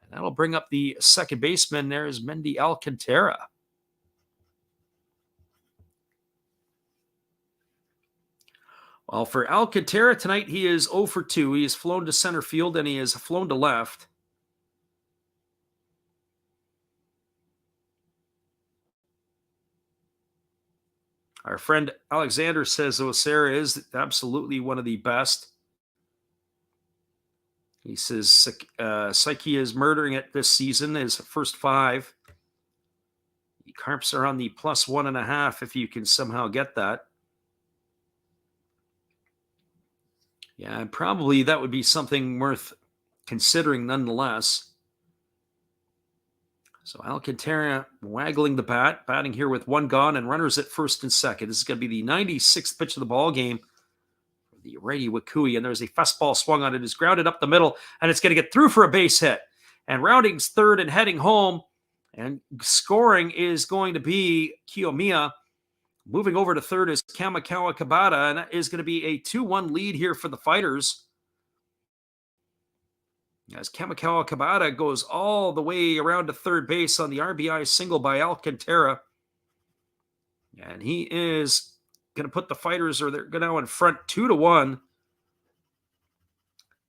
And that'll bring up the second baseman. There is Mendy Alcantara. Well, for Alcantara tonight, he is 0 for 2. He has flown to center field, and he has flown to left. Our friend Alexander says Osera is absolutely one of the best. He says Psyche is murdering it this season, his first 5. The Carps are on the +1.5 if you can somehow get that. Yeah, and probably that would be something worth considering nonetheless. So Alcantara waggling the bat, batting here with 1 gone and runners at first and second. This is going to be the 96th pitch of the ball game for the righty Wakui, and there's a fastball swung on it. It's grounded up the middle, and it's going to get through for a base hit. And rounding third and heading home, and scoring is going to be Kiyomiya. Moving over to third is Kamikawa Kabata, and that is going to be a 2-1 lead here for the Fighters. As Kamikawa Kabata goes all the way around to third base on the RBI single by Alcantara. And he is going to put the Fighters, or they're going to go in front 2-1.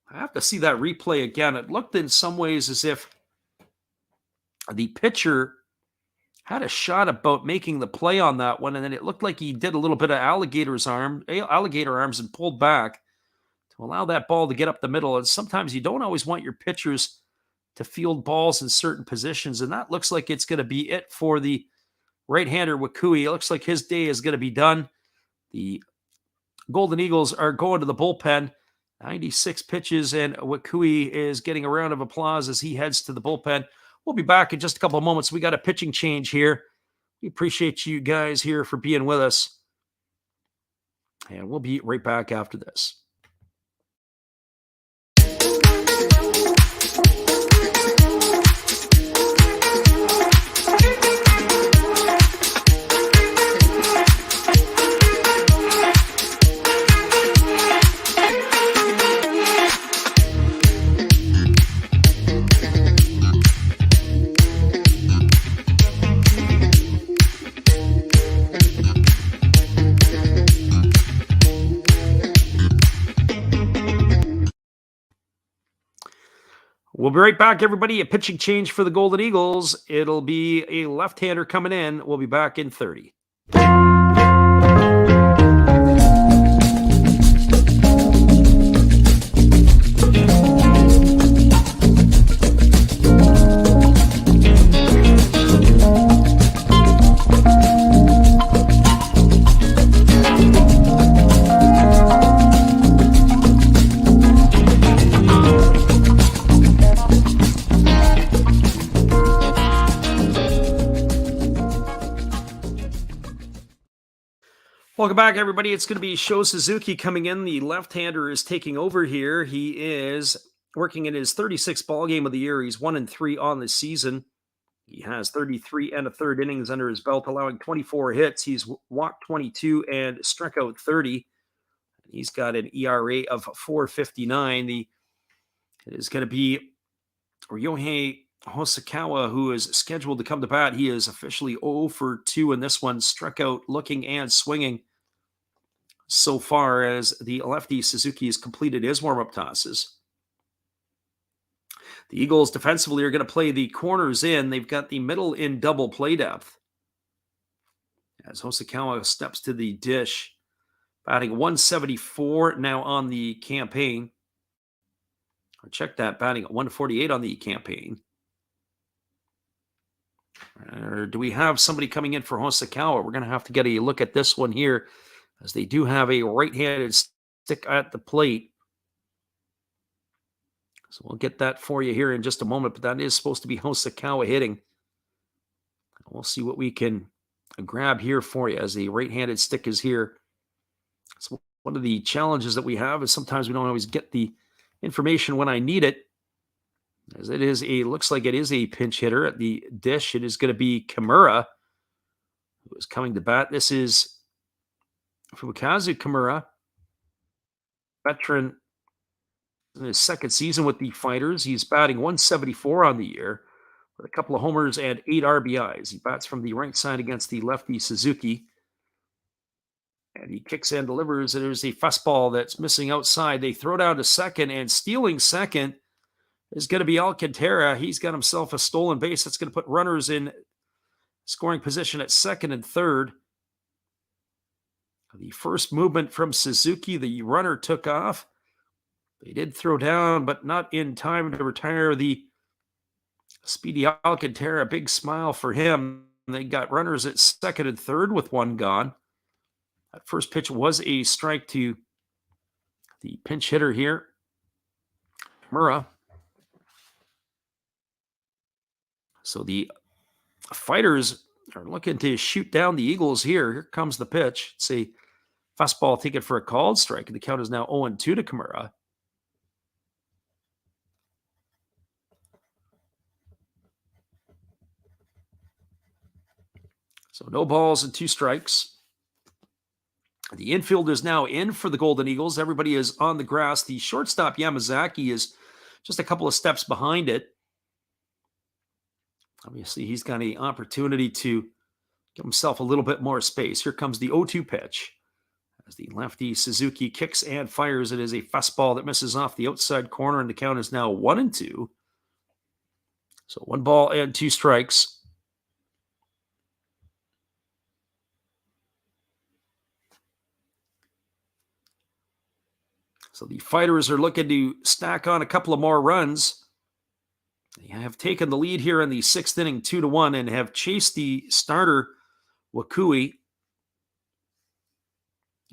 I have to see that replay again. It looked in some ways as if the pitcher had a shot about making the play on that one, and then it looked like he did a little bit of alligator arms and pulled back to allow that ball to get up the middle. And sometimes you don't always want your pitchers to field balls in certain positions, and that looks like it's going to be it for the right-hander Wakui. It looks like his day is going to be done. The Golden Eagles are going to the bullpen. 96 pitches, and Wakui is getting a round of applause as he heads to the bullpen. We'll be back in just a couple of moments. We got a pitching change here. We appreciate you guys here for being with us. And we'll be right back after this. We'll be right back, everybody. A pitching change for the Golden Eagles. It'll be a left-hander coming in. We'll be back in 30. Welcome back, everybody. It's going to be Sho Suzuki coming in. The left-hander is taking over here. He is working in his 36th ball game of the year. He's 1-3 on the season. He has 33 and a third innings under his belt, allowing 24 hits. He's walked 22 and struck out 30. He's got an ERA of 4.59. It is going to be Ryohei Hosokawa, who is scheduled to come to bat. He is officially 0 for 2 in this one, struck out looking and swinging so far as the lefty Suzuki has completed his warm-up tosses. The Eagles defensively are going to play the corners in. They've got the middle in double play depth. As Hosokawa steps to the dish, batting 174 now on the campaign. Or check that, batting at 148 on the campaign. Or do we have somebody coming in for Hosokawa? We're going to have to get a look at this one here, as they do have a right-handed stick at the plate. So we'll get that for you here in just a moment, but that is supposed to be Hosokawa hitting. We'll see what we can grab here for you, as the right-handed stick is here. So one of the challenges that we have is sometimes we don't always get the information when I need it, as looks like it is a pinch hitter at the dish. It is going to be Kimura, who is coming to bat. This is Fukazu Kimura, veteran in his second season with the Fighters. He's batting 174 on the year with a couple of homers and 8 RBIs. He bats from the right side against the lefty Suzuki. And he kicks and delivers. There's a fastball that's missing outside. They throw down to second, and stealing second is going to be Alcantara. He's got himself a stolen base. That's going to put runners in scoring position at second and third. The first movement from Suzuki, the runner took off. They did throw down, but not in time to retire the speedy Alcantara. Big smile for him. They got runners at second and third with one gone. That first pitch was a strike to the pinch hitter here, Murrah. So the Fighters are looking to shoot down the Eagles here. Here comes the pitch. It's a fastball taken for a called strike, and the count is now 0-2 to Kimura. So no balls and 2 strikes. The infield is now in for the Golden Eagles. Everybody is on the grass. The shortstop, Yamazaki, is just a couple of steps behind it. Obviously, he's got an opportunity to give himself a little bit more space. Here comes the 0-2 pitch. As the lefty Suzuki kicks and fires, it is a fastball that misses off the outside corner, and the count is now 1-2. So 1 ball and 2 strikes. So the Fighters are looking to stack on a couple of more runs. They have taken the lead here in the 6th inning, 2-1, and have chased the starter, Wakui.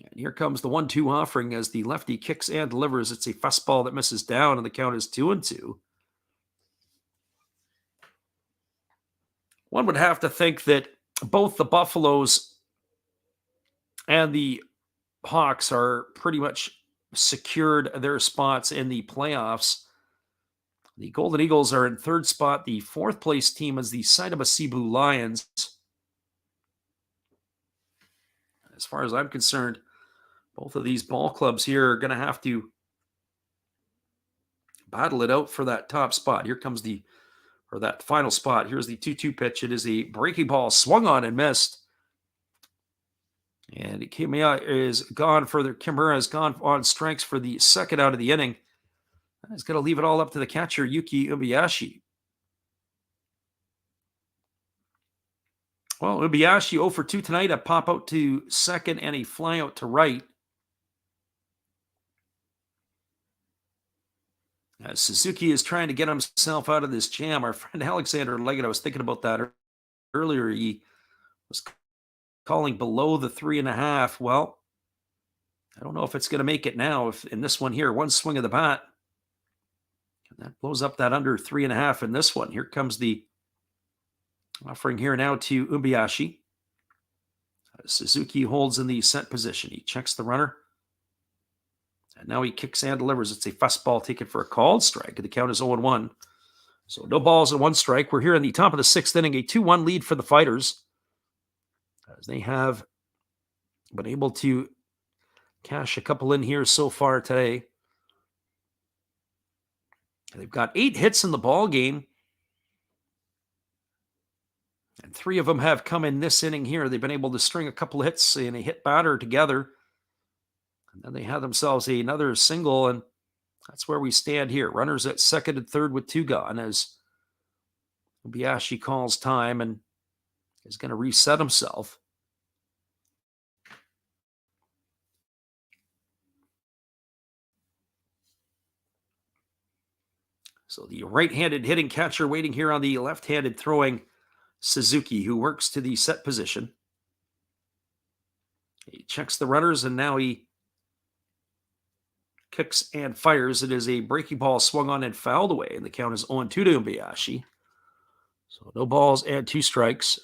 And here comes the 1-2 offering as the lefty kicks and delivers. It's a fastball that misses down, and the count is 2-2. One would have to think that both the Buffaloes and the Hawks are pretty much secured their spots in the playoffs. The Golden Eagles are in 3rd spot. The 4th place team is the Saitama Cebu Lions. As far as I'm concerned, both of these ball clubs here are going to have to battle it out for that top spot. Here comes that final spot. Here's the 2-2 pitch. It is a breaking ball, swung on and missed. And Kimura is gone further. Kimura has gone on strikes for the second out of the inning. He's going to leave it all up to the catcher, Yuki Ubayashi. Well, Ubayashi 0 for 2 tonight. A pop out to second and a fly out to right. Suzuki is trying to get himself out of this jam. Our friend Alexander Leggett, I was thinking about that earlier. He was calling below the 3.5. Well, I don't know if it's going to make it now. If in this one here, one swing of the bat, and that blows up that under 3.5 in this one. Here comes the offering here now to Ubayashi. Suzuki holds in the set position. He checks the runner. And now he kicks and delivers. It's a fastball taken for a called strike. The count is 0-1. So no balls and 1 strike. We're here in the top of the 6th inning. A 2-1 lead for the Fighters, as they have been able to cash a couple in here so far today. They've got 8 hits in the ball game, and 3 of them have come in this inning here. They've been able to string a couple of hits and a hit batter together. And then they have themselves another single, and that's where we stand here. Runners at second and third with 2 gone, as Ubayashi calls time and is going to reset himself. So the right-handed hitting catcher waiting here on the left-handed throwing Suzuki, who works to the set position. He checks the runners, and now he kicks and fires. It is a breaking ball swung on and fouled away, and the count is 0-2 to Ubayashi. So no balls and 2 strikes.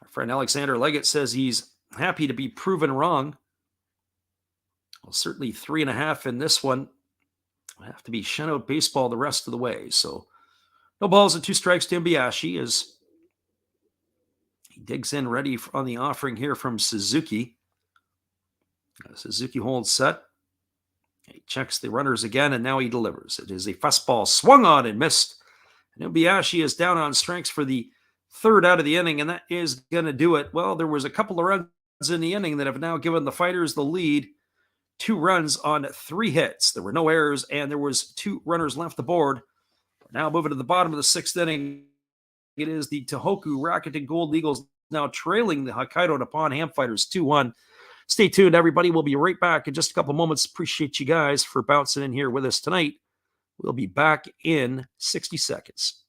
Our friend Alexander Leggett says he's happy to be proven wrong. Well, certainly 3.5 in this one. Will have to be shutout baseball the rest of the way. So no balls and 2 strikes to Ubayashi as he digs in ready on the offering here from Suzuki. Suzuki holds set. He checks the runners again, and now he delivers. It is a fastball swung on and missed. And Ubayashi is down on strikes for the 3rd out of the inning, and that is going to do it. Well, there was a couple of runs in the inning that have now given the Fighters the lead. 2 runs on 3 hits. There were no errors, and there was 2 runners left the board. Now moving to the bottom of the 6th inning, it is the Tohoku Rakuten Gold Eagles now trailing the Hokkaido Nippon-Ham Fighters 2-1. Stay tuned, everybody. We'll be right back in just a couple moments. Appreciate you guys for bouncing in here with us tonight. We'll be back in 60 seconds.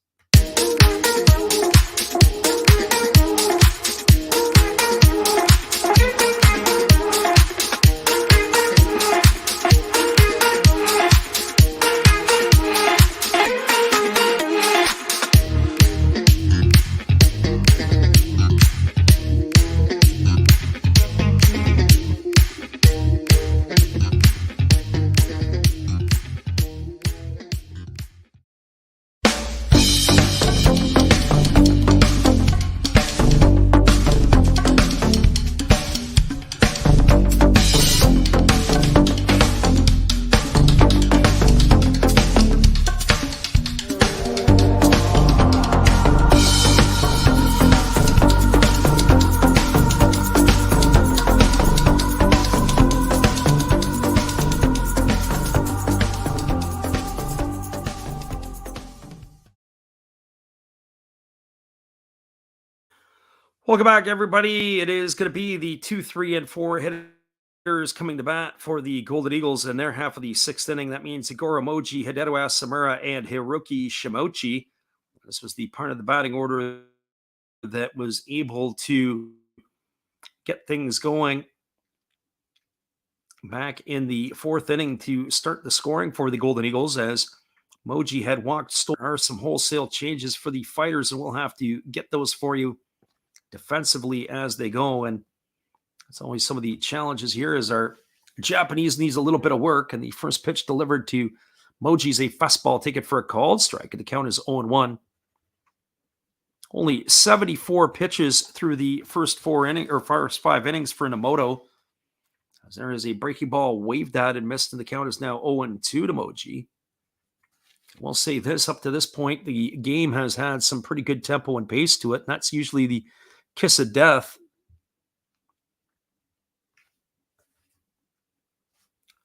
Welcome back, everybody. It is going to be the 2, 3, and 4 hitters coming to bat for the Golden Eagles in their half of the 6th inning. That means Igor Emoji, Hideto Asamura, and Hiroki Shimochi. This was the part of the batting order that was able to get things going back in the 4th inning to start the scoring for the Golden Eagles, as Moji had walked. There are some wholesale changes for the Fighters, and we'll have to get those for you defensively as they go. And that's always some of the challenges here, as our Japanese needs a little bit of work. And the first pitch delivered to Moji's a fastball taken for a called strike, and the count is 0-1. Only 74 pitches through the first 5 innings for Nomoto, as there is a breaking ball waved at and missed, and the count is now 0-2 to Moji. We'll say this: up to this point, the game has had some pretty good tempo and pace to it, and that's usually the kiss of death.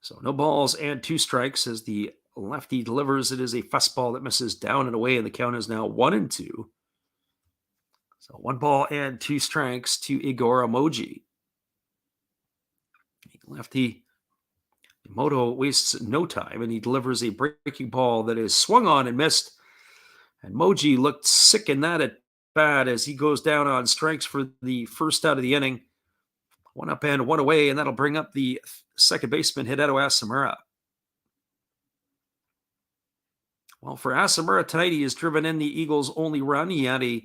So no balls and 2 strikes as the lefty delivers. It is a fastball that misses down and away, and the count is now 1-2. So 1 ball and 2 strikes to Igor Emoji. Lefty Emoto wastes no time, and he delivers a breaking ball that is swung on and missed. And Moji looked sick in that at bat as he goes down on strikes for the first out of the inning. 1 up and 1 away, and that'll bring up the second baseman, Hideto Asamura. Well, for Asamura tonight, he has driven in the Eagles' only run. He had a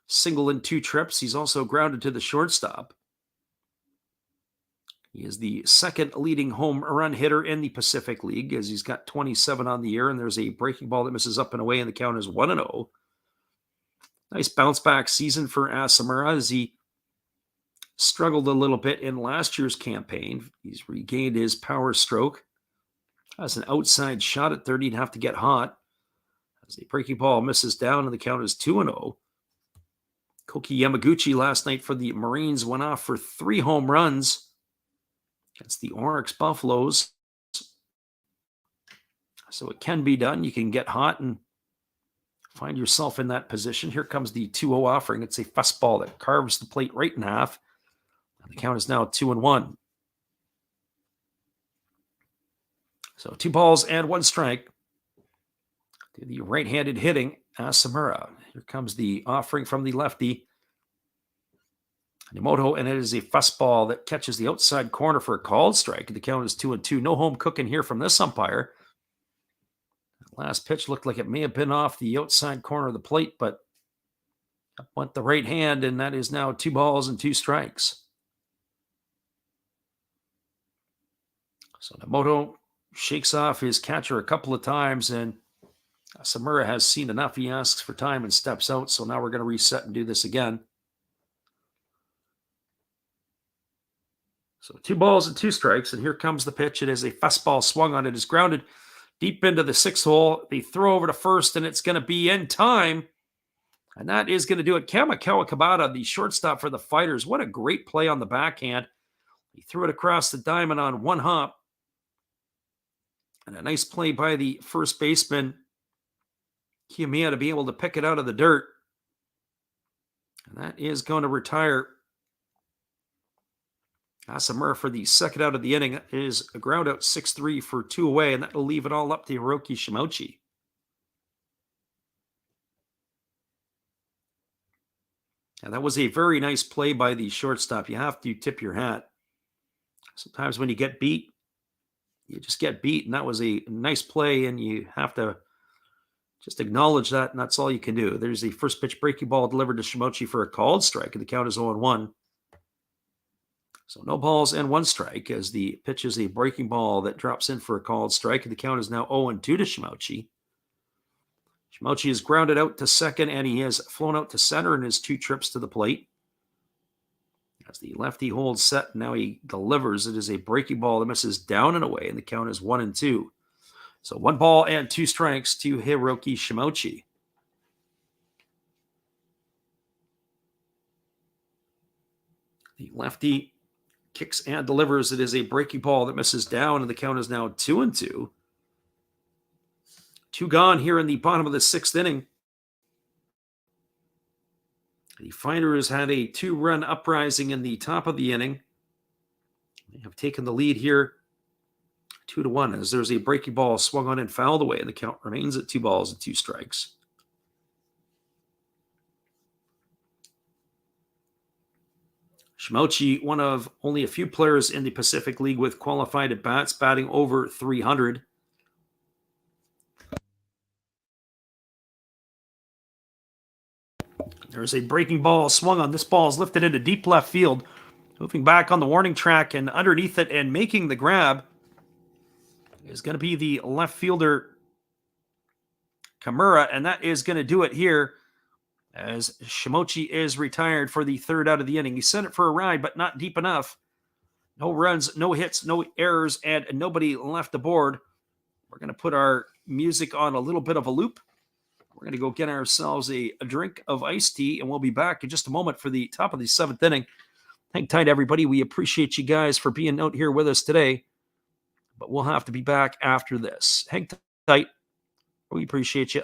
single in 2 trips. He's also grounded to the shortstop. He is the second leading home run hitter in the Pacific League as he's got 27 on the year, and there's a breaking ball that misses up and away, and the count is 1-0. Nice bounce back season for Asamura as he struggled a little bit in last year's campaign. He's regained his power stroke. Has an outside shot at third. He'd have to get hot as the breaking ball misses down, and the count is 2-0. Koki Yamaguchi last night for the Marines went off for 3 home runs against the Oryx Buffaloes. So it can be done. You can get hot and find yourself in that position. Here comes the 2-0 offering. It's a fastball that carves the plate right in half. And the count is now 2-1. So 2 balls and 1 strike to the right-handed hitting Asamura. Here comes the offering from the lefty Nimoto, and it is a fastball that catches the outside corner for a called strike. The count is 2-2. No home cooking here from this umpire. Last pitch looked like it may have been off the outside corner of the plate, but up went the right hand, and that is now 2 balls and 2 strikes. So Nimoto shakes off his catcher a couple of times, and Asamura has seen enough. He asks for time and steps out. So now we're going to reset and do this again. So 2 balls and 2 strikes, and here comes the pitch. It is a fastball swung on. It is grounded deep into the 6th hole. They throw over to first, and it's going to be in time. And that is going to do it. Kamikawa Kabata, the shortstop for the Fighters. What a great play on the backhand. He threw it across the diamond on 1 hop. And a nice play by the first baseman, Kiyomiya, to be able to pick it out of the dirt. And that is going to retire Asamura for the second out of the inning. That is a ground out 6-3 for 2 away, and that will leave it all up to Hiroki Shimochi. And that was a very nice play by the shortstop. You have to tip your hat. Sometimes when you get beat, you just get beat, and that was a nice play, and you have to just acknowledge that, and that's all you can do. There's the first pitch breaking ball delivered to Shimochi for a called strike, and the count is 0-1. So no balls and 1 strike as the pitch is a breaking ball that drops in for a called strike, and the count is now 0-2 to Shimochi. Shimochi is grounded out to second, and he has flown out to center in his 2 trips to the plate. As the lefty holds set, now he delivers. It is a breaking ball that misses down and away, and the count is 1-2. So 1 ball and 2 strikes to Hiroki Shimochi. The lefty kicks and delivers. It is a breaking ball that misses down, and the count is now 2-2. 2 gone here in the bottom of the 6th inning. The Fighters had a 2-run uprising in the top of the inning. They have taken the lead here 2-1 as there's a breaking ball swung on and fouled away, and the count remains at 2 balls and 2 strikes. Shimochi, one of only a few players in the Pacific League with qualified at bats, batting over 300. There's a breaking ball swung on. This ball is lifted into deep left field, moving back on the warning track, and underneath it and making the grab is going to be the left fielder Kimura, and that is going to do it here as Shimochi is retired for the 3rd out of the inning. He sent it for a ride, but not deep enough. No runs, no hits, no errors, and nobody left aboard. We're going to put our music on a little bit of a loop. We're going to go get ourselves a drink of iced tea, and we'll be back in just a moment for the top of the 7th inning. Hang tight, everybody. We appreciate you guys for being out here with us today. But we'll have to be back after this. Hang tight. We appreciate you.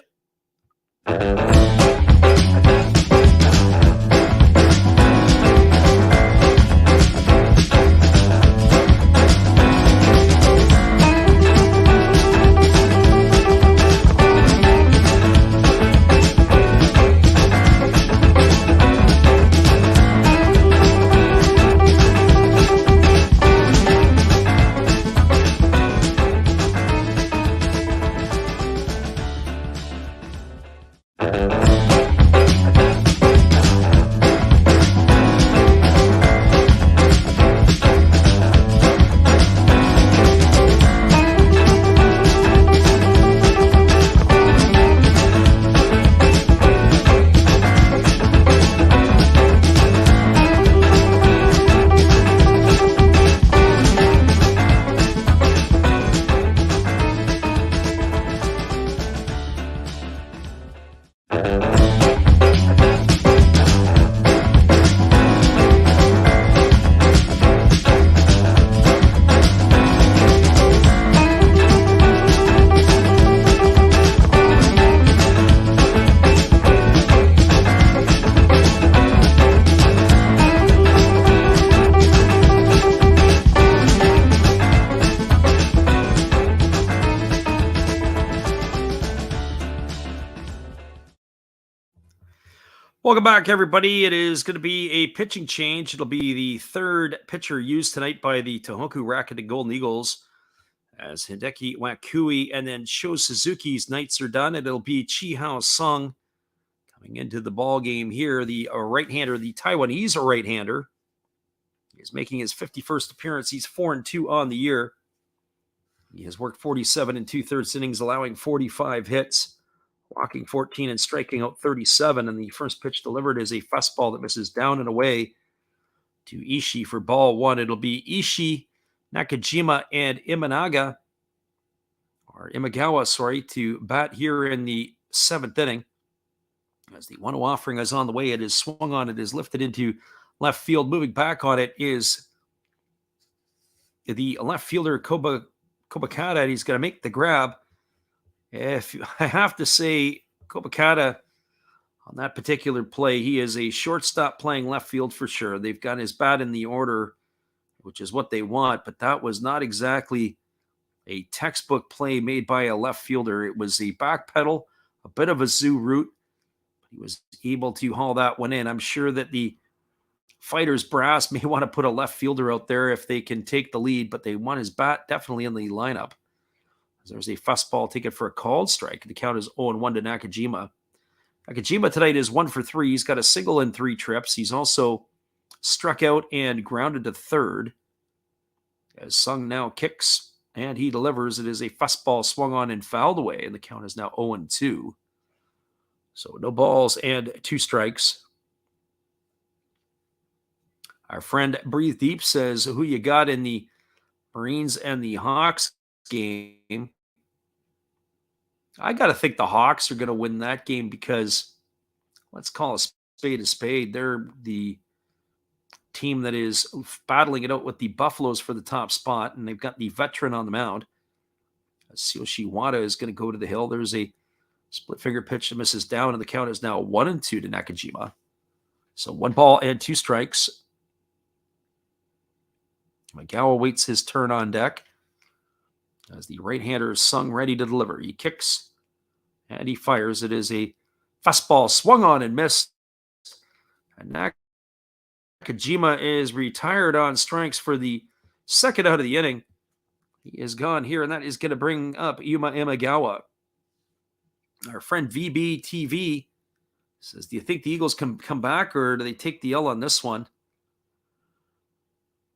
Welcome back, everybody. It is going to be a pitching change. It'll be the third pitcher used tonight by the Tohoku Rakuten Golden Eagles, as Hideki Wakui and then Sho Suzuki's nights are done. And it'll be Chi-Hao Sung coming into the ball game here. The right-hander, the Taiwanese right-hander, is making his 51st appearance. He's 4-2 on the year. He has worked 47 and 2/3 innings, allowing 45 hits, walking 14 and striking out 37. And the first pitch delivered is a fastball that misses down and away to Ishii for ball one. It'll be Ishii, Nakajima, and Imagawa, to bat here in the seventh inning. As the 1-0 offering is on the way, it is swung on, it is lifted into left field. Moving back on it is the left fielder Kobakata. He's going to make the grab. If I have to say, Kobakata on that particular play, he is a shortstop playing left field for sure. They've got his bat in the order, which is what they want, but that was not exactly a textbook play made by a left fielder. It was a back pedal, a bit of a zoo route. He was able to haul that one in. I'm sure that the Fighters brass may want to put a left fielder out there if they can take the lead, but they want his bat definitely in the lineup. There's a fastball taken for a called strike. The count is 0-1 to Nakajima. Nakajima tonight is 1 for 3. He's got a single in 3 trips. He's also struck out and grounded to third. As Sung now kicks and he delivers, it is a fastball swung on and fouled away, and the count is now 0-2. So no balls and 2 strikes. Our friend Breathe Deep says, who you got in the Marines and the Hawks game? I got to think the Hawks are going to win that game because, let's call a spade. They're the team that is battling it out with the Buffaloes for the top spot, and they've got the veteran on the mound. Tsuyoshi Wada is going to go to the hill. There's a split finger pitch that misses down, and the count is now 1-2 to Nakajima. So 1 ball and 2 strikes. Imagawa waits his turn on deck as the right-hander is Sung ready to deliver. He kicks and he fires. It is a fastball swung on and missed. And Nakajima is retired on strikes for the second out of the inning. He is gone here, and that is going to bring up Yuma Imagawa. Our friend VBTV says, do you think the Eagles can come back, or do they take the L on this one?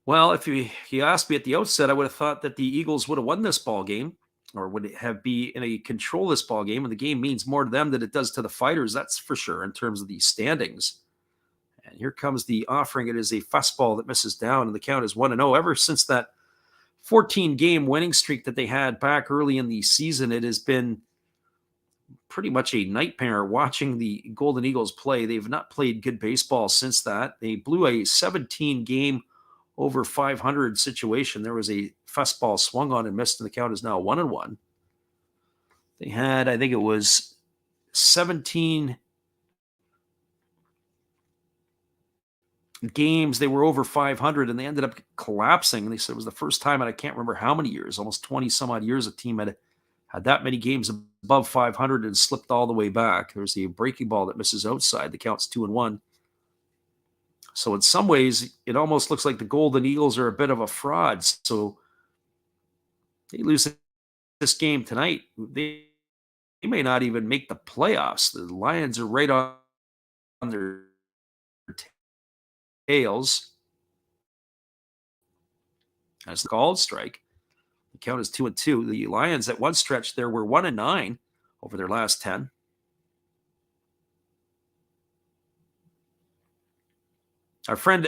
Well, if you asked me at the outset, I would have thought that the Eagles would have won this ball game, or would have be in a control this ball game, and the game means more to them than it does to the Fighters. That's for sure in terms of the standings. And here comes the offering. It is a fastball that misses down, and the count is 1-0. Ever since that 14-game winning streak that they had back early in the season, it has been pretty much a nightmare watching the Golden Eagles play. They've not played good baseball since that. They blew a 17-game over 500 situation. There was a fastball swung on and missed, and the count is now 1-1. They had, I think it was 17 games they were over 500, and they ended up collapsing. And they said it was the first time in I can't remember how many years, almost 20 some odd years, a team had that many games above 500 and slipped all the way back. There's a breaking ball that misses outside. The count's 2-1. So in some ways, it almost looks like the Golden Eagles are a bit of a fraud. So they lose this game tonight, they may not even make the playoffs. The Lions are right on their tails. As the called strike, the count is 2-2. The Lions at one stretch there were 1-9 over their last 10. Our friend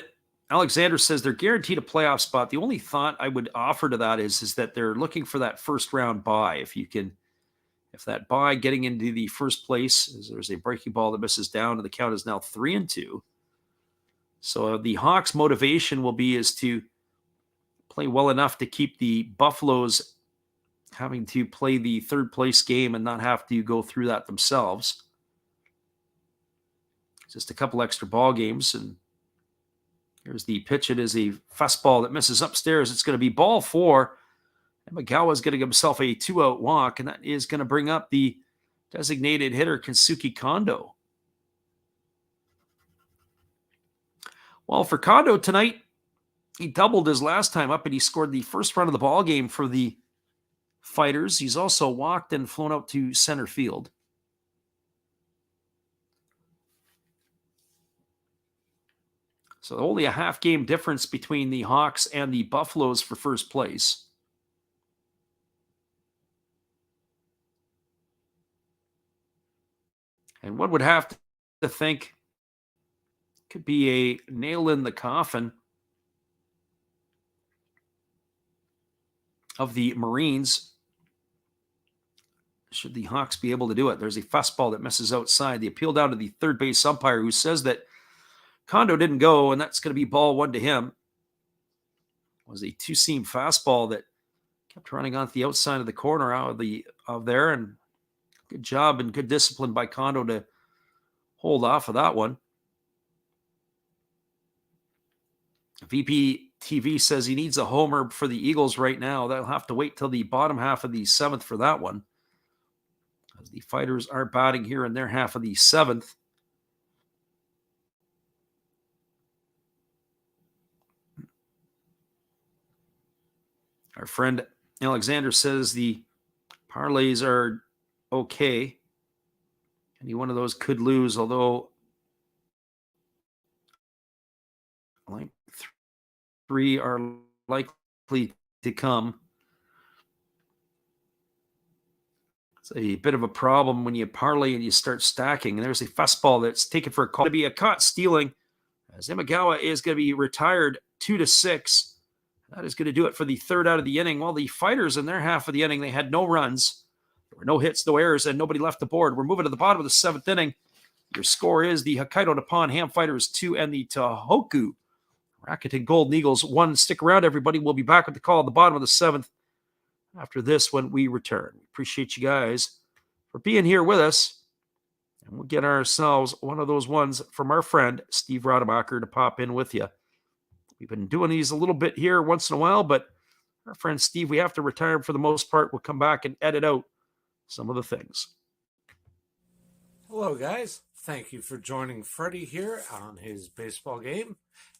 Alexander says they're guaranteed a playoff spot. The only thought I would offer to that is that they're looking for that first round bye. If that bye getting into the first place, there's a breaking ball that misses down, and the count is now 3-2. So the Hawks' motivation will be is to play well enough to keep the Buffaloes having to play the third place game and not have to go through that themselves. Just a couple extra ball games, and here's the pitch. It is a fastball that misses upstairs. It's going to be ball 4. And Magawa's getting himself a 2-out walk, and that is going to bring up the designated hitter, Kensuke Kondo. Well, for Kondo tonight, he doubled his last time up, and he scored the first run of the ball game for the Fighters. He's also walked and flown out to center field. So only a half game difference between the Hawks and the Buffaloes for first place. And one would have to think could be a nail in the coffin of the Marines should the Hawks be able to do it. There's a fastball that misses outside. The appeal down to the third base umpire, who says that Kondo didn't go, and that's going to be ball 1 to him. It was a two-seam fastball that kept running on the outside of the corner out of there, and good job and good discipline by Kondo to hold off of that one. VP TV says he needs a homer for the Eagles right now. They'll have to wait till the bottom half of the 7th for that one, as the Fighters are batting here in their half of the 7th. Our friend Alexander says the parlays are okay. Any one of those could lose, although like 3 are likely to come. It's a bit of a problem when you parlay and you start stacking. And there's a fastball that's taken for a call. To be a caught stealing, as Imagawa is going to be retired 2-6. That is going to do it for the third out of the inning. Well, the Fighters in their half of the inning, they had no runs. There were no hits, no errors, and nobody left the board. We're moving to the bottom of the 7th inning. Your score is the Hokkaido Nippon-Ham Fighters 2 and the Tohoku Rakuten Golden Eagles 1. Stick around, everybody. We'll be back with the call at the bottom of the 7th after this when we return. We appreciate you guys for being here with us. And we'll get ourselves one of those ones from our friend Steve Rademacher to pop in with you. We've been doing these a little bit here once in a while, but our friend Steve, we have to retire for the most part. We'll come back and edit out some of the things. Hello, guys. Thank you for joining Freddie here on his baseball game.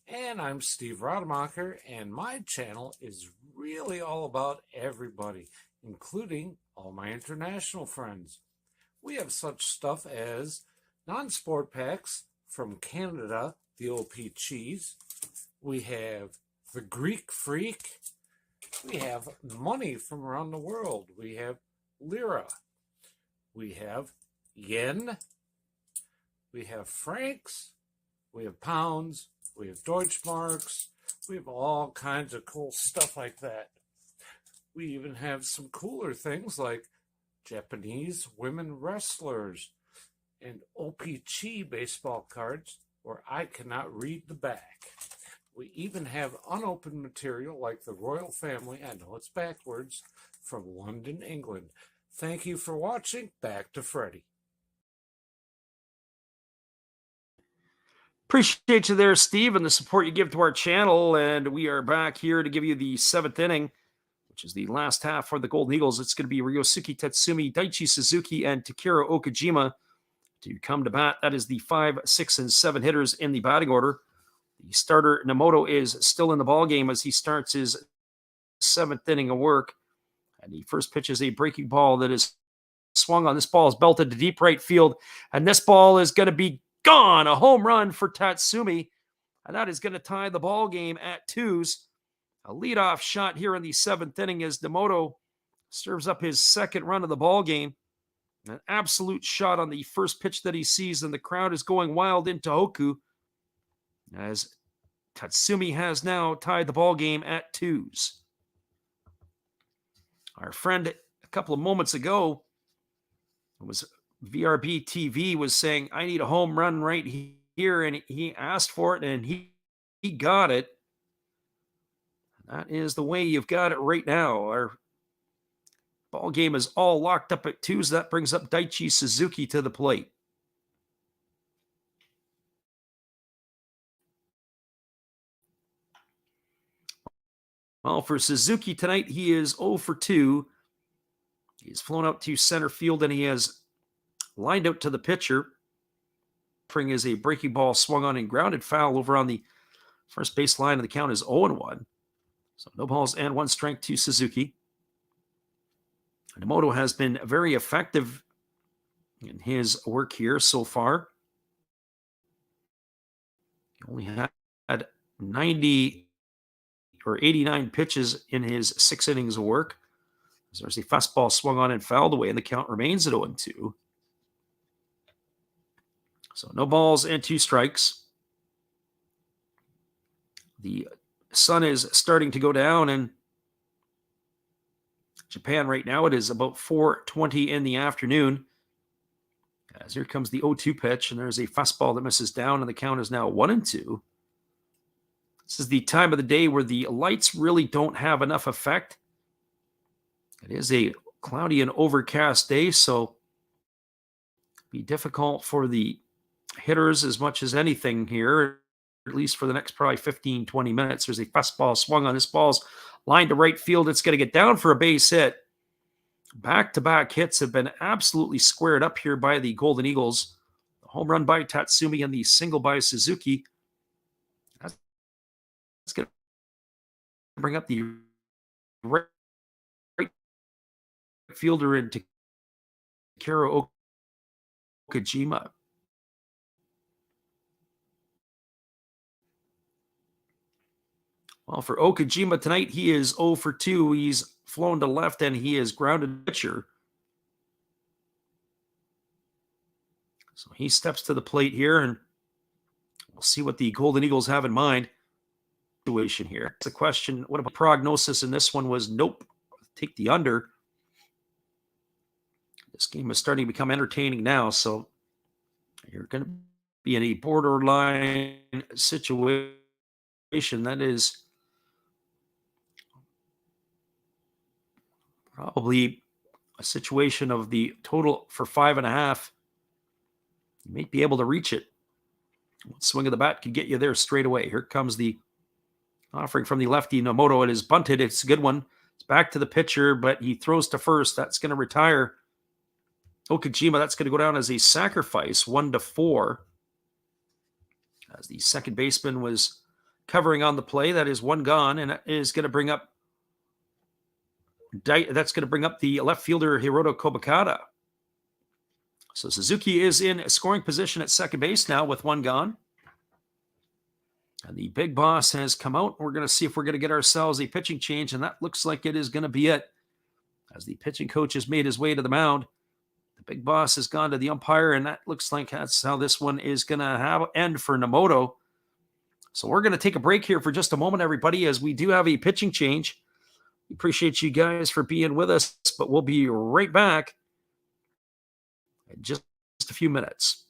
And I'm Steve Rademacher, and my channel is really all about everybody, including all my international friends. We have such stuff as non-sport packs from Canada, the OP cheese. We have the Greek Freak. We have money from around the world. We have lira. We have yen. We have francs. We have pounds. We have Deutschmarks. We have all kinds of cool stuff like that. We even have some cooler things like Japanese women wrestlers and OPG baseball cards where I cannot read the back. We even have unopened material like the royal family, I know it's backwards, from London, England. Thank you for watching. Back to Freddie. Appreciate you there, Steve, and the support you give to our channel. And we are back here to give you the 7th inning, which is the last half for the Golden Eagles. It's going to be Ryosuke Tatsumi, Daichi Suzuki, and Takeru Okajima to come to bat. That is the 5, 6, and 7 hitters in the batting order. The starter, Nemoto, is still in the ballgame as he starts his 7th inning of work. And the first pitch is a breaking ball that is swung on. This ball is belted to deep right field, and this ball is going to be gone. A home run for Tatsumi, and that is going to tie the ball game at 2s. A leadoff shot here in the 7th inning as Nemoto serves up his 2nd run of the ball game. An absolute shot on the first pitch that he sees, and the crowd is going wild in Tohoku as Tatsumi has now tied the ball game at 2s. Our friend a couple of moments ago, it was VRB TV, was saying, I need a home run right here, and he asked for it, and he got it. That is the way you've got it right now. Our ball game is all locked up at 2s. That brings up Daichi Suzuki to the plate. Well, for Suzuki tonight, he is 0 for 2. He's flown out to center field, and he has lined out to the pitcher. Offering is a breaking ball swung on and grounded foul over on the first base line, and the count is 0-1. So no balls and 1 strike to Suzuki. Nemoto has been very effective in his work here so far. He only had 90 or 89 pitches in his 6 innings of work. There's a fastball swung on and fouled away, and the count remains at 0-2. So no balls and 2 strikes. The sun is starting to go down in Japan right now. It is about 4:20 in the afternoon. As here comes the 0-2 pitch, and there's a fastball that misses down, and the count is now 1-2. This is the time of the day where the lights really don't have enough effect. It is a cloudy and overcast day, so it'll be difficult for the hitters as much as anything here, at least for the next probably 15, 20 minutes. There's a fastball swung on. This ball's lined to right field. It's going to get down for a base hit. Back-to-back hits have been absolutely squared up here by the Golden Eagles. The home run by Tatsumi and the single by Suzuki. That's going to bring up the right fielder into Takeru Okajima. Well, for Okajima tonight, he is 0 for 2. He's flown to left, and he is grounded pitcher. So he steps to the plate here, and we'll see what the Golden Eagles have in mind. Situation here. It's a question. What about prognosis? And this one was nope. Take the under. This game is starting to become entertaining now, so you're going to be in a borderline situation. That is probably a situation of the total for 5.5. You may be able to reach it. One swing of the bat could get you there straight away. Here comes the offering from the lefty, Nemoto. It is bunted. It's a good one. It's back to the pitcher, but he throws to first. That's going to retire Okajima. That's going to go down as a sacrifice, 1-4. As the second baseman was covering on the play, that is 1 gone, and that is going to bring up the left fielder Hiroto Kobakata. So Suzuki is in scoring position at second base now with 1 gone. And the big boss has come out. We're going to see if we're going to get ourselves a pitching change, and that looks like it is going to be it. As the pitching coach has made his way to the mound, the big boss has gone to the umpire, and that looks like that's how this one is going to end for Nemoto. So we're going to take a break here for just a moment, everybody, as we do have a pitching change. We appreciate you guys for being with us, but we'll be right back in just a few minutes.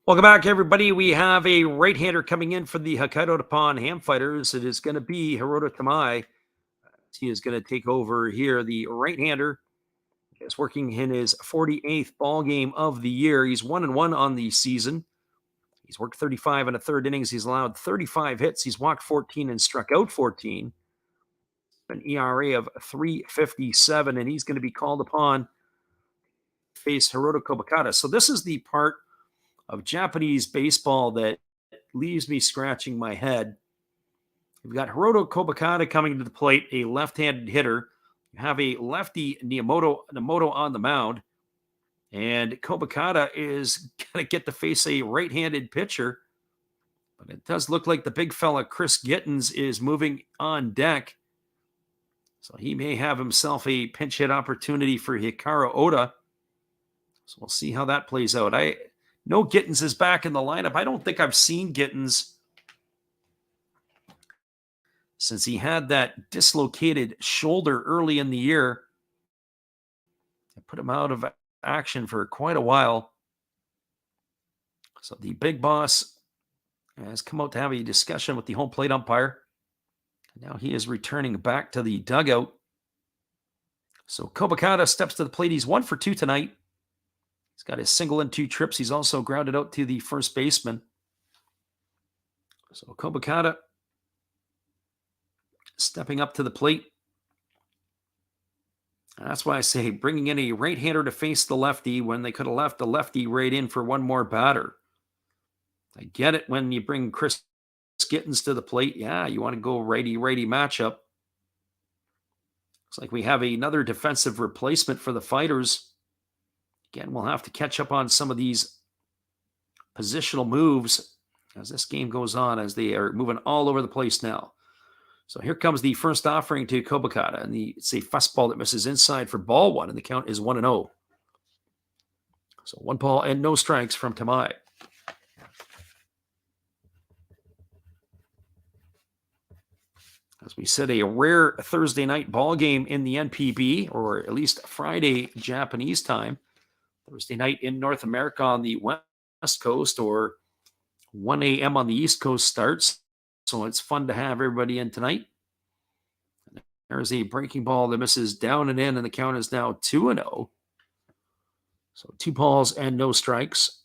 Welcome back, everybody. We have a right-hander coming in for the Hokkaido Nippon-Ham fighters. It is going to be Hiroto Tamai. He is going to take over here. The right-hander is working in his 48th ball game of the year. He's 1-1 on the season. He's worked 35 and a third innings. He's allowed 35 hits. He's walked 14 and struck out 14. An ERA of 3.57, and he's going to be called upon to face Hiroto Kobakata. So this is the part of Japanese baseball that leaves me scratching my head. You've got Hiroto Kobakata coming to the plate, a left-handed hitter. You have a lefty Nemoto on the mound, and Kobakata is going to get to face a right-handed pitcher. But it does look like the big fella Chris Gittens is moving on deck. So he may have himself a pinch hit opportunity for Hikaru Oda. So we'll see how that plays out. I know Gittens is back in the lineup. I don't think I've seen Gittens since he had that dislocated shoulder early in the year. I put him out of action for quite a while. So the big boss has come out to have a discussion with the home plate umpire. Now he is returning back to the dugout. So Kobakata steps to the plate. He's 1 for 2 tonight. He's got his single and 2 trips. He's also grounded out to the first baseman. So Kobakata stepping up to the plate. And that's why I say bringing in a right-hander to face the lefty when they could have left the lefty right in for one more batter. I get it when you bring Chris Gittens to the plate. Yeah, you want to go righty-righty matchup. Looks like we have another defensive replacement for the fighters. Again, we'll have to catch up on some of these positional moves as this game goes on, as they are moving all over the place now. So here comes the first offering to Kobakata, and it's a fastball that misses inside for ball 1, and the count is 1-0. So 1 ball and no strikes from Tamai. As we said, a rare Thursday night ball game in the NPB, or at least Friday Japanese time. Thursday night in North America on the West Coast, or 1 a.m. on the East Coast starts. So it's fun to have everybody in tonight. There's a breaking ball that misses down and in, and the count is now 2-0. So 2 balls and no strikes.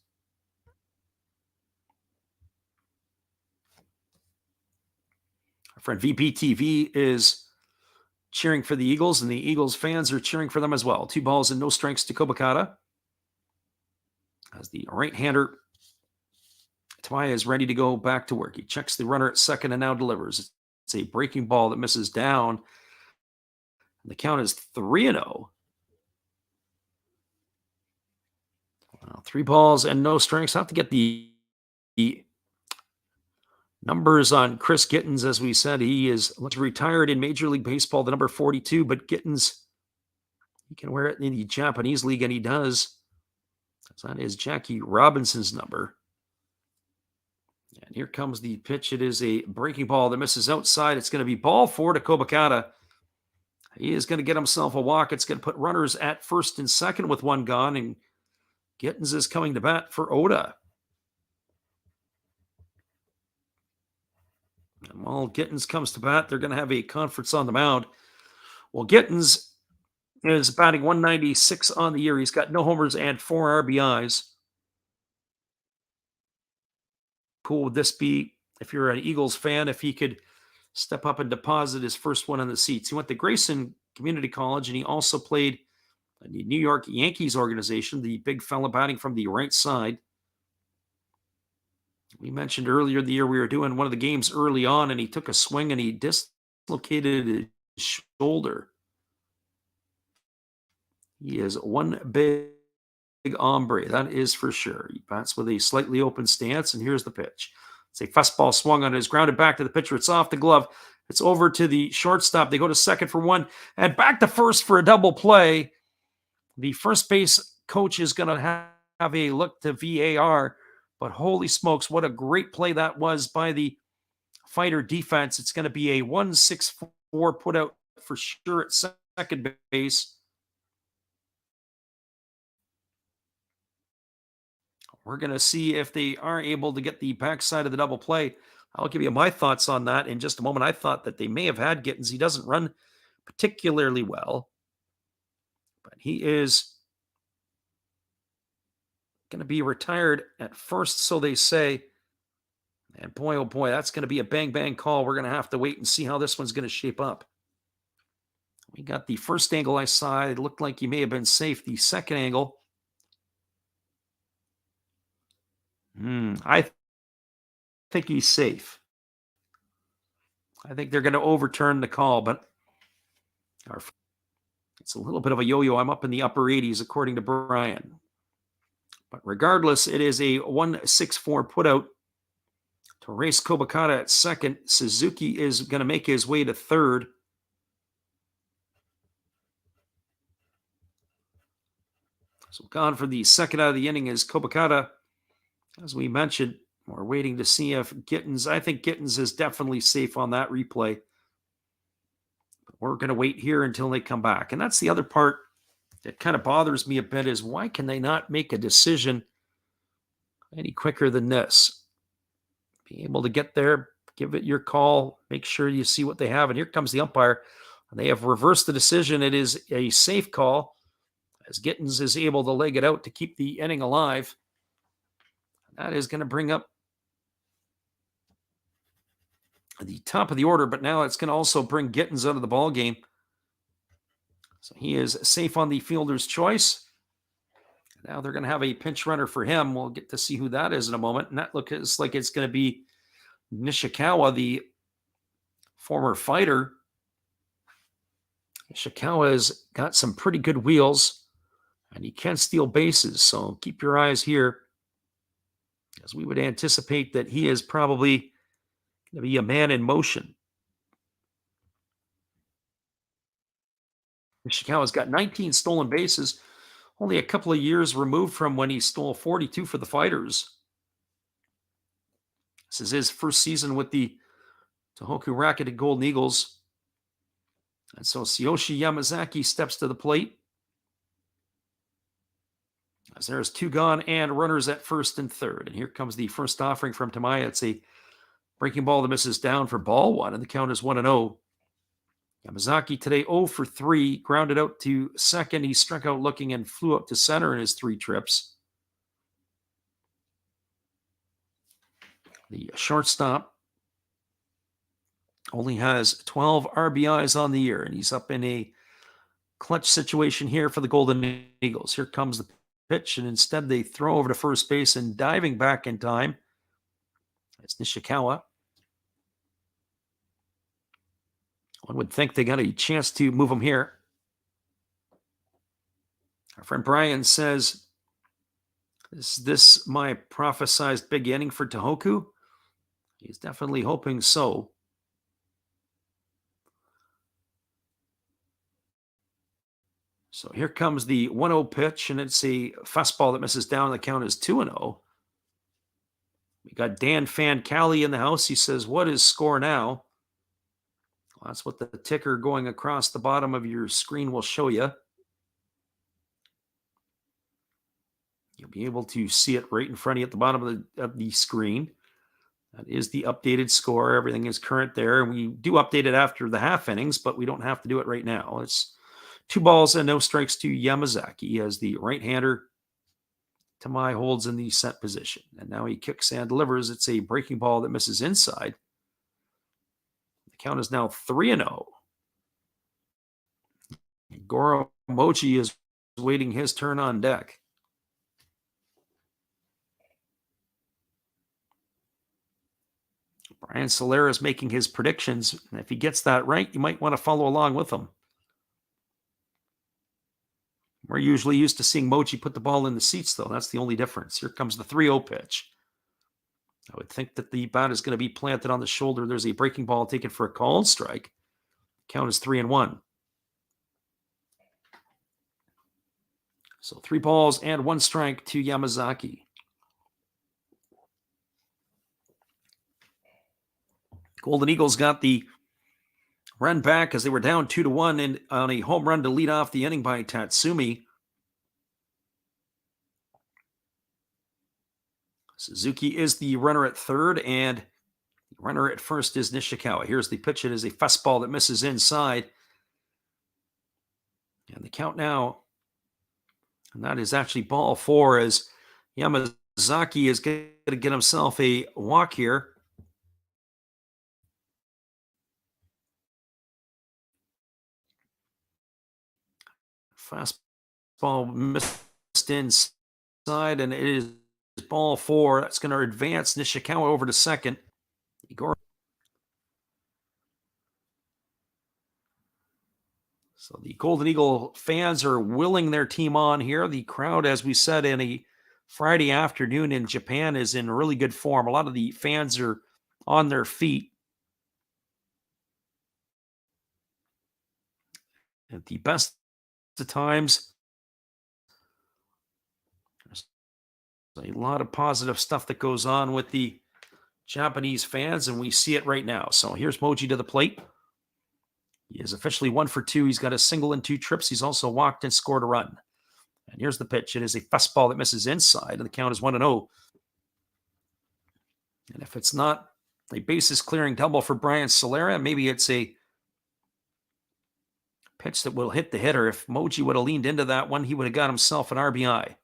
Our friend VPTV is cheering for the Eagles, and the Eagles fans are cheering for them as well. 2 balls and no strikes to Kobakata. As the right-hander, Tamai is ready to go back to work. He checks the runner at second and now delivers. It's a breaking ball that misses down. The count is 3-0. 3 balls and no strikes. I have to get the numbers on Chris Gittens. As we said, he is retired in Major League Baseball, the number 42, but Gittens, he can wear it in the Japanese league, and he does. That is Jackie Robinson's number. And here comes the pitch. It is a breaking ball that misses outside. It's going to be ball 4 to Kobakata. He is going to get himself a walk. It's going to put runners at first and second with 1 gone, and Gittens is coming to bat for Oda. And while Gittens comes to bat, they're going to have a conference on the mound. Well, Gittens is batting 196 on the year. He's got no homers and 4 RBIs. Cool would this be if you're an Eagles fan, if he could step up and deposit his first one on the seats? He went to Grayson Community College, and he also played in the New York Yankees organization, the big fella batting from the right side. We mentioned earlier in the year we were doing one of the games early on, and he took a swing and he dislocated his shoulder. He is one big hombre, that is for sure. He bats with a slightly open stance, and here's the pitch. It's a fastball swung on. It is grounded back to the pitcher. It's off the glove. It's over to the shortstop. They go to second for 1 and back to first for a double play. The first base coach is going to have a look to VAR, but holy smokes, what a great play that was by the fighter defense. It's going to be a 1-6-4 put out for sure at second base. we're going to see if they are able to get the backside of the double play. I'll give you my thoughts on that in just a moment. I thought that they may have had Gittens. He doesn't run particularly well, but he is going to be retired at first, so they say. And boy, oh boy, that's going to be a bang-bang call. We're going to have to wait and see how this one's going to shape up. We got the first angle I saw. It looked like he may have been safe. The second angle, I think he's safe. I think they're going to overturn the call, but it's a little bit of a yo-yo. I'm up in the upper 80s, according to Brian. But regardless, it is a 1-6-4 putout to race Kobakata at second. Suzuki is going to make his way to third. So gone for the second out of the inning is Kobakata. As we mentioned, we're waiting to see if Gittens, I think Gittens is definitely safe on that replay. But we're going to wait here until they come back. And that's the other part that kind of bothers me a bit is why can they not make a decision any quicker than this? Be able to get there, give it your call, make sure you see what they have. And here comes the umpire. And they have reversed the decision. It is a safe call as Gittens is able to leg it out to keep the inning alive. That is going to bring up the top of the order, but now it's going to also bring Gittens out of the ball game. So he is safe on the fielder's choice. Now they're going to have a pinch runner for him. We'll get to see who that is in a moment. And that looks like it's going to be Nishikawa, the former fighter. Nishikawa has got some pretty good wheels, and he can steal bases. So keep your eyes here, as we would anticipate that he is probably going to be a man in motion. Nishikawa's got 19 stolen bases, only a couple of years removed from when he stole 42 for the Fighters. This is his first season with the Tohoku Rakuten Golden Eagles. And so Tsuyoshi Yamazaki steps to the plate. As there's two gone and runners at first and third. And here comes the first offering from Tamaya. It's a breaking ball that misses down for ball one, and the count is 1-0. Yamazaki today 0 for 3, grounded out to second. He struck out looking and flew up to center in his 3 trips. The shortstop only has 12 RBIs on the year, and he's up in a clutch situation here for the Golden Eagles. Here comes the pitch, and instead they throw over to first base, and diving back in time, it's Nishikawa. One would think they got a chance to move him here. Our friend Brian says, is this my prophesized big inning for Tohoku? He's definitely hoping so. So here comes the 1-0 pitch, and it's a fastball that misses down. The count is 2-0. We got Dan Fancali in the house. He says, what is score now? Well, that's what the ticker going across the bottom of your screen will show you. You'll be able to see it right in front of you at the bottom of the screen. That is the updated score. Everything is current there. And we do update it after the half innings, but we don't have to do it right now. It's 2 balls and no strikes to Yamazaki as the right-hander. Tamai holds in the set position. And now he kicks and delivers. It's a breaking ball that misses inside. The count is now 3-0. Goro Mochi is waiting his turn on deck. Brian Solera is making his predictions. And if he gets that right, you might want to follow along with him. We're usually used to seeing Mochi put the ball in the seats, though. That's the only difference. Here comes the 3-0 pitch. I would think that the bat is going to be planted on the shoulder. There's a breaking ball taken for a called strike. Count is 3-1. So 3 balls and 1 strike to Yamazaki. Golden Eagles got the run back as they were down 2-1 and on a home run to lead off the inning by Tatsumi. Suzuki is the runner at third, and the runner at first is Nishikawa. Here's the pitch. It is a fastball that misses inside. And the count now, and that is actually ball 4, as Yamazaki is going to get himself a walk here. Fastball missed inside, and it is ball 4. That's going to advance Nishikawa over to second. So the Golden Eagle fans are willing their team on here. The crowd, as we said, in a Friday afternoon in Japan is in really good form. A lot of the fans are on their feet. At the best of times, there's a lot of positive stuff that goes on with the Japanese fans, and we see it right now. So here's Moji to the plate. He is officially 1 for 2. He's got a single and 2 trips. He's also walked and scored a run. And here's the pitch. It is a fastball that misses inside, and the count is 1-0. And if it's not a bases clearing double for Brian Solera, maybe it's a pitch that will hit the hitter. If Moji would have leaned into that one, he would have got himself an RBI.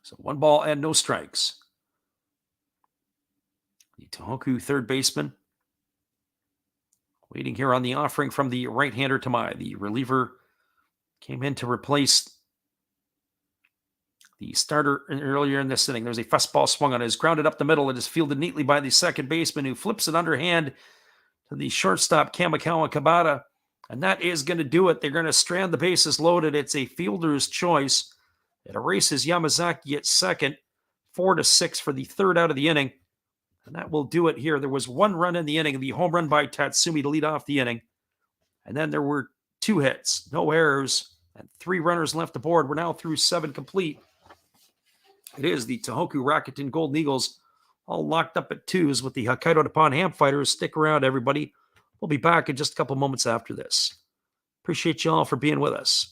So 1 ball and no strikes. The Tohoku third baseman waiting here on the offering from the right-hander Tamai. The reliever came in to replace the starter earlier in this inning. There's a fastball swung on. It is grounded up the middle. It is fielded neatly by the second baseman, who flips it underhand to the shortstop Kamikawa Kabata. And that is going to do it. They're going to strand the bases loaded. It's a fielder's choice. It erases Yamazaki at second. 4-6 for the third out of the inning. And that will do it here. There was 1 run in the inning, the home run by Tatsumi to lead off the inning. And then there were 2 hits, no errors, and 3 runners left aboard. We're now through 7 complete. It is the Tohoku Rakuten Golden Eagles all locked up at 2s with the Hokkaido Nippon-Ham fighters. Stick around, everybody. We'll be back in just a couple moments after this. Appreciate you all for being with us.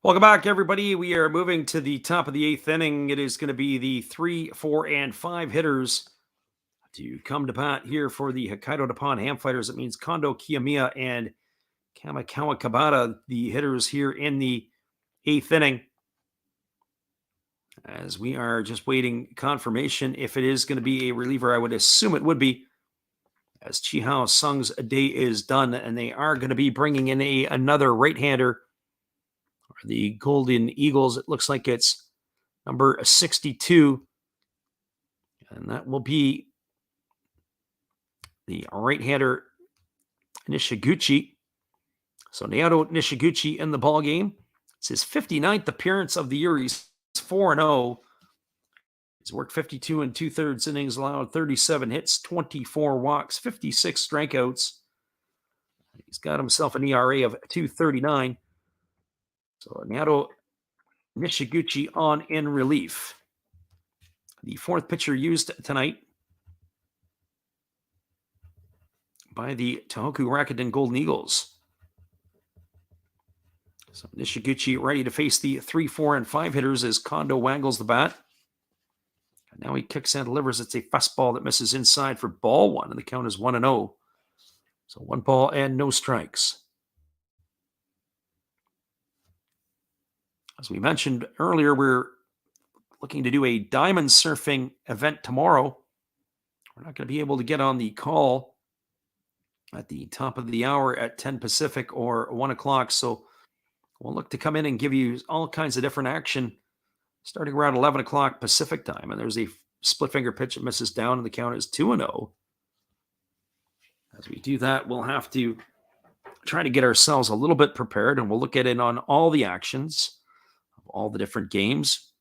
Welcome back, everybody. We are moving to the top of the 8th inning. It is going to be the 3, 4, and 5 hitters to come to bat here for the Hokkaido Nippon-Ham fighters. It means Kondo Kiyomiya and Kamikawa Kabata, the hitters here in the 8th inning. As we are just waiting confirmation if it is going to be a reliever. I would assume it would be, as Chihao Sung's day is done, and they are going to be bringing in another right-hander. The Golden Eagles, it looks like it's number 62. And that will be the right-hander Nishiguchi. So Naoto Nishiguchi in the ballgame. It's his 59th appearance of the year. He's 4-0. He's worked 52 and 2/3 innings, allowed 37 hits, 24 walks, 56 strikeouts. He's got himself an ERA of 2.39. So Naoto Nishiguchi on in relief. The 4th pitcher used tonight by the Tohoku Rakuten Golden Eagles. So Nishiguchi ready to face the 3, 4, and 5 hitters as Kondo wangles the bat. And now he kicks and delivers. It's a fastball that misses inside for ball 1, and the count is 1-0. So 1 ball and no strikes. As we mentioned earlier, we're looking to do a diamond surfing event tomorrow. We're not going to be able to get on the call at the top of the hour at 10 Pacific or 1 o'clock. So we'll look to come in and give you all kinds of different action starting around 11 o'clock Pacific time. And there's a split finger pitch that misses down, and the count is 2-0. As we do that, we'll have to try to get ourselves a little bit prepared, and we'll look at it on all the actions of all the different games.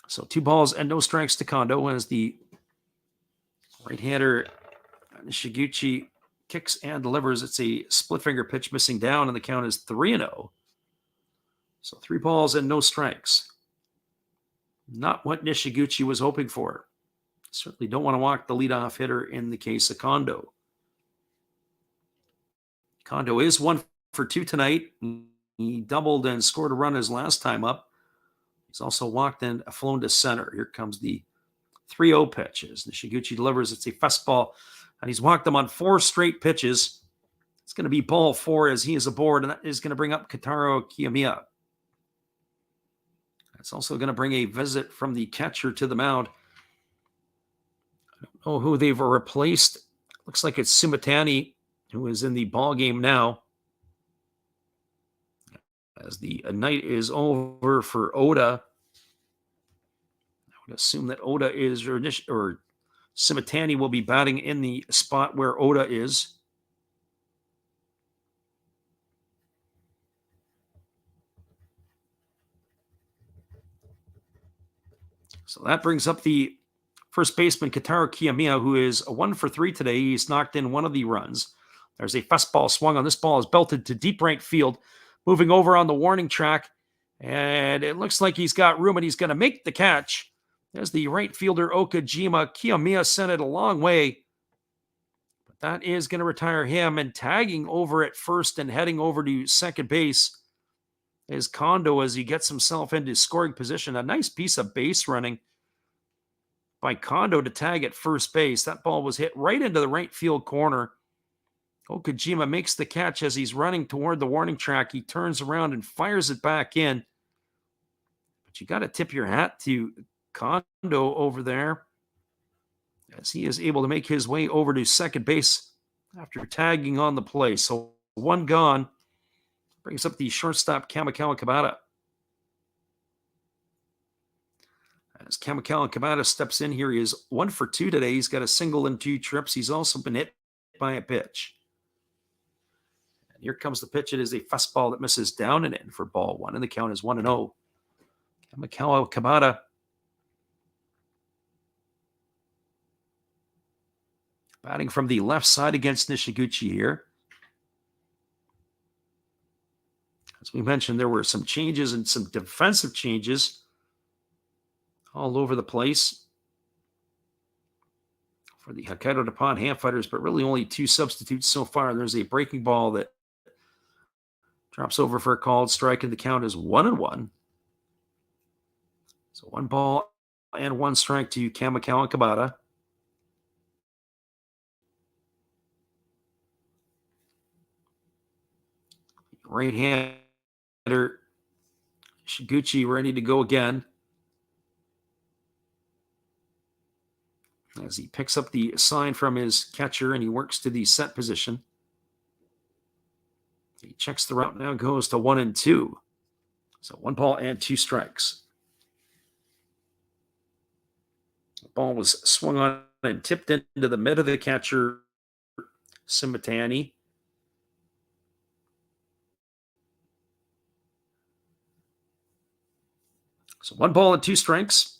So 2 balls and no strikes to Kondo as the right-hander Nishiguchi kicks and delivers. It's a split finger pitch missing down, and the count is 3-0. So 3 balls and no strikes. Not what Nishiguchi was hoping for. Certainly don't want to walk the leadoff hitter in the case of Kondo. Kondo is 1 for 2 tonight. He doubled and scored a run his last time up. He's also walked and flown to center. Here comes the 3-0 pitch as Nishiguchi delivers. It's a fastball, and he's walked them on 4 straight pitches. It's going to be ball 4 as he is aboard, and that is going to bring up Kentaro Kiyomiya. That's also going to bring a visit from the catcher to the mound. I don't know who they've replaced. Looks like it's Sumitani, who is in the ball game now. As the night is over for Oda, I would assume that Oda is, or Sumitani will be batting in the spot where Oda is. So that brings up the first baseman, Kentaro Kiyomiya, who is 1 for 3 today. He's knocked in one of the runs. There's a fastball swung on. This ball is belted to deep right field, moving over on the warning track. And it looks like he's got room, and he's going to make the catch. There's the right fielder, Okajima. Kiyomiya sent it a long way. But that is going to retire him. And tagging over at first and heading over to second base is Kondo as he gets himself into scoring position. A nice piece of base running by Kondo to tag at first base. That ball was hit right into the right field corner. Okajima makes the catch as he's running toward the warning track. He turns around and fires it back in. But you got to tip your hat to Kondo over there as he is able to make his way over to second base after tagging on the play. So 1 gone. Brings up the shortstop, Kamikawa Kabata. As Kamikawa Kabata steps in here, he is 1 for 2 today. He's got a single and 2 trips. He's also been hit by a pitch. And here comes the pitch. It is a fastball that misses down and in for ball 1, and the count is 1-0. Kamikawa Kabata batting from the left side against Nishiguchi here. As we mentioned, there were some changes and some defensive changes all over the place for the Hokkaido Nippon-Ham fighters, but really only 2 substitutes so far. There's a breaking ball that drops over for a called strike, and the count is 1-1. So 1 ball and 1 strike to Kamikawa Kabata. Right-hander Shiguchi ready to go again as he picks up the sign from his catcher and he works to the set position. He checks the route, now goes to 1-2. So 1 ball and 2 strikes. The ball was swung on and tipped into the mid of the catcher, Sumitani. So 1 ball and 2 strikes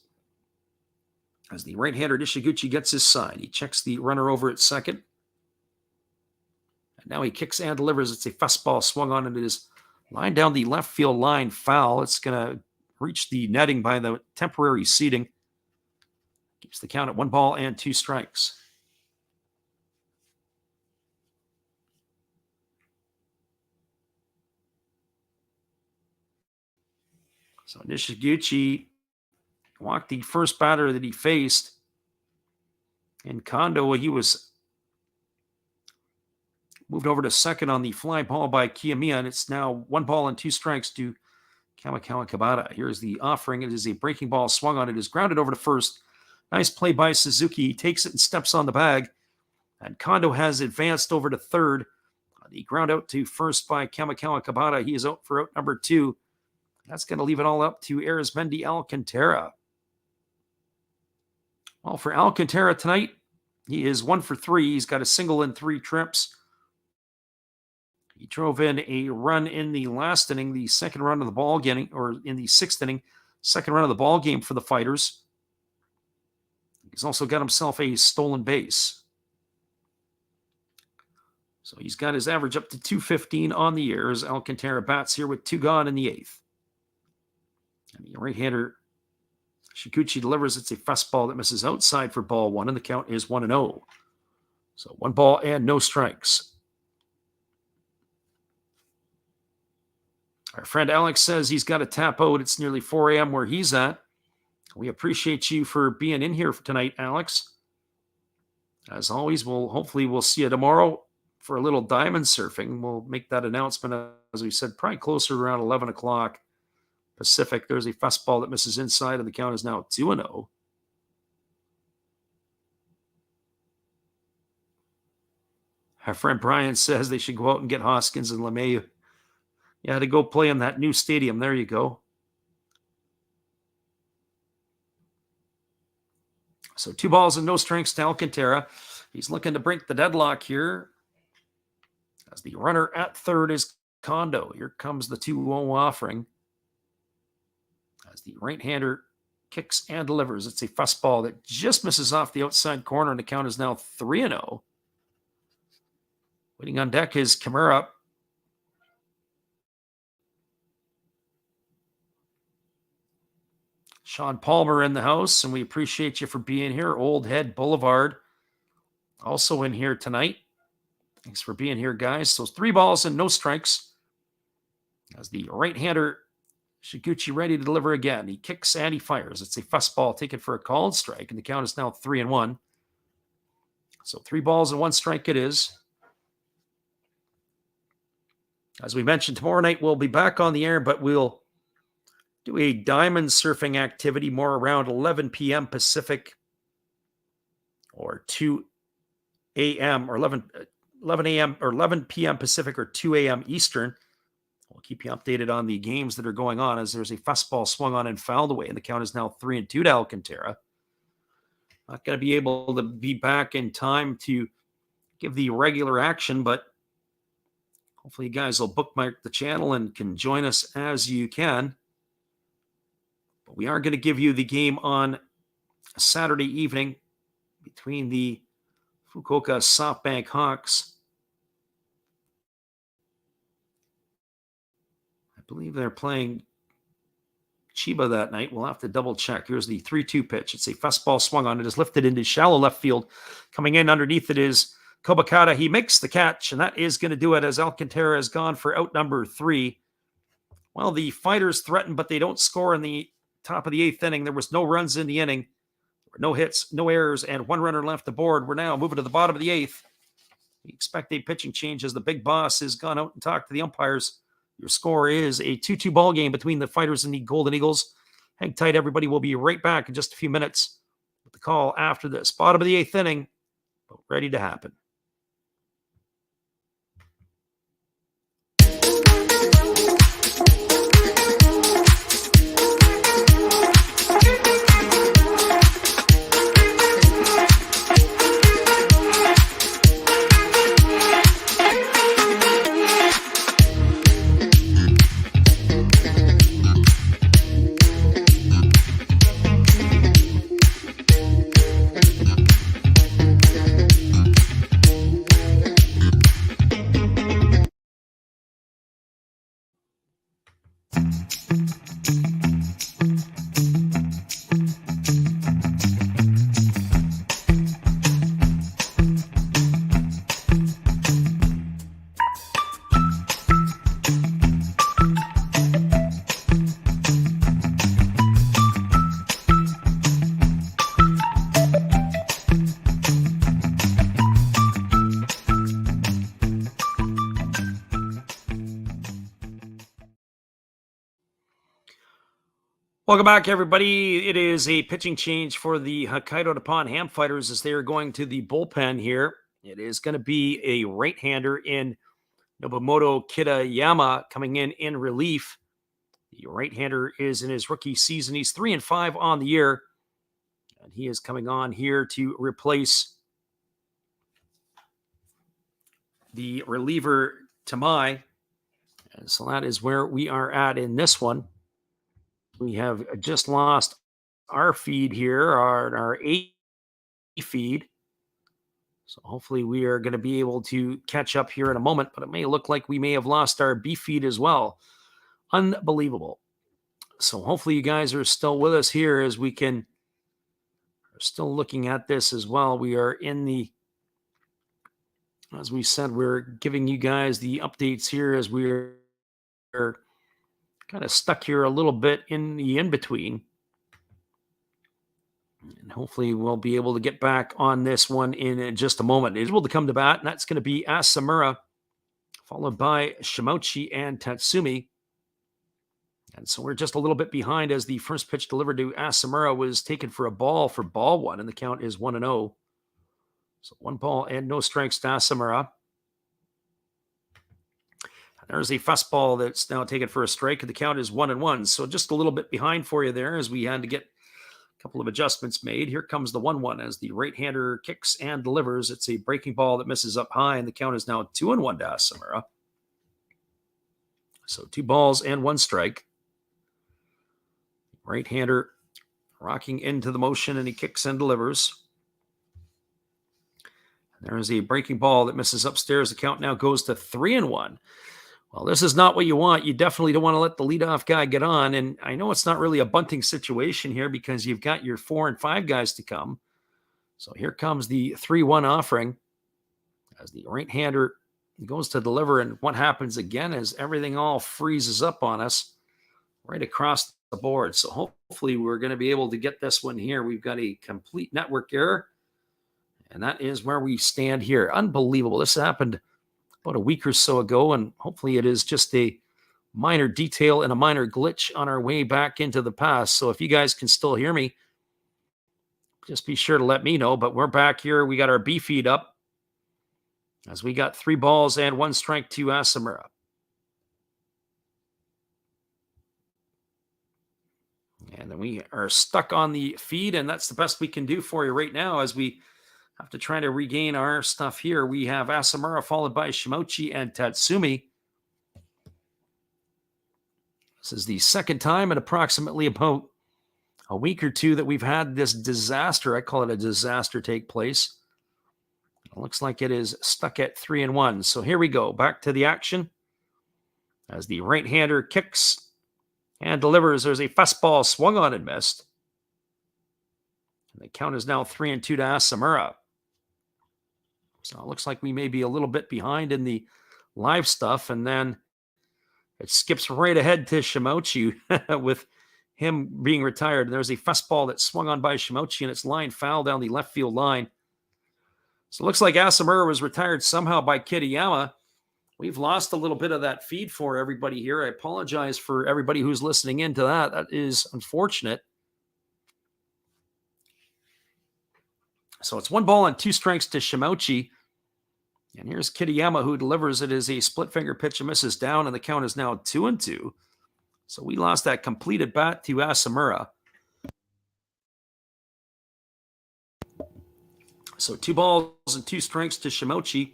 as the right-hander Nishiguchi gets his sign. He checks the runner over at second. And now he kicks and delivers. It's a fastball swung on, and it is lined down the left field line, foul. It's going to reach the netting by the temporary seating. Keeps the count at 1 ball and 2 strikes. So Nishiguchi walked the first batter that he faced. And Kondo, he was moved over to second on the fly ball by Kiyomiya, and it's now 1 ball and 2 strikes to Kamikawa Kabata. Here's the offering. It is a breaking ball swung on. It is grounded over to first. Nice play by Suzuki. He takes it and steps on the bag. And Kondo has advanced over to third. The ground out to first by Kamikawa Kabata. He is out for out number 2. That's going to leave it all up to Arizmendi Alcantara. Well, for Alcantara tonight, he is 1 for 3. He's got a single in 3 trips. He drove in a run in the last inning, the second run of the ball game, or in the 6th inning, second run of the ball game for the Fighters. He's also got himself a stolen base. So he's got his average up to 215 on the year as Alcantara bats here with 2 gone in the 8th. And the right-hander Shikuchi delivers. It's a fastball that misses outside for ball 1, and the count is 1-0. So 1 ball and no strikes. Our friend Alex says he's got to tap out. It's nearly 4 a.m. where he's at. We appreciate you for being in here tonight, Alex. As always, hopefully we'll see you tomorrow for a little diamond surfing. We'll make that announcement, as we said, probably closer to around 11 o'clock Pacific. There's a fastball that misses inside, and the count is now 2-0. Our friend Brian says they should go out and get Hoskins and LeMahieu. Yeah, to go play in that new stadium. There you go. So 2 balls and no strikes to Alcantara. He's looking to break the deadlock here. As the runner at third is Kondo. Here comes the 2-0 offering. As the right-hander kicks and delivers. It's a fastball that just misses off the outside corner, and the count is now 3-0. Waiting on deck is Kimura. Sean Palmer in the house, and we appreciate you for being here. Old Head Boulevard also in here tonight. Thanks for being here, guys. So 3 balls and no strikes. As the right-hander Shiguchi ready to deliver again. He kicks and he fires. It's a fastball taken for a called strike, and the count is now 3-1. So 3 balls and 1 strike it is. As we mentioned, tomorrow night we'll be back on the air, but we'll do a diamond surfing activity more around 11 p.m. Pacific or 2 a.m. or 11 a.m. or 11 p.m. Pacific or 2 a.m. Eastern. We'll keep you updated on the games that are going on as there's a fastball swung on and fouled away, and the count is now 3-2 to Alcantara. Not going to be able to be back in time to give the regular action, but hopefully you guys will bookmark the channel and can join us as you can. But we are going to give you the game on a Saturday evening between the Fukuoka SoftBank Hawks. I believe they're playing Chiba that night. We'll have to double check. Here's the 3-2 pitch. It's a fastball swung on. It is lifted into shallow left field. Coming in underneath it is Kobakata. He makes the catch, and that is going to do it as Alcantara has gone for out number 3. Well, the Fighters threatened, but they don't score in the top of the 8th inning. There was no runs in the inning. There were no hits, no errors, and 1 runner left aboard. We're now moving to the bottom of the 8th. We expect a pitching change as the big boss has gone out and talked to the umpires. Your score is a 2-2 ball game between the Fighters and the Golden Eagles. Hang tight, everybody. We'll be right back in just a few minutes with the call after this. Bottom of the 8th inning, but ready to happen. Welcome back, everybody. It is a pitching change for the Hokkaido Nippon-Ham fighters as they are going to the bullpen here. It is going to be a right-hander in Nobumoto Kitayama coming in relief. The right-hander is in his rookie season. He's 3-5 on the year, and he is coming on here to replace the reliever Tamai. And so that is where we are at in this one. We have just lost our feed here, our A feed. So hopefully we are going to be able to catch up here in a moment, but it may look like we may have lost our B feed as well. Unbelievable. So hopefully you guys are still with us here as we are still looking at this as well. We are as we said, we're giving you guys the updates here as we're kind of stuck here a little bit in the in-between. And hopefully we'll be able to get back on this one in just a moment. It's able to come to bat, and that's going to be Asamura, followed by Shimochi and Tatsumi. And so we're just a little bit behind as the first pitch delivered to Asamura was taken for ball one, and the count is 1-0. So 1 ball and no strikes to Asamura. There's a fastball that's now taken for a strike, and the count is 1-1. So just a little bit behind for you there as we had to get a couple of adjustments made. Here comes the 1-1 as the right-hander kicks and delivers. It's a breaking ball that misses up high, and the count is now 2-1 to Asamura. So 2 balls and 1 strike. Right-hander rocking into the motion, and he kicks and delivers. There is a breaking ball that misses upstairs. The count now goes to 3-1. Well, this is not what you want. You definitely don't want to let the leadoff guy get on. And I know it's not really a bunting situation here because you've got your 4 and 5 guys to come. So here comes the 3-1 offering as the right-hander goes to deliver. And what happens again is everything all freezes up on us right across the board. So hopefully we're going to be able to get this one here. We've got a complete network error. And that is where we stand here. Unbelievable. This happened about a week or so ago, and hopefully it is just a minor detail and a minor glitch on our way back into the past. So if you guys can still hear me, just be sure to let me know. But we're back here. We got our B feed up as we got 3 balls and 1 strike to Asamura. And then we are stuck on the feed, and that's the best we can do for you right now as we have to try to regain our stuff here. We have Asamura followed by Shimochi and Tatsumi. This is the second time in approximately about a week or two that we've had this disaster. I call it a disaster take place. It looks like it is stuck at 3-1. So here we go. Back to the action as the right-hander kicks and delivers. There's a fastball swung on and missed. And the count is now 3-2 to Asamura. So it looks like we may be a little bit behind in the live stuff. And then it skips right ahead to Shimochi with him being retired. And there's a fastball that swung on by Shimochi, and it's line foul down the left field line. So it looks like Asamura was retired somehow by Kitayama. We've lost a little bit of that feed for everybody here. I apologize for everybody who's listening into that. That is unfortunate. So it's 1 ball and 2 strikes to Shimochi. And here's Kitayama who delivers. It is a split finger pitch and misses down, and the count is now 2-2. So we lost that completed bat to Asamura. So 2 balls and 2 strikes to Shimochi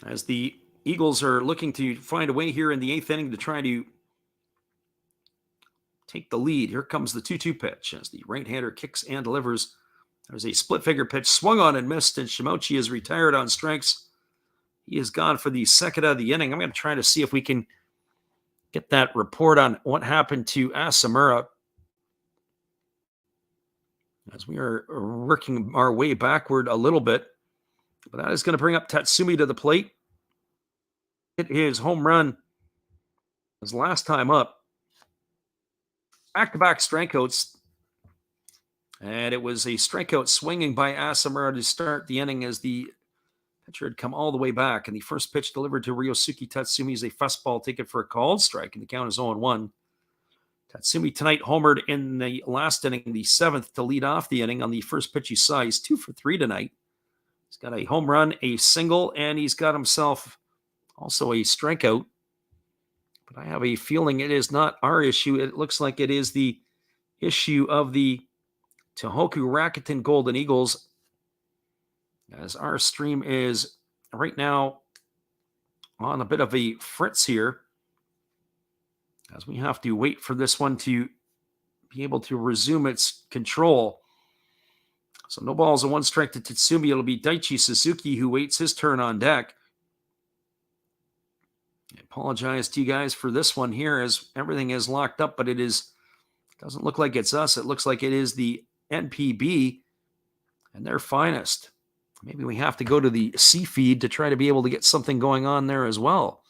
as the Eagles are looking to find a way here in the 8th inning to try to take the lead. Here comes the 2-2 pitch as the right-hander kicks and delivers. There's a split finger pitch swung on and missed, and Shimochi is retired on strikes. He is gone for the second of the inning. I'm going to try to see if we can get that report on what happened to Asamura as we are working our way backward a little bit. But that is going to bring up Tatsumi to the plate. Hit his home run his last time up. Back-to-back strikeouts. And it was a strikeout swinging by Asamura to start the inning as the pitcher had come all the way back. And the first pitch delivered to Ryosuke Tatsumi is a fastball taken for a called strike, and the count is 0-1. Tatsumi tonight homered in the last inning, the 7th, to lead off the inning on the first pitch you saw. He's 2 for 3 tonight. He's got a home run, a single, and he's got himself also a strikeout. But I have a feeling it is not our issue. It looks like it is the issue of the Tohoku Rakuten Golden Eagles, as our stream is right now on a bit of a fritz here, as we have to wait for this one to be able to resume its control. So no balls and 1 strike to Tatsumi. It'll be Daichi Suzuki who waits his turn on deck. I apologize to you guys for this one here, as everything is locked up, but doesn't look like it's us. It looks like it is the NPB and their finest. Maybe we have to go to the C feed to try to be able to get something going on there as well.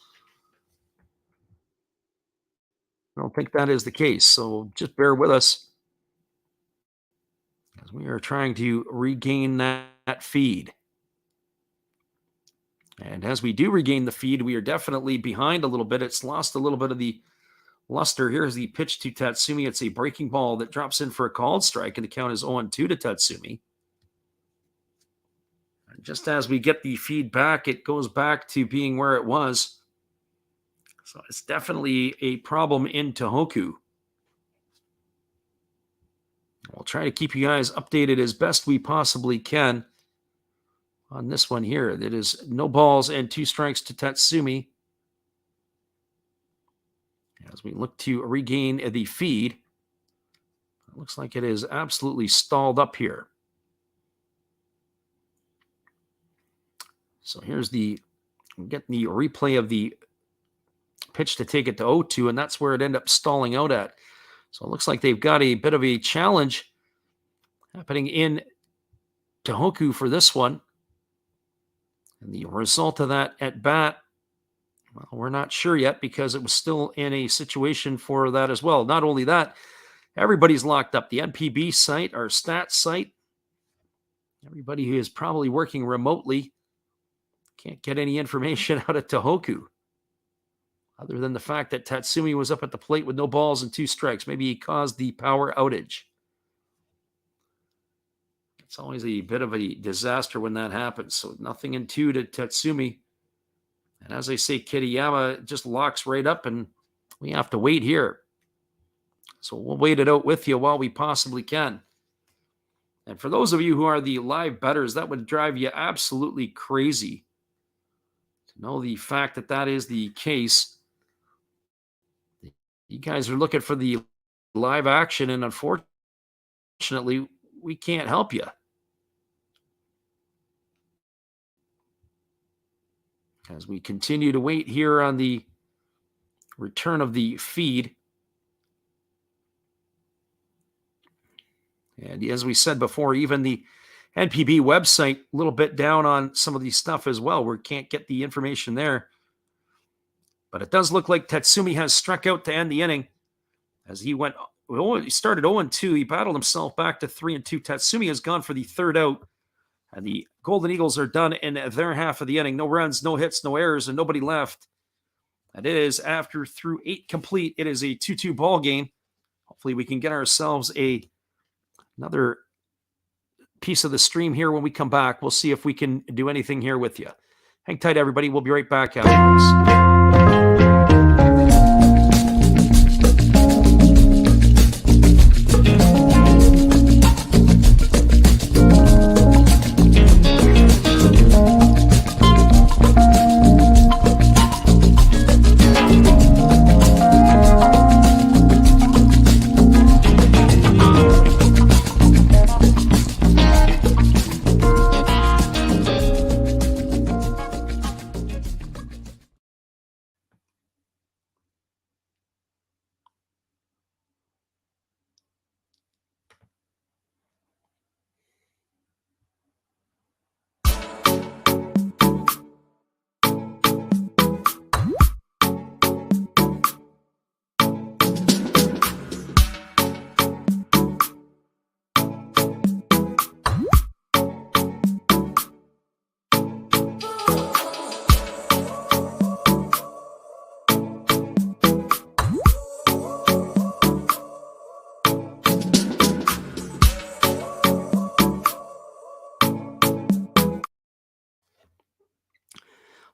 I don't think that is the case, so just bear with us as we are trying to regain that feed. And as we do regain the feed, we are definitely behind a little bit. It's lost a little bit of the luster. Here's the pitch to Tatsumi. It's a breaking ball that drops in for a called strike, and the count is 0-2 to Tatsumi. And just as we get the feed back, it goes back to being where it was. So it's definitely a problem in Tohoku. We'll try to keep you guys updated as best we possibly can on this one here. It is no balls and 2 strikes to Tatsumi, as we look to regain the feed. It looks like it is absolutely stalled up here. So here's we're getting the replay of the pitch to take it to 0-2, and that's where it ended up stalling out at. So it looks like they've got a bit of a challenge happening in Tohoku for this one. And the result of that at bat, well, we're not sure yet, because it was still in a situation for that as well. Not only that, everybody's locked up. The NPB site, our stats site, everybody who is probably working remotely can't get any information out of Tohoku, other than the fact that Tatsumi was up at the plate with no balls and 2 strikes. Maybe he caused the power outage. It's always a bit of a disaster when that happens. So 0-2 to Tatsumi. And as I say, Kitayama just locks right up, and we have to wait here. So we'll wait it out with you while we possibly can. And for those of you who are the live bettors, that would drive you absolutely crazy to know the fact that that is the case. You guys are looking for the live action, and unfortunately, we can't help you. As we continue to wait here on the return of the feed. And as we said before, even the NPB website, a little bit down on some of the stuff as well. We can't get the information there. But it does look like Tatsumi has struck out to end the inning, as he started 0-2. He battled himself back to 3-2. Tatsumi has gone for the 3rd out, and the Golden Eagles are done in their half of the inning. No runs, no hits, no errors, and nobody left. And it is, through 8 complete, it is a 2-2 ball game. Hopefully we can get ourselves another piece of the stream here when we come back. We'll see if we can do anything here with you. Hang tight, everybody. We'll be right back after this.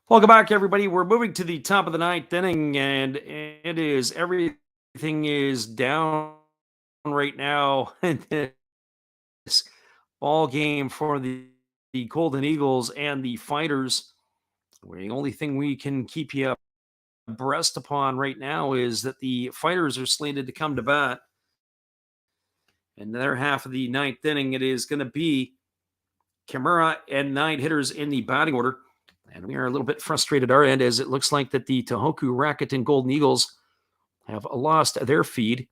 Welcome back, everybody. We're moving to the top of the ninth inning, and it is everything is down right now in this ball game for the Golden Eagles and the Fighters. The only thing we can keep you abreast upon right now is that the Fighters are slated to come to bat. In their half of the ninth inning, it is going to be Kimura and 9 hitters in the batting order. And we are a little bit frustrated our end, as it looks like that the Tohoku Rakuten Golden Eagles have lost their feed.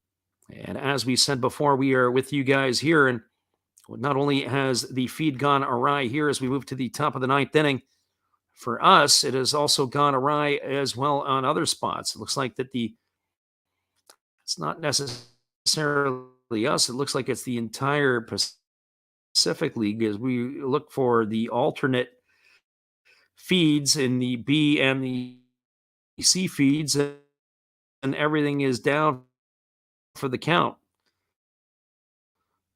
And as we said before, we are with you guys here. And not only has the feed gone awry here as we move to the top of the ninth inning, for us, it has also gone awry as well on other spots. It looks like that it's not necessarily us. It looks like it's the entire Pacific League as we look for the alternate feeds in the B and the C feeds, and everything is down for the count.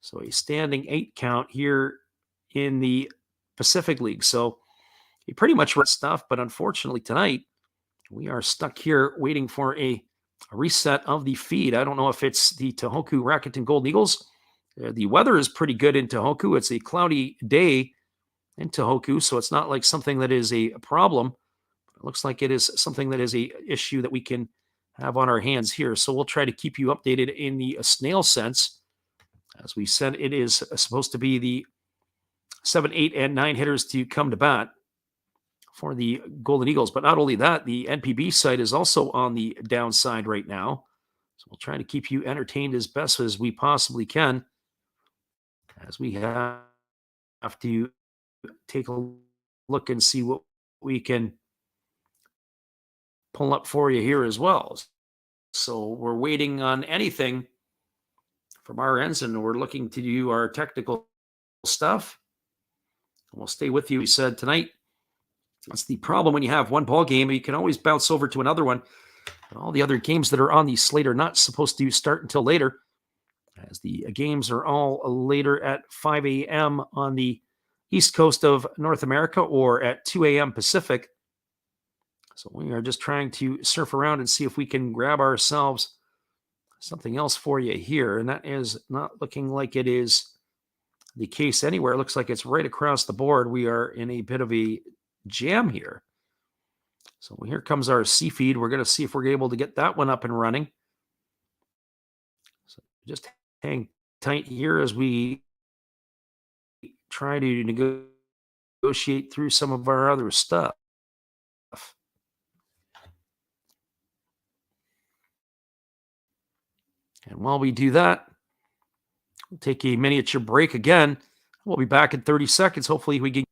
So a standing 8 count here in the Pacific League. So he pretty much read stuff, but unfortunately tonight we are stuck here waiting for a reset of the feed. I don't know if it's the Tohoku Rakuten Golden Eagles. The weather is pretty good in Tohoku. It's a cloudy day in Tohoku, so it's not like something that is a problem. It looks like it is something that is a issue that we can have on our hands here. So we'll try to keep you updated in the snail sense. As we said, it is supposed to be the 7, 8, and 9 hitters to come to bat for the Golden Eagles. But not only that, the NPB site is also on the downside right now. So we'll try to keep you entertained as best as we possibly can, as we have to take a look and see what we can pull up for you here as well. So we're waiting on anything from our ends, and we're looking to do our technical stuff. And we'll stay with you. We said tonight, that's the problem when you have one ball game. You can always bounce over to another one. But all the other games that are on the slate are not supposed to start until later, as the games are all later at 5 a.m. on the east coast of North America or at 2 a.m. Pacific. So we are just trying to surf around and see if we can grab ourselves something else for you here. And that is not looking like it is the case anywhere. It looks like it's right across the board. We are in a bit of a jam here. So here comes our C feed. We're going to see if we're able to get that one up and running. So just hang tight here as we try to negotiate through some of our other stuff. And while we do that, we'll take a miniature break again. We'll be back in 30 seconds. Hopefully we can.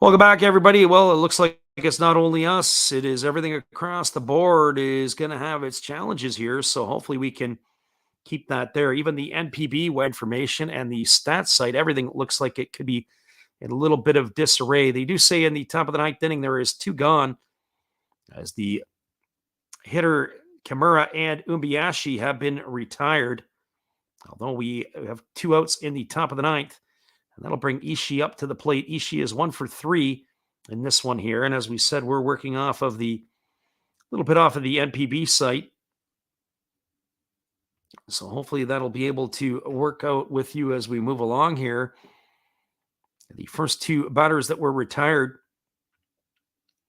Welcome back, everybody. Well, it looks like it's not only us. It is everything across the board is going to have its challenges here. So hopefully we can keep that there. Even the NPB web information and the stats site, everything looks like it could be in a little bit of disarray. They do say in the top of the ninth inning, there is 2 gone, as the hitter Kimura and Umbiyashi have been retired. Although we have 2 outs in the top of the ninth. And that'll bring Ishii up to the plate. Ishii is 1 for 3 in this one here. And as we said, we're working off of the little bit off of the NPB site. So hopefully that'll be able to work out with you as we move along here. The first 2 batters that were retired,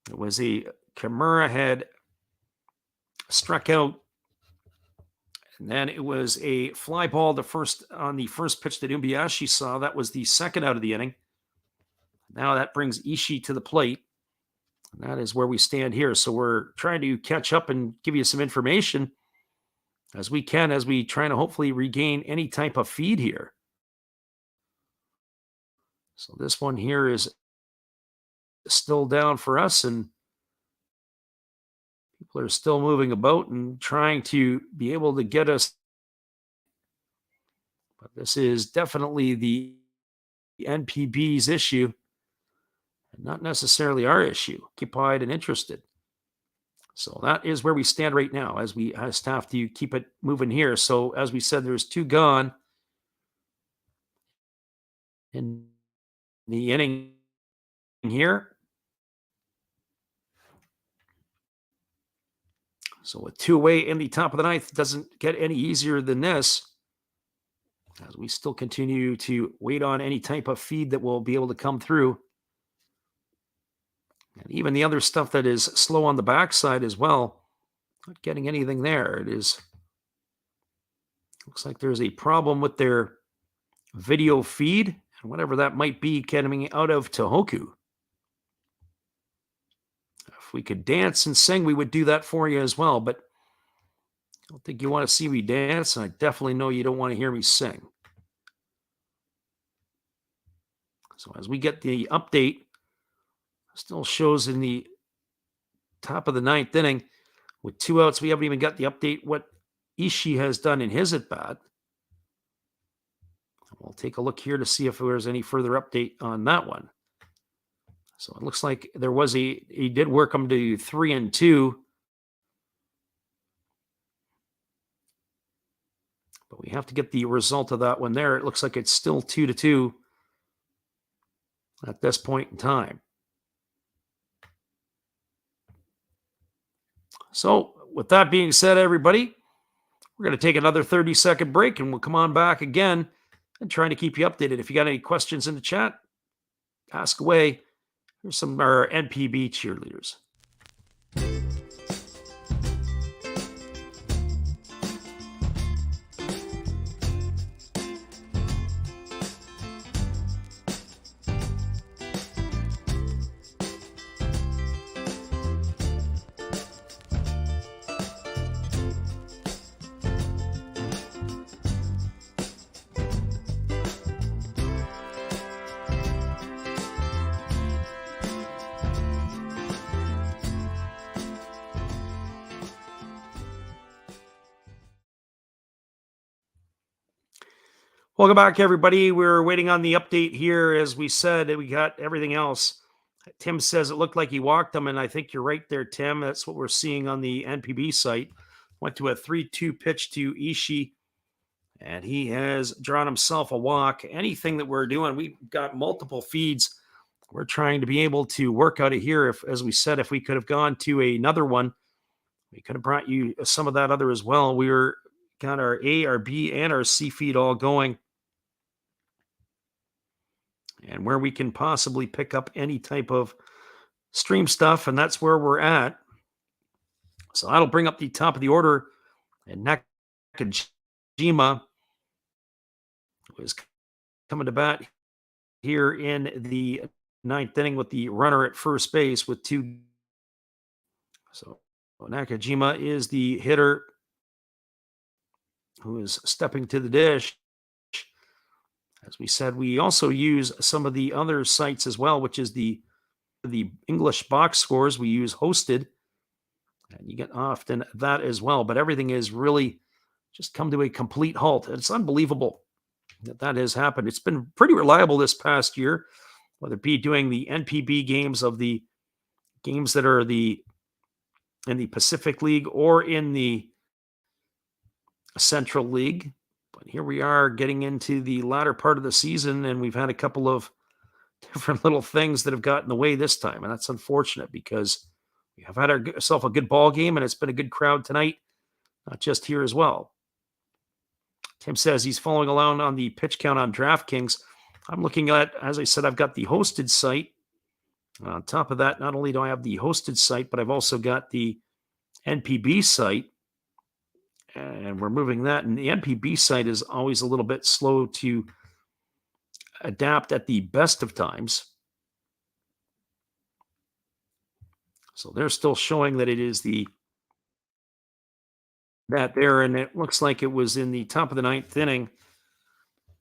it was a Kimura had struck out. And then it was a fly ball on the first pitch that Umbiyashi saw. That was the second out of the inning. Now that brings Ishii to the plate. And that is where we stand here. So we're trying to catch up and give you some information as we can as we try to hopefully regain any type of feed here. So this one here is still down for us, and people are still moving about and trying to be able to get us. But this is definitely the NPB's issue, and not necessarily our issue. Occupied and interested. So that is where we stand right now, as we just have to keep it moving here. So as we said, there's 2 gone in the inning here. So with 2 away in the top of the ninth, doesn't get any easier than this, as we still continue to wait on any type of feed that will be able to come through. And even the other stuff that is slow on the backside as well, not getting anything there. It is, looks like there's a problem with their video feed, and whatever that might be coming out of Tohoku. If we could dance and sing, we would do that for you as well, but I don't think you want to see me dance, and I definitely know you don't want to hear me sing. So as we get the update, still shows in the top of the ninth inning with 2 outs. We haven't even got the update what Ishii has done in his at bat. We'll take a look here to see if there's any further update on that one. So it looks like there was he did work him to 3-2. But we have to get the result of that one there. It looks like it's still 2-2 at this point in time. So with that being said, everybody, we're going to take another 30-second break, and we'll come on back again and trying to keep you updated. If you got any questions in the chat, ask away. Here's some of our NPB cheerleaders. Welcome back, everybody. We're waiting on the update here. As we said, we got everything else. Tim says it looked like he walked them, and I think you're right there, Tim. That's what we're seeing on the NPB site. Went to a 3-2 pitch to Ishii, and he has drawn himself a walk. Anything that we're doing, we've got multiple feeds. We're trying to be able to work out of here. If, as we said, if we could have gone to another one, we could have brought you some of that other as well. We got our A, our B, and our C feed all going, and where we can possibly pick up any type of stream stuff, and that's where we're at. So that'll bring up the top of the order, and Nakajima is coming to bat here in the ninth inning with the runner at first base with 2. So Nakajima is the hitter who is stepping to the dish. As we said, we also use some of the other sites as well, which is the English box scores. We use hosted, and you get often that as well. But everything is really just come to a complete halt. It's unbelievable that has happened. It's been pretty reliable this past year, whether it be doing the NPB games of the games that are in the Pacific League or in the Central League. But here we are getting into the latter part of the season, and we've had a couple of different little things that have gotten in the way this time. And that's unfortunate, because we have had ourselves a good ball game, and it's been a good crowd tonight, not just here as well. Tim says he's following along on the pitch count on DraftKings. I'm looking at, as I said, I've got the hosted site. On top of that, not only do I have the hosted site, but I've also got the NPB site. And we're moving that. And the NPB site is always a little bit slow to adapt at the best of times. So they're still showing that it is the that there, and it looks like it was in the top of the ninth inning.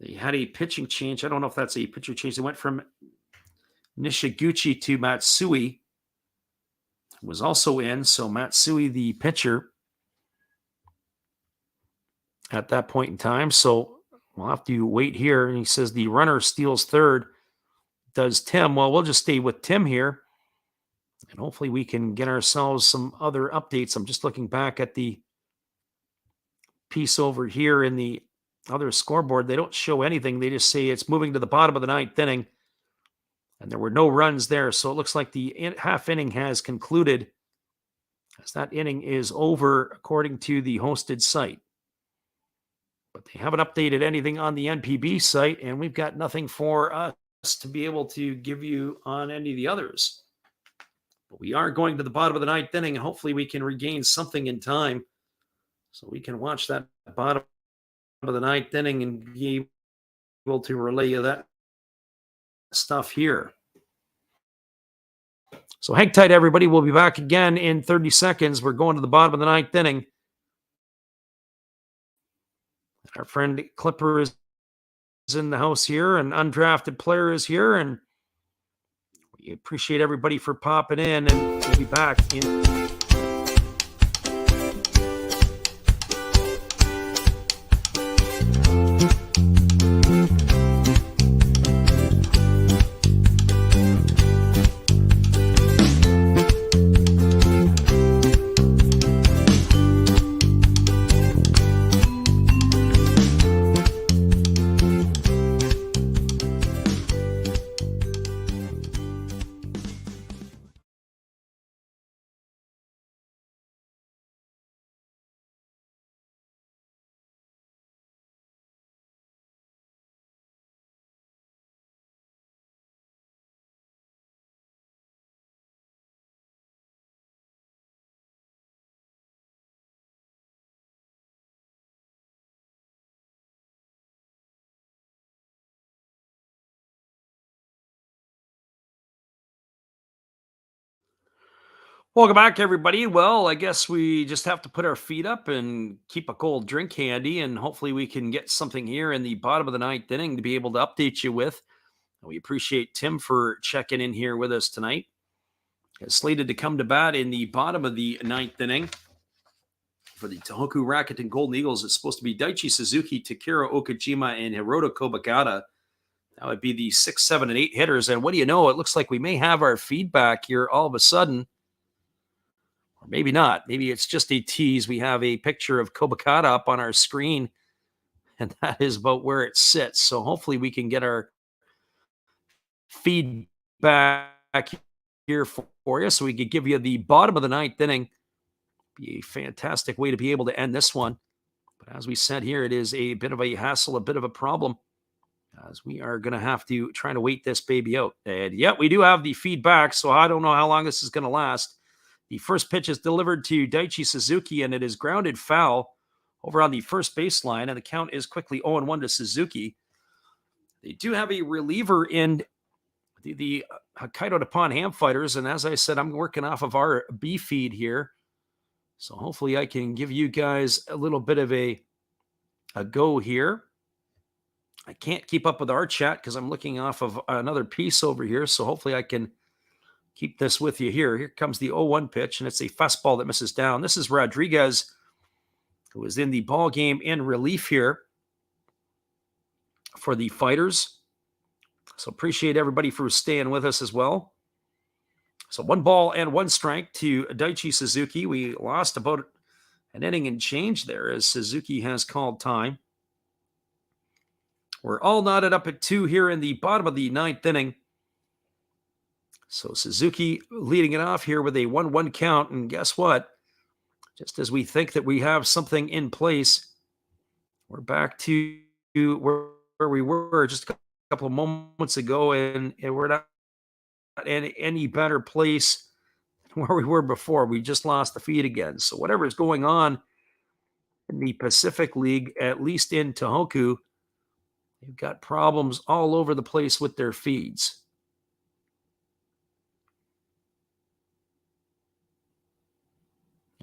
They had a pitching change. I don't know if that's a pitcher change. They went from Nishiguchi to Matsui. Was also in. So Matsui, the pitcher, at that point in time. So we'll have to wait here. And he says the runner steals third. Does Tim? Well, we'll just stay with Tim here. And hopefully we can get ourselves some other updates. I'm just looking back at the piece over here in the other scoreboard. They don't show anything. They just say it's moving to the bottom of the ninth inning. And there were no runs there. So it looks like the half inning has concluded, as that inning is over according to the hosted site. But they haven't updated anything on the NPB site, and we've got nothing for us to be able to give you on any of the others. But we are going to the bottom of the ninth inning, and hopefully we can regain something in time so we can watch that bottom of the ninth inning and be able to relay you that stuff here. So hang tight, everybody. We'll be back again in 30 seconds. We're going to the bottom of the ninth inning. Our friend Clipper is in the house here, an undrafted player is here, and we appreciate everybody for popping in, and we'll be back in. Welcome back, everybody. Well, I guess we just have to put our feet up and keep a cold drink handy, and hopefully we can get something here in the bottom of the ninth inning to be able to update you with. We appreciate Tim for checking in here with us tonight. Slated to come to bat in the bottom of the ninth inning for the Tohoku Rakuten Golden Eagles. It's supposed to be Daichi Suzuki, Takira Okajima, and Hiroto Kobakata. That would be the 6, 7, and 8 hitters. And what do you know? It looks like we may have our feedback here all of a sudden. Or maybe not. Maybe it's just a tease. We have a picture of Kobakata up on our screen, and that is about where it sits. So hopefully we can get our feedback here for you so we could give you the bottom of the ninth inning. Be a fantastic way to be able to end this one. But as we said here, it is a bit of a hassle, a bit of a problem, as we are going to have to try to wait this baby out. And yeah, we do have the feedback, so I don't know how long this is going to last. The first pitch is delivered to Daichi Suzuki, and it is grounded foul over on the first baseline, and the count is quickly 0-1 to Suzuki. They do have a reliever in the Hokkaido Nippon-Ham fighters, and as I said, I'm working off of our B feed here, so hopefully I can give you guys a little bit of a go here. I can't keep up with our chat because I'm looking off of another piece over here, so hopefully I can keep this with you here. Here comes the 0-1 pitch, and it's a fastball that misses down. This is Rodriguez, who is in the ball game in relief here for the fighters. So appreciate everybody for staying with us as well. So 1 ball and 1 strike to Daichi Suzuki. We lost about an inning and change there as Suzuki has called time. We're all knotted up at 2 here in the bottom of the ninth inning. So Suzuki leading it off here with a 1-1 count. And guess what? Just as we think that we have something in place, we're back to where we were just a couple of moments ago, and we're not in any better place than where we were before. We just lost the feed again. So whatever is going on in the Pacific League, at least in Tohoku, they've got problems all over the place with their feeds.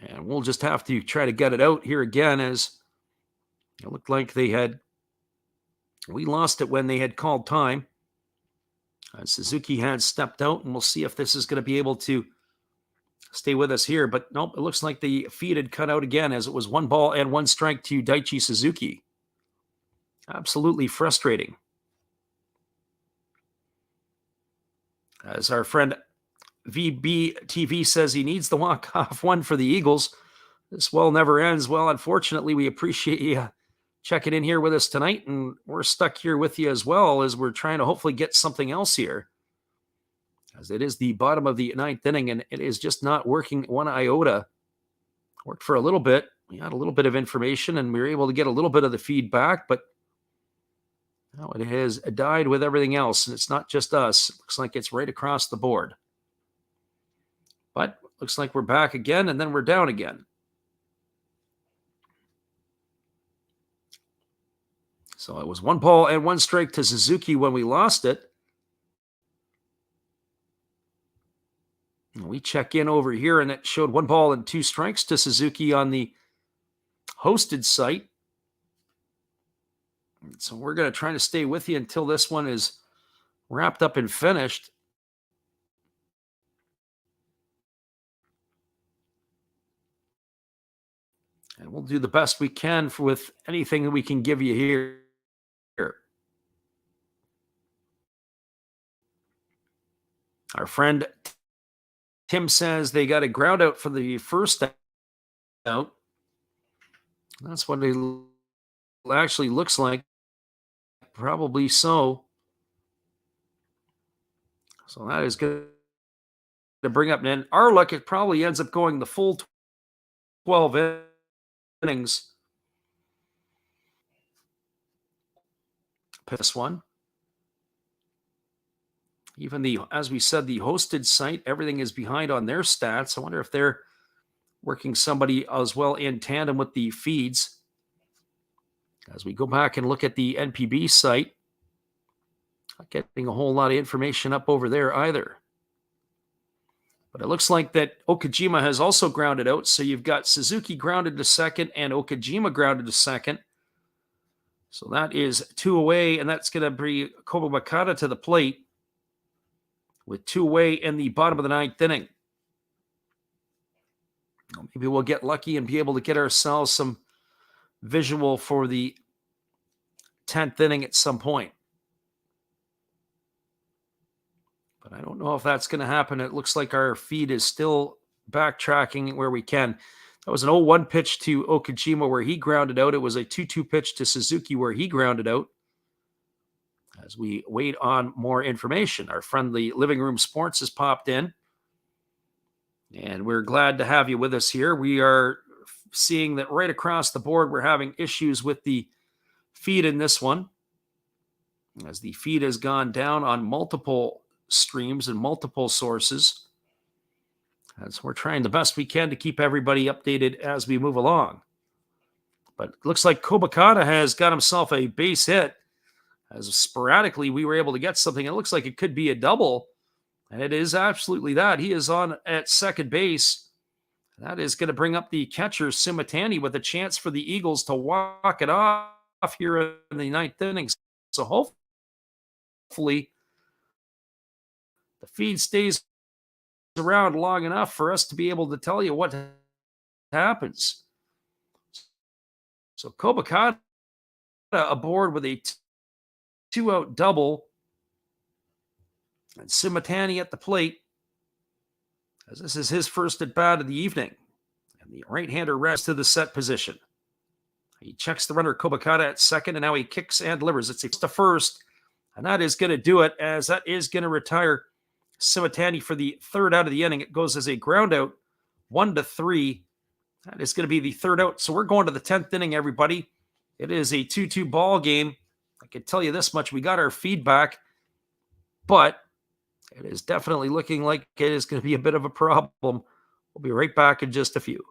And we'll just have to try to get it out here again, as it looked like we lost it when they had called time. Suzuki had stepped out, and we'll see if this is going to be able to stay with us here. But nope, it looks like the feed had cut out again, as it was 1 ball and 1 strike to Daichi Suzuki. Absolutely frustrating. As our friend VBTV says, he needs the walk-off one for the Eagles. This well never ends. Well, unfortunately, we appreciate you checking in here with us tonight, and we're stuck here with you as well, as we're trying to hopefully get something else here, as it is the bottom of the 9th inning, and it is just not working one iota. Worked for a little bit. We had a little bit of information, and we were able to get a little bit of the feedback, but now it has died with everything else, and it's not just us. It looks like it's right across the board. But looks like we're back again, and then we're down again. So it was 1 ball and 1 strike to Suzuki when we lost it. And we check in over here, and it showed 1 ball and 2 strikes to Suzuki on the hosted site. So we're going to try to stay with you until this one is wrapped up and finished. And we'll do the best we can with anything that we can give you here. Our friend Tim says they got a ground out for the first out. That's what it actually looks like. Probably so. So that is good to bring up. And our luck, it probably ends up going the full 12 innings. This one. Even as we said, the hosted site, everything is behind on their stats. I wonder if they're working somebody as well in tandem with the feeds. As we go back and look at the NPB site, not getting a whole lot of information up over there either. But it looks like that Okajima has also grounded out. So you've got Suzuki grounded to second and Okajima grounded to second. So that is 2 away, and that's going to bring Kobamakata to the plate with 2 away in the bottom of the 9th inning. Maybe we'll get lucky and be able to get ourselves some visual for the 10th inning at some point. But I don't know if that's going to happen. It looks like our feed is still backtracking where we can. That was an 0-1 pitch to Okajima where he grounded out. It was a 2-2 pitch to Suzuki where he grounded out. As we wait on more information, our friendly Living Room Sports has popped in. And we're glad to have you with us here. We are seeing that right across the board, we're having issues with the feed in this one, as the feed has gone down on multiple streams and multiple sources. As we're trying the best we can to keep everybody updated as we move along. But it looks like Kobakata has got himself a base hit, as sporadically we were able to get something. It looks like it could be a double, and it is absolutely that. He is on at second base. That is going to bring up the catcher, Simatani, with a chance for the Eagles to walk it off here in the 9th inning. So hopefully the feed stays around long enough for us to be able to tell you what happens. So Kobakata aboard with a 2-out double, and Simatani at the plate, as this is his first at bat of the evening. And the right-hander rests to the set position. He checks the runner Kobakata at second, and now he kicks and delivers. It's to first, and that is going to do it, as that is going to retire Simatani for the 3rd out of the inning. It goes as a ground out, 1-3. That is going to be the 3rd out. So we're going to the 10th inning, everybody. It is a 2-2 ball game. I can tell you this much. We got our feedback, but it is definitely looking like it is going to be a bit of a problem. We'll be right back in just a few.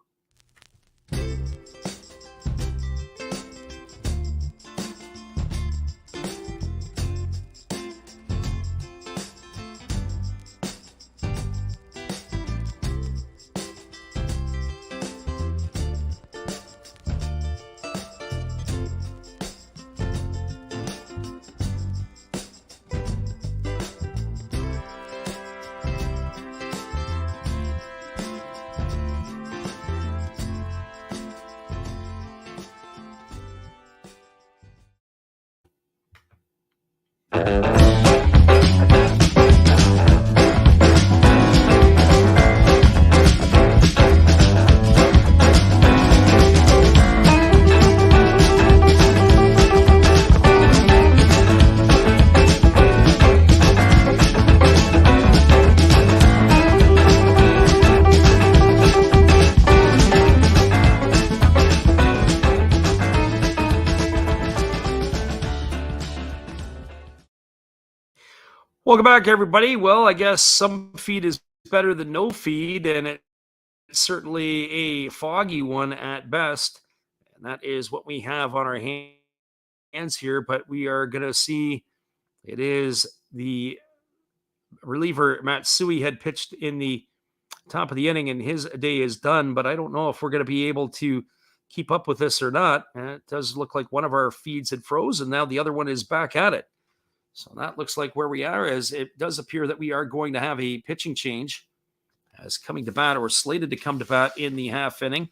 Welcome back, everybody. Well, I guess some feed is better than no feed, and it's certainly a foggy one at best. And that is what we have on our hands here. But we are going to see it is the reliever Matsui had pitched in the top of the inning, and his day is done. But I don't know if we're going to be able to keep up with this or not. And it does look like one of our feeds had frozen. Now the other one is back at it. So that looks like where we are, as it does appear that we are going to have a pitching change as coming to bat or slated to come to bat in the half inning.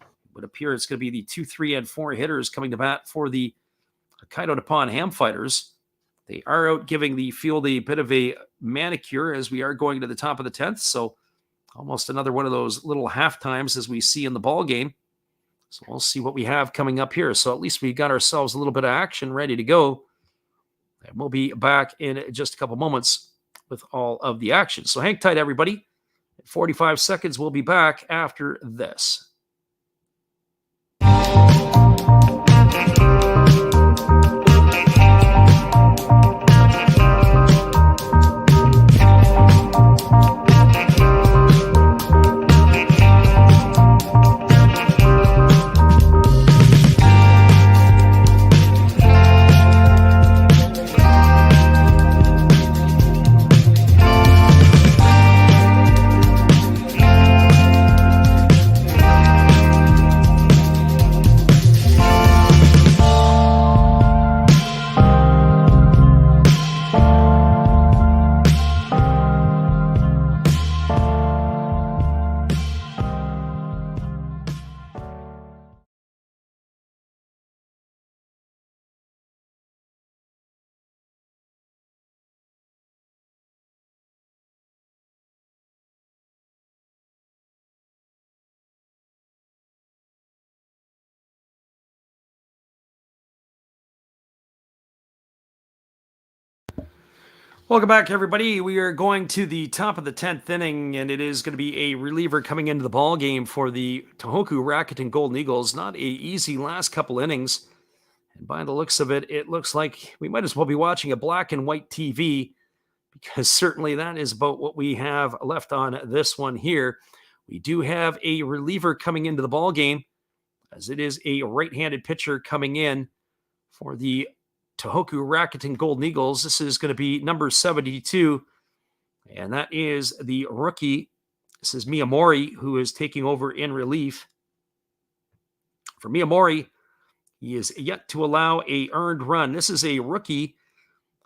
It would appear it's going to be the 2, 3, and 4 hitters coming to bat for the Hokkaido Nippon-Ham fighters. They are out giving the field a bit of a manicure as we are going to the top of the 10th. So almost another one of those little half times as we see in the ball game. So we'll see what we have coming up here. So at least we got ourselves a little bit of action ready to go. And we'll be back in just a couple moments with all of the action. So hang tight, everybody. In 45 seconds, we'll be back after this. Welcome back, everybody. We are going to the top of the 10th inning, and it is going to be a reliever coming into the ball game for the Tohoku Rakuten Golden Eagles. Not a easy last couple innings. And by the looks of it, it looks like we might as well be watching a black and white TV, because certainly that is about what we have left on this one here. We do have a reliever coming into the ball game, as it is a right-handed pitcher coming in for the Tohoku Rakuten Golden Eagles. This is going to be number 72, and that is the rookie. This is Miyamori, who is taking over in relief. For Miyamori, he is yet to allow a earned run. This is a rookie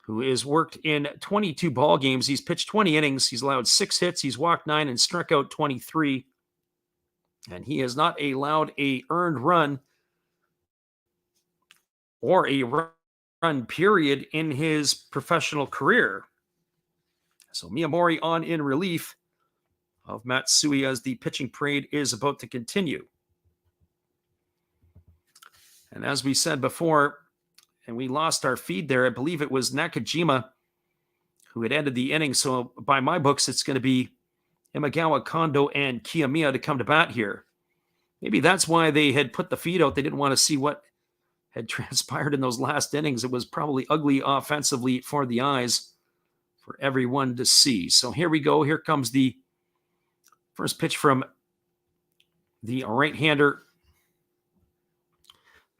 who has worked in 22 ball games. He's pitched 20 innings. He's allowed 6 hits. He's walked 9 and struck out 23. And he has not allowed a earned run or a run period in his professional career. So Miyamori on in relief of Matsui as the pitching parade is about to continue. And as we said before, and we lost our feed there, I believe it was Nakajima who had ended the inning. So by my books, it's going to be Imagawa, Kondo, and Kiyomiya to come to bat here. Maybe that's why they had put the feed out. They didn't want to see what had transpired in those last innings. It was probably ugly offensively for the eyes for everyone to see. So here we go. Here comes the first pitch from the right-hander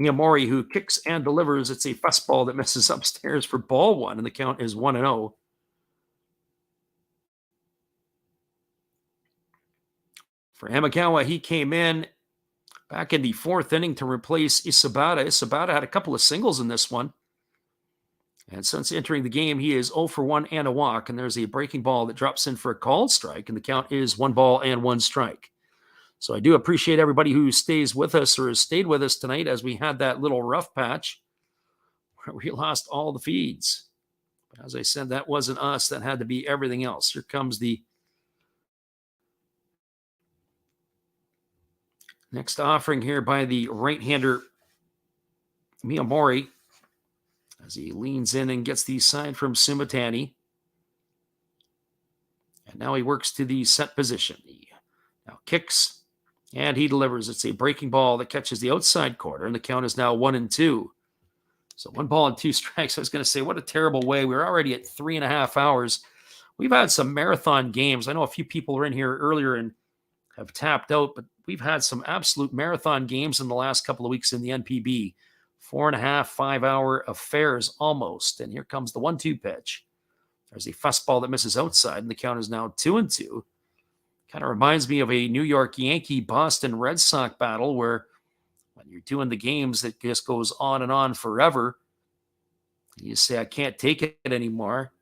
Miyamori, who kicks and delivers. It's a fastball that misses upstairs for ball one, and the count is 1-0. For Imagawa, he came in back in the 4th inning to replace Isabata. Isabata had a couple of singles in this one. And since entering the game, he is 0 for 1 and a walk. And there's a breaking ball that drops in for a called strike. And the count is 1 ball and 1 strike. So I do appreciate everybody who stays with us or has stayed with us tonight, as we had that little rough patch where we lost all the feeds. But as I said, that wasn't us. That had to be everything else. Here comes the next offering here by the right-hander Miyamori, as he leans in and gets the sign from Sumitani. And now he works to the set position. He now kicks, and he delivers. It's a breaking ball that catches the outside corner, and the count is now 1-2. So 1 ball and 2 strikes. I was going to say, what a terrible way. We're already at 3.5 hours. We've had some marathon games. I know a few people were in here earlier and have tapped out, but we've had some absolute marathon games in the last couple of weeks in the NPB. 4.5, 5 hour affairs almost. And here comes the 1-2 pitch. There's a fastball that misses outside, and the count is now 2-2. Kind of reminds me of a New York Yankee Boston Red Sox battle where when you're doing the games, it just goes on and on forever. You say, I can't take it anymore.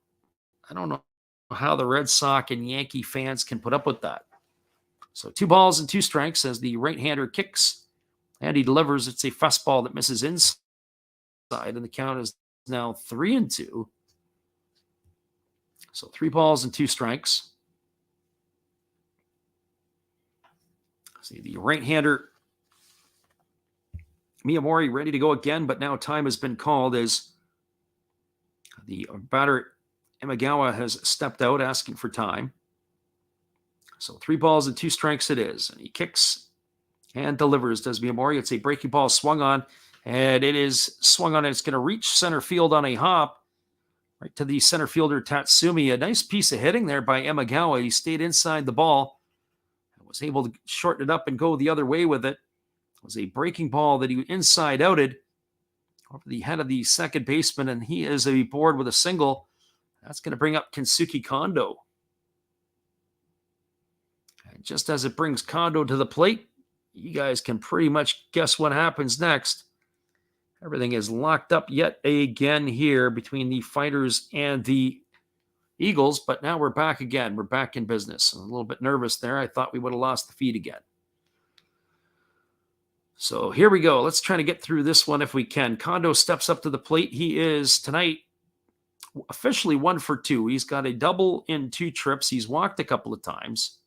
I don't know how the Red Sox and Yankee fans can put up with that. So 2 balls and 2 strikes as the right-hander kicks, and he delivers. It's a fastball that misses inside, and the count is now 3-2. So 3 balls and 2 strikes. See the right-hander Miyamori ready to go again, but now time has been called as the batter Imagawa has stepped out asking for time. So 3 balls and 2 strikes it is. And he kicks and delivers, does Miyamori. It's a breaking ball swung on, and it is swung on, and it's going to reach center field on a hop right to the center fielder Tatsumi. A nice piece of hitting there by Imagawa. He stayed inside the ball and was able to shorten it up and go the other way with it. It was a breaking ball that he inside outed over the head of the second baseman, and he is aboard with a single. That's going to bring up Kensuke Kondo. And just as it brings Kondo to the plate, you guys can pretty much guess what happens next. Everything is locked up yet again here between the Fighters and the Eagles, but now we're back again. We're back in business. I'm a little bit nervous there. I thought we would have lost the feed again. So here we go. Let's try to get through this one if we can. Kondo steps up to the plate. He is tonight officially 1 for 2. He's got a double in 2 trips. He's walked a couple of times.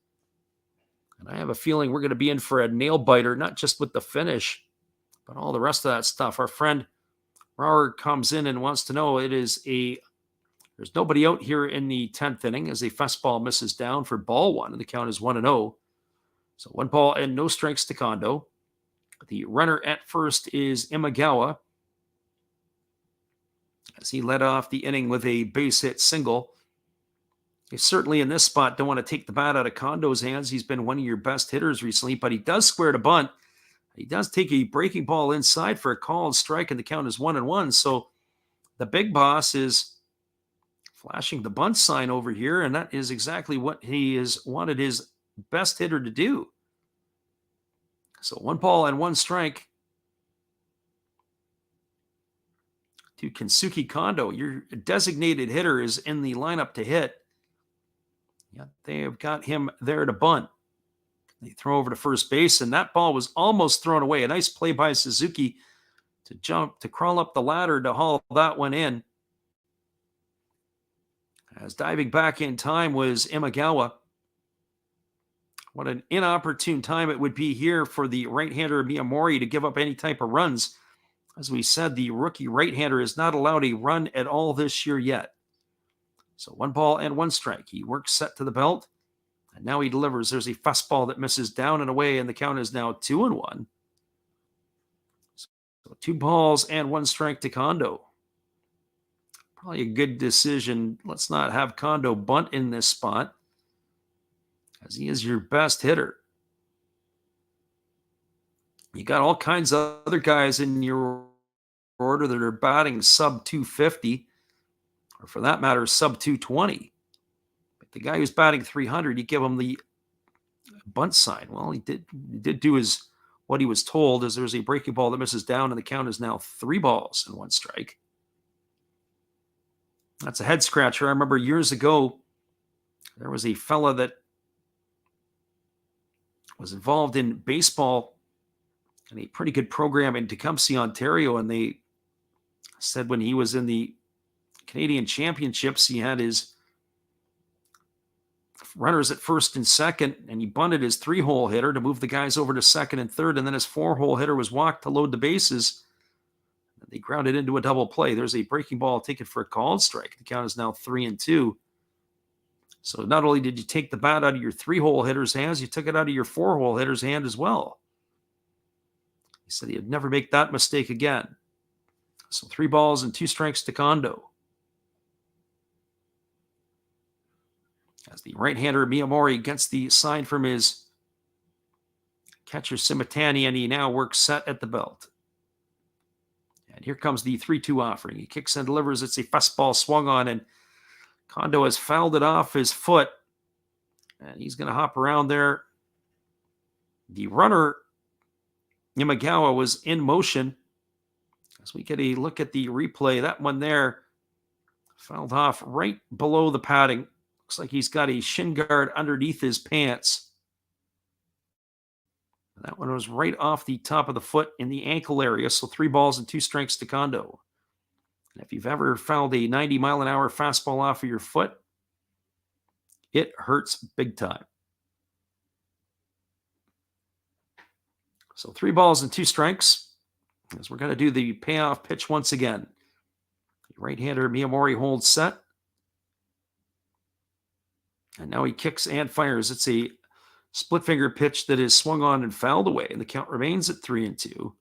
And I have a feeling we're going to be in for a nail biter, not just with the finish, but all the rest of that stuff. Our friend Rauer comes in and wants to know there's nobody out here in the 10th inning as a fastball misses down for ball 1, and the count is 1-0. So 1 ball and no strikes to Kondo. The runner at first is Imagawa, as he led off the inning with a base hit single. You certainly in this spot don't want to take the bat out of Kondo's hands. He's been one of your best hitters recently, but he does square to bunt. He does take a breaking ball inside for a called strike, and the count is 1-1. So the big boss is flashing the bunt sign over here, and that is exactly what he has wanted his best hitter to do. So 1 ball and 1 strike to Kensuke Kondo. Your designated hitter is in the lineup to hit. Yeah, they have got him there to bunt. They throw over to first base, and that ball was almost thrown away. A nice play by Suzuki to crawl up the ladder to haul that one in. As diving back in time was Imagawa. What an inopportune time it would be here for the right-hander Miyamori to give up any type of runs. As we said, the rookie right-hander is not allowed a run at all this year yet. So 1 ball and 1 strike. He works set to the belt, and now he delivers. There's a fastball that misses down and away, and the count is now 2-1. So 2 balls and 1 strike to Kondo. Probably a good decision. Let's not have Kondo bunt in this spot, as he is your best hitter. You got all kinds of other guys in your order that are batting sub 250, or for that matter, sub 220. But the guy who's batting 300, you give him the bunt sign. Well, he did do what he was told, as there's a breaking ball that misses down, and the count is now 3 balls and 1 strike. That's a head scratcher. I remember years ago, there was a fella that was involved in baseball in a pretty good program in Tecumseh, Ontario, and they said when he was in the Canadian Championships, he had his runners at first and second, and he bunted his 3-hole hitter to move the guys over to second and third, and then his 4-hole hitter was walked to load the bases. They grounded into a double play. There's a breaking ball taken for a called strike. The count is now 3-2. So not only did you take the bat out of your 3-hole hitter's hands, you took it out of your 4-hole hitter's hand as well. He said he'd never make that mistake again. So 3 balls and 2 strikes to Kondo. As the right-hander Miyamori gets the sign from his catcher Simitani, and he now works set at the belt. And here comes the 3-2 offering. He kicks and delivers. It's a fastball swung on, and Kondo has fouled it off his foot. And he's going to hop around there. The runner, Imagawa, was in motion. As we get a look at the replay, that one there fouled off right below the padding. Looks like he's got a shin guard underneath his pants. That one was right off the top of the foot in the ankle area. So 3 balls and 2 strikes to Kondo. And if you've ever fouled a 90-mile-an-hour fastball off of your foot, it hurts big time. So 3 balls and 2 strikes, as we're going to do the payoff pitch once again. Right-hander Miyamori holds set. And now he kicks and fires. It's a split finger pitch that is swung on and fouled away, and the count remains at 3-2.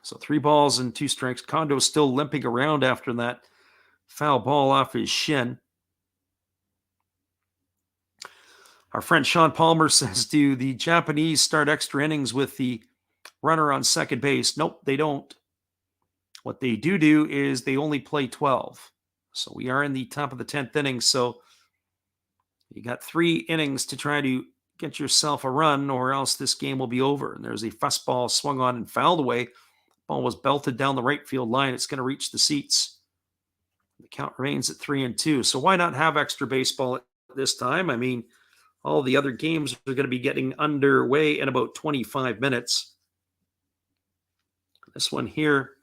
So 3 balls and 2 strikes. Kondo still limping around after that foul ball off his shin. Our friend Sean Palmer says, do the Japanese start extra innings with the runner on second base? Nope, they don't. What they do is they only play 12. So we are in the top of the 10th inning. So you got 3 innings to try to get yourself a run, or else this game will be over. And there's a fastball swung on and fouled away. Ball was belted down the right field line. It's going to reach the seats. The count remains at 3-2. So why not have extra baseball at this time? I mean, all the other games are going to be getting underway in about 25 minutes. This one here,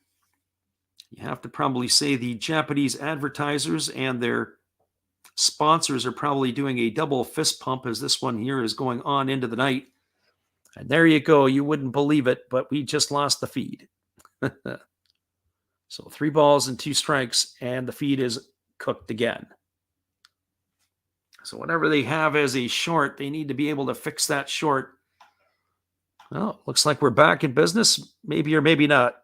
you have to probably say the Japanese advertisers and their sponsors are probably doing a double fist pump as this one here is going on into the night. And there you go. You wouldn't believe it, but we just lost the feed. So 3 balls and 2 strikes, and the feed is cooked again. So whatever they have as a short, they need to be able to fix that short. Well, looks like we're back in business, maybe or maybe not.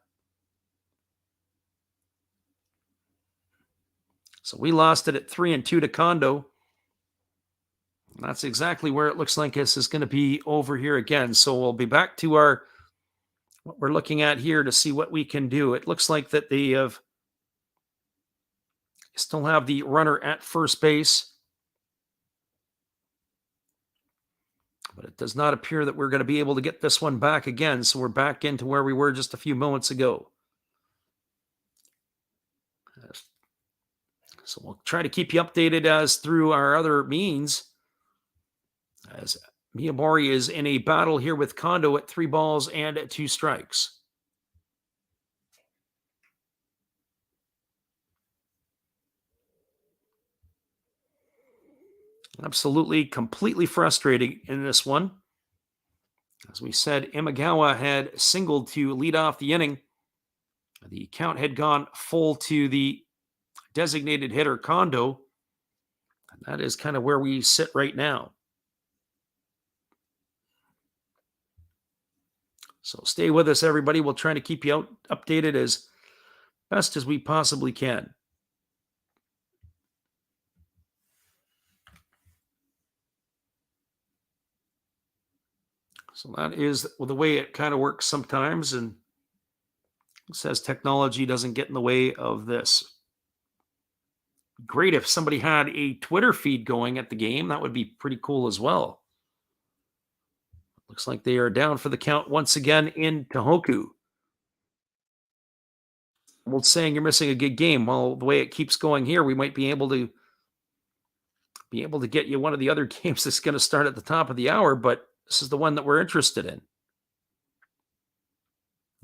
So we lost it at 3-2 to Kondo. That's exactly where it looks like this is going to be over here again. So we'll be back to what we're looking at here to see what we can do. It looks like that they still have the runner at first base. But it does not appear that we're going to be able to get this one back again. So we're back into where we were just a few moments ago. So we'll try to keep you updated as through our other means. As Miyamori is in a battle here with Kondo at 3 balls and 2 strikes. Absolutely, completely frustrating in this one. As we said, Imagawa had singled to lead off the inning. The count had gone full to the designated hitter Kondo. And that is kind of where we sit right now. So stay with us, everybody. We'll try to keep you updated as best as we possibly can. So that is the way it kind of works sometimes. And it says technology doesn't get in the way of this. Great if somebody had a Twitter feed going at the game. That would be pretty cool as well. Looks like they are down for the count once again in Tohoku. Well, saying you're missing a good game. Well, the way it keeps going here, we might be able to get you one of the other games that's going to start at the top of the hour, but this is the one that we're interested in.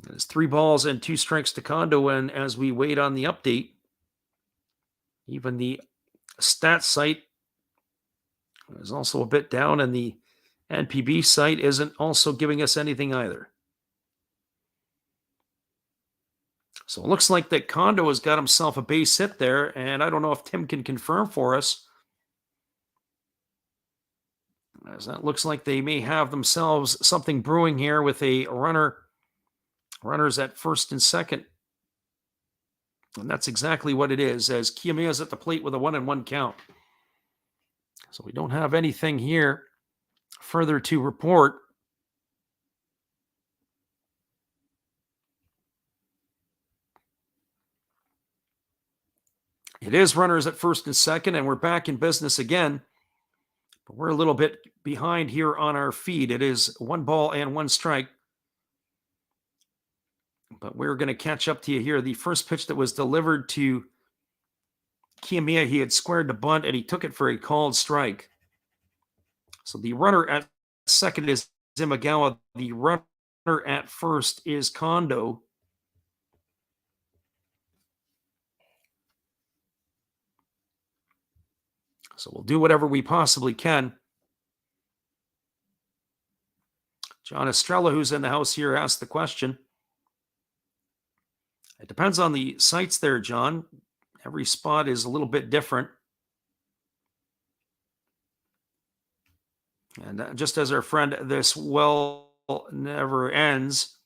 It's 3 balls and 2 strikes to Kondo, and as we wait on the update, even the stats site is also a bit down, and the NPB site isn't also giving us anything either. So it looks like that Kondo has got himself a base hit there, and I don't know if Tim can confirm for us, as that looks like they may have themselves something brewing here with a runners at first and second. And that's exactly what it is, as Kiyomiya's at the plate with a 1-1 count. So we don't have anything here further to report. It is runners at first and second, and we're back in business again. But we're a little bit behind here on our feed. It is 1 ball and 1 strike. But we're going to catch up to you here. The first pitch that was delivered to Kiyomiya, he had squared the bunt, and he took it for a called strike. So the runner at second is Imagawa. The runner at first is Kondo. So we'll do whatever we possibly can. John Estrella, who's in the house here, asked the question. It depends on the sites there, John. Every spot is a little bit different. And just as our friend This Well Never Ends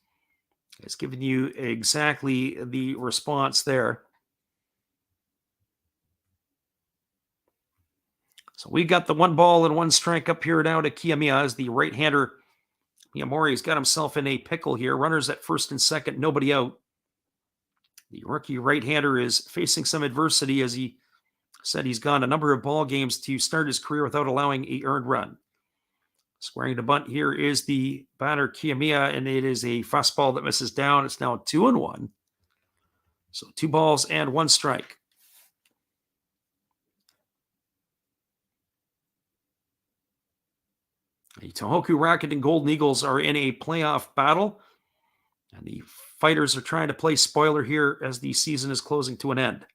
has given you exactly the response there. So we got the 1 ball and 1 strike up here now to Kiyomiya as the right-hander. Miyamori's got himself in a pickle here. Runners at first and second, nobody out. The rookie right-hander is facing some adversity, as he said he's gone a number of ball games to start his career without allowing an earned run. Squaring to bunt here is the batter Kiyomiya, and it is a fastball that misses down. It's now 2-1. So 2 balls and 1 strike. The Tohoku Rakuten Golden Eagles are in a playoff battle, and the fighters are trying to play spoiler here as the season is closing to an end.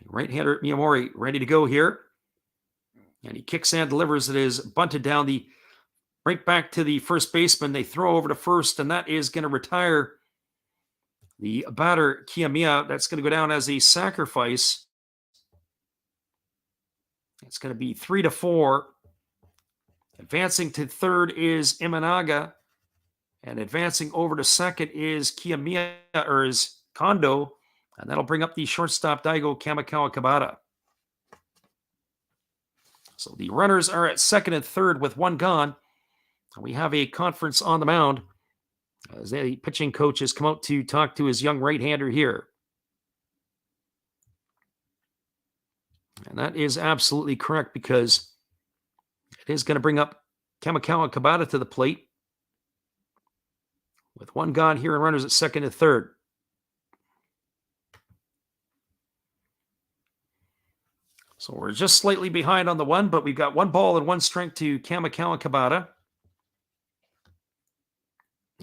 Right-hander Miyamori ready to go here. And he kicks and delivers. It is bunted down the right back to the first baseman. They throw over to first, and that is going to retire the batter Kiyomiya. That's going to go down as a sacrifice. It's going to be 3-4. Advancing to third is Imanaga. And advancing over to second is Kiyomiya, or is Kondo. And that'll bring up the shortstop Daigo Kamikawa Kabata. So the runners are at second and third with 1 gone. We have a conference on the mound as the pitching coach has come out to talk to his young right-hander here. And that is absolutely correct, because it is going to bring up Kamikawa Kabata to the plate with 1 gone here and runners at second and third. So we're just slightly behind on the 1, but we've got 1 ball and 1 strike to Kamikawa Kabata,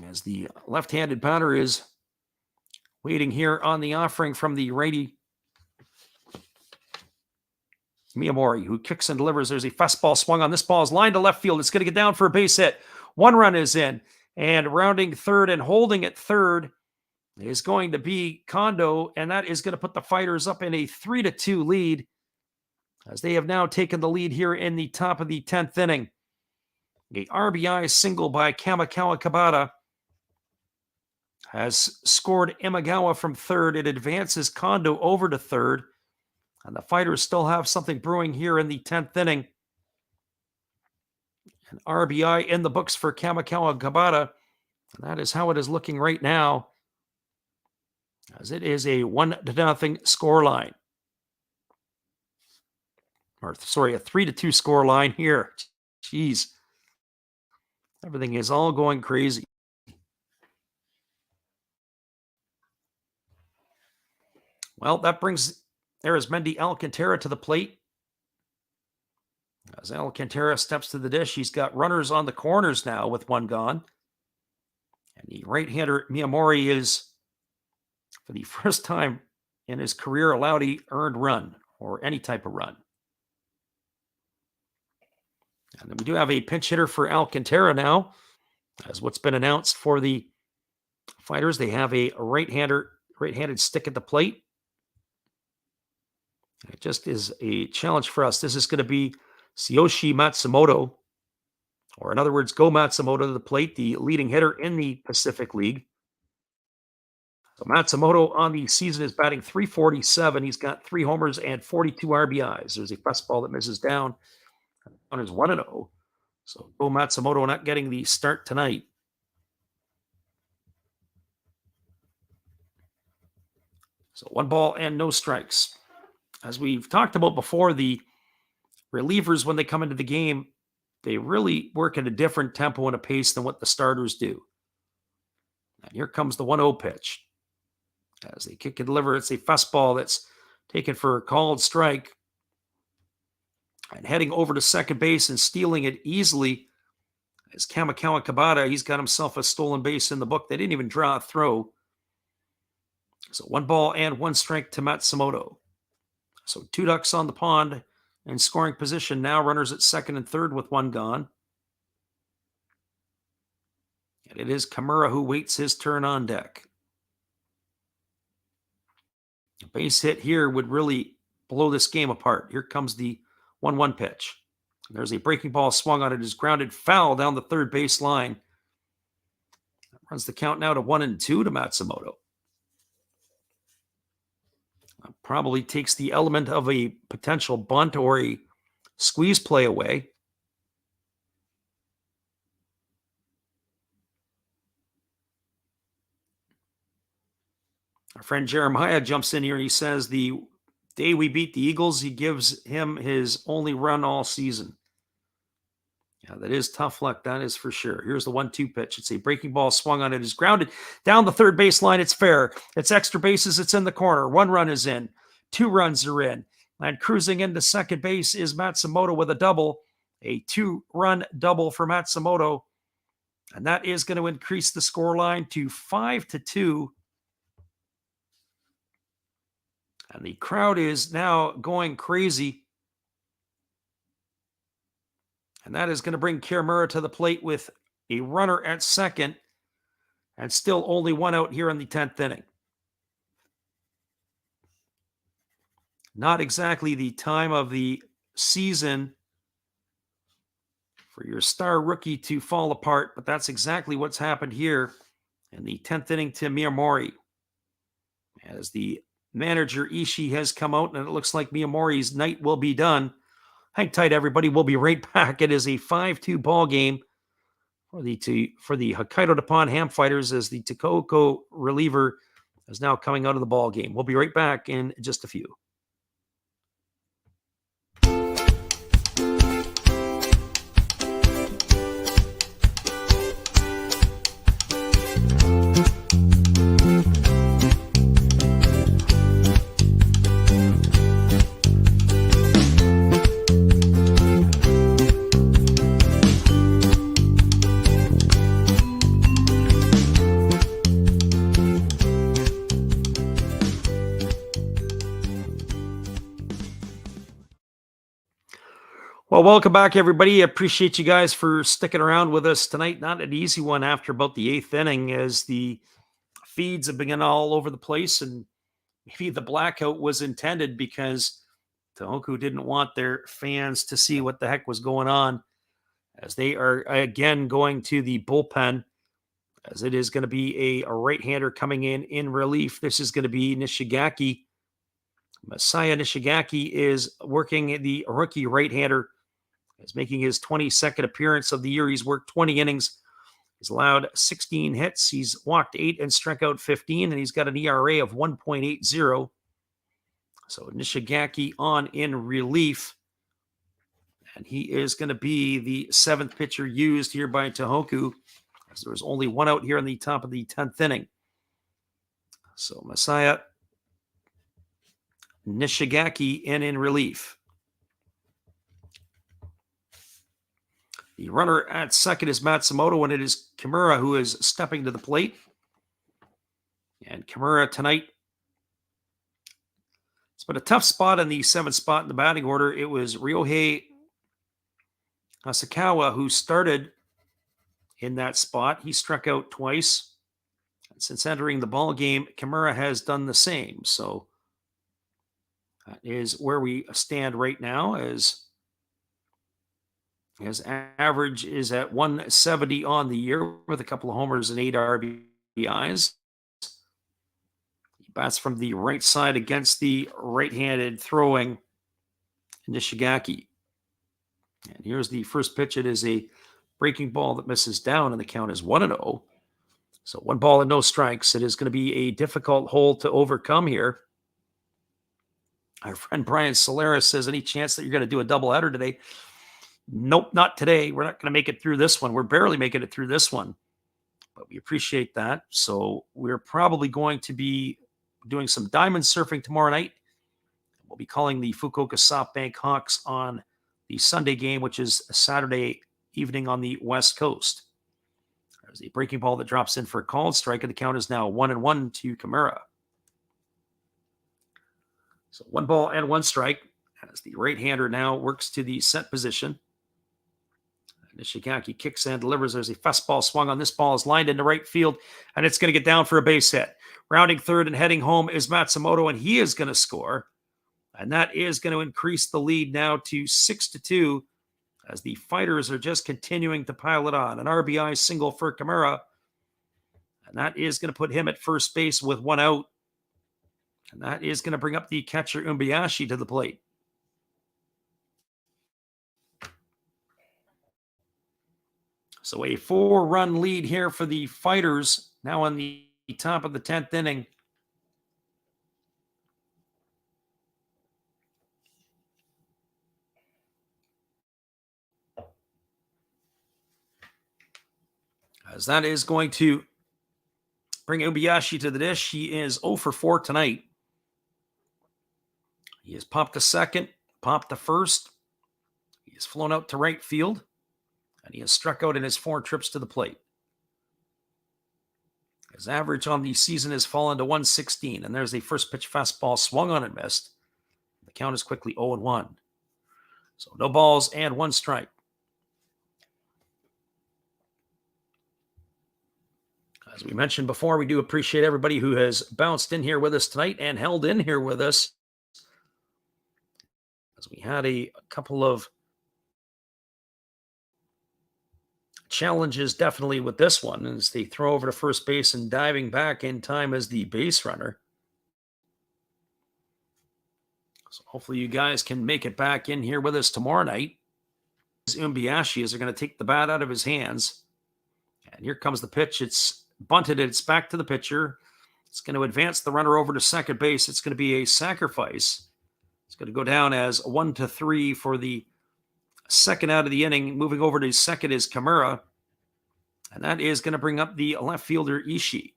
as the left-handed batter is waiting here on the offering from the righty Miyamori, who kicks and delivers. There's a fastball swung on. This ball is lined to left field. It's going to get down for a base hit. 1 run is in, and rounding third and holding at third is going to be Kondo, and that is going to put the Fighters up in a 3-2 lead, as they have now taken the lead here in the top of the 10th inning. A RBI single by Kamikawa Kabata has scored Imagawa from third. It advances Kondo over to third, and the Fighters still have something brewing here in the 10th inning. An RBI in the books for Kamikawa Kabata, and that is how it is looking right now, as it is a 1-0 scoreline. Or sorry, a 3-2 score line here. Jeez. Everything is all going crazy. Well, that brings Arizmendi Alcantara to the plate. As Alcantara steps to the dish, he's got runners on the corners now with 1 gone. And the right-hander Miyamori is, for the first time in his career, allowed an earned run, or any type of run. And then we do have a pinch hitter for Alcantara now, as what's been announced for the Fighters. They have a right-handed stick at the plate. It just is a challenge for us. This is going to be Tsuyoshi Matsumoto, or in other words, Go Matsumoto to the plate, the leading hitter in the Pacific League. So Matsumoto on the season is batting .347. He's got 3 homers and 42 RBIs. There's a fastball that misses down on his 1-0. So Go Matsumoto not getting the start tonight. So 1 ball and no strikes. As we've talked about before, the relievers, when they come into the game, they really work at a different tempo and a pace than what the starters do. And here comes the 1-0 pitch. As they kick and deliver, it's a fastball that's taken for a called strike. And heading over to second base and stealing it easily is Kamikawa Kabata. He's got himself a stolen base in the book. They didn't even draw a throw. So 1 ball and 1 strike to Matsumoto. So 2 ducks on the pond in scoring position. Now runners at second and third with 1 gone. And it is Kimura who waits his turn on deck. A base hit here would really blow this game apart. Here comes the 1-1 pitch. There's a breaking ball swung on it. It is grounded foul down the third base line. That runs the count now to 1-2 to Matsumoto. That probably takes the element of a potential bunt or a squeeze play away. Our friend Jeremiah jumps in here and he says the day we beat the Eagles, he gives him his only run all season. Yeah, that is tough luck. That is for sure. Here's the 1-2 pitch. It's a breaking ball swung on it. Is grounded down the third base line. It's fair. It's extra bases. It's in the corner. 1 run is in. 2 runs are in. And cruising into second base is Matsumoto with a double. A 2-run double for Matsumoto. And that is going to increase the scoreline to 5-2. And the crowd is now going crazy. And that is going to bring Kimura to the plate with a runner at second and still only 1 out here in the 10th inning. Not exactly the time of the season for your star rookie to fall apart, but that's exactly what's happened here in the 10th inning to Miyamori. As the manager Ishii has come out, and it looks like Miyamori's night will be done. Hang tight, everybody. We'll be right back. It is a 5-2 ball game for the Hokkaido Nippon-Ham fighters as the Tohoku reliever is now coming out of the ball game. We'll be right back in just a few. Well, welcome back, everybody. I appreciate you guys for sticking around with us tonight. Not an easy one after about the 8th inning, as the feeds have been all over the place, and maybe the blackout was intended because Tohoku didn't want their fans to see what the heck was going on, as they are again going to the bullpen, as it is going to be a right-hander coming in relief. This is going to be Nishigaki. Masaya Nishigaki is working the rookie right-hander. He's making his 22nd appearance of the year. He's worked 20 innings. He's allowed 16 hits. He's walked 8 and struck out 15, and he's got an ERA of 1.80. So Nishigaki on in relief. And he is going to be the 7th pitcher used here by Tohoku, as there was only 1 out here in the top of the 10th inning. So Masaya Nishigaki in relief. The runner at second is Matsumoto, and it is Kimura who is stepping to the plate. And Kimura tonight, it's been a tough spot in the 7th spot in the batting order. It was Ryohei Asakawa who started in that spot. He struck out twice. And since entering the ball game, Kimura has done the same. So that is where we stand right now, as his average is at 170 on the year with a couple of homers and 8 RBIs. Bats from the right side against the right-handed throwing Nishigaki. And here's the first pitch. It is a breaking ball that misses down, and the count is 1-0. So 1 ball and no strikes. It is going to be a difficult hole to overcome here. Our friend Brian Solaris says, any chance that you're going to do a doubleheader today? Nope, not today. We're not going to make it through this one. We're barely making it through this one, but we appreciate that. So we're probably going to be doing some diamond surfing tomorrow night. We'll be calling the Fukuoka SoftBank Hawks on the Sunday game, which is a Saturday evening on the West Coast. There's a breaking ball that drops in for a called strike, and the count is now 1-1 to Kimura. So 1 ball and 1 strike as the right-hander now works to the set position. Nishigaki kicks and delivers. There's a fastball swung on. This ball is lined into right field, and it's going to get down for a base hit. Rounding third and heading home is Matsumoto, and he is going to score. And that is going to increase the lead now to 6-2 as the Fighters are just continuing to pile it on. An RBI single for Kimura, and that is going to put him at first base with 1 out. And that is going to bring up the catcher Umbayashi to the plate. So a 4-run lead here for the Fighters, now on the top of the 10th inning. As that is going to bring Umbayashi to the dish. He is 0 for 4 tonight. He has popped to second, popped to first. He has flown out to right field, and he has struck out in his 4 trips to the plate. His average on the season has fallen to 116, and there's a first pitch fastball swung on and missed. The count is quickly 0-1. So no balls and 1 strike. As we mentioned before, we do appreciate everybody who has bounced in here with us tonight and held in here with us. As we had a couple of challenges definitely with this one, as they throw over to first base and diving back in time as the base runner. So hopefully you guys can make it back in here with us tomorrow night. Umbayashi is going to take the bat out of his hands. And here comes the pitch. It's bunted. It's back to the pitcher. It's going to advance the runner over to second base. It's going to be a sacrifice. It's going to go down as 1-3 for the second out of the inning. Moving over to second is Kimura. And that is going to bring up the left fielder Ishii.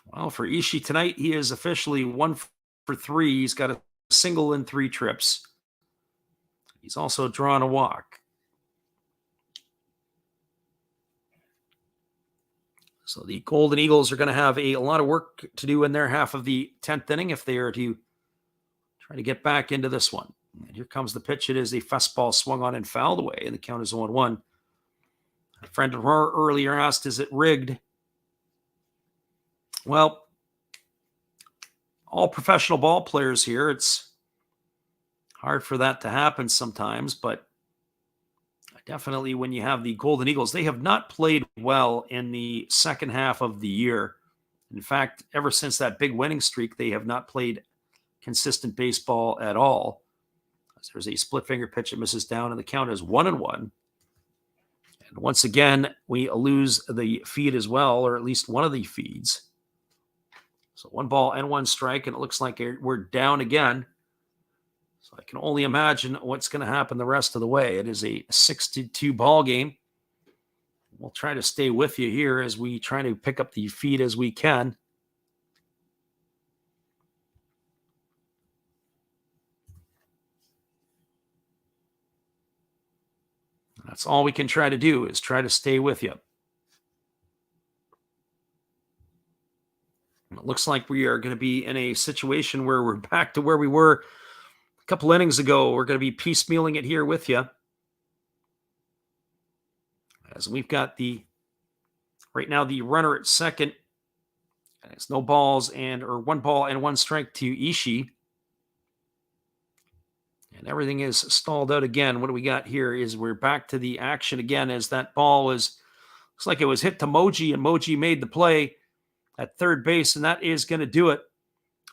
Well, for Ishii tonight, he is officially 1 for 3. He's got a single in 3 trips. He's also drawn a walk. So the Golden Eagles are going to have a lot of work to do in their half of the 10th inning if they are to try to get back into this one. And here comes the pitch. It is a fastball swung on and fouled away, and the count is 0-1. A friend of her earlier asked, is it rigged? Well, all professional ball players here, it's hard for that to happen sometimes, but definitely when you have the Golden Eagles, they have not played well in the second half of the year. In fact, ever since that big winning streak, they have not played consistent baseball at all. There's a split finger pitch that misses down, and the count is 1-1. And once again, we lose the feed as well, or at least one of the feeds. So 1 ball and 1 strike, and it looks like we're down again. So I can only imagine what's going to happen the rest of the way. It is a 6-2 ball game. We'll try to stay with you here as we try to pick up the feed as we can. That's all we can try to do, is try to stay with you. And it looks like we are going to be in a situation where we're back to where we were a couple innings ago. We're going to be piecemealing it here with you. As we've got right now the runner at second. And it's no balls or 1 ball and 1 strike to Ishii. And everything is stalled out again. What do we got here is we're back to the action again as that ball is Looks like it was hit to Moji, and Moji made the play at third base, and that is going to do it.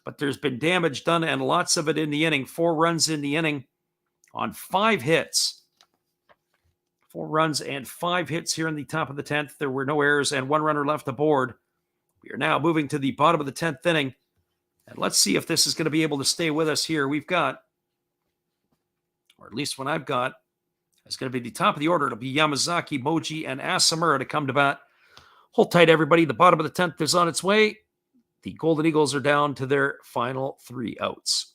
But there's been damage done, and lots of it in the inning. 4 runs in the inning on 5 hits. 4 runs and 5 hits here in the top of the 10th. There were no errors and 1 runner left aboard. We are now moving to the bottom of the 10th inning. And let's see if this is going to be able to stay with us here. We've got, or at least what I've got, it's going to be the top of the order. It'll be Yamazaki, Moji, and Asamura to come to bat. Hold tight, everybody. The bottom of the 10th is on its way. The Golden Eagles are down to their final 3 outs.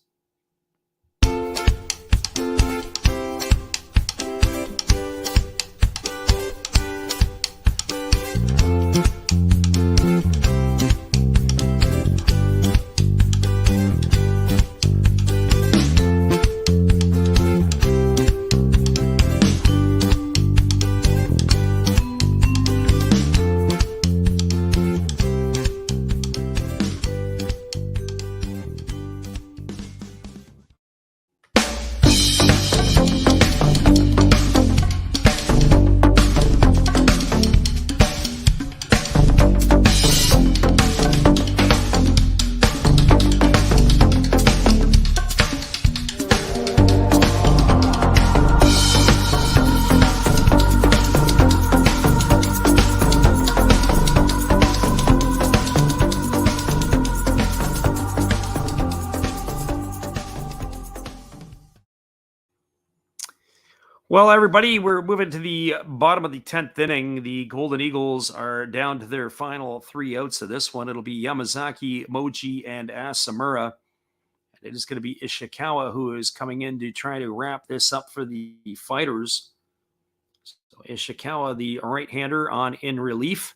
Well, everybody, we're moving to the bottom of the 10th inning. The Golden Eagles are down to their final 3 outs of this one. It'll be Yamazaki, Moji, and Asamura. And it is going to be Ishikawa who is coming in to try to wrap this up for the fighters. So Ishikawa, the right-hander, on in relief.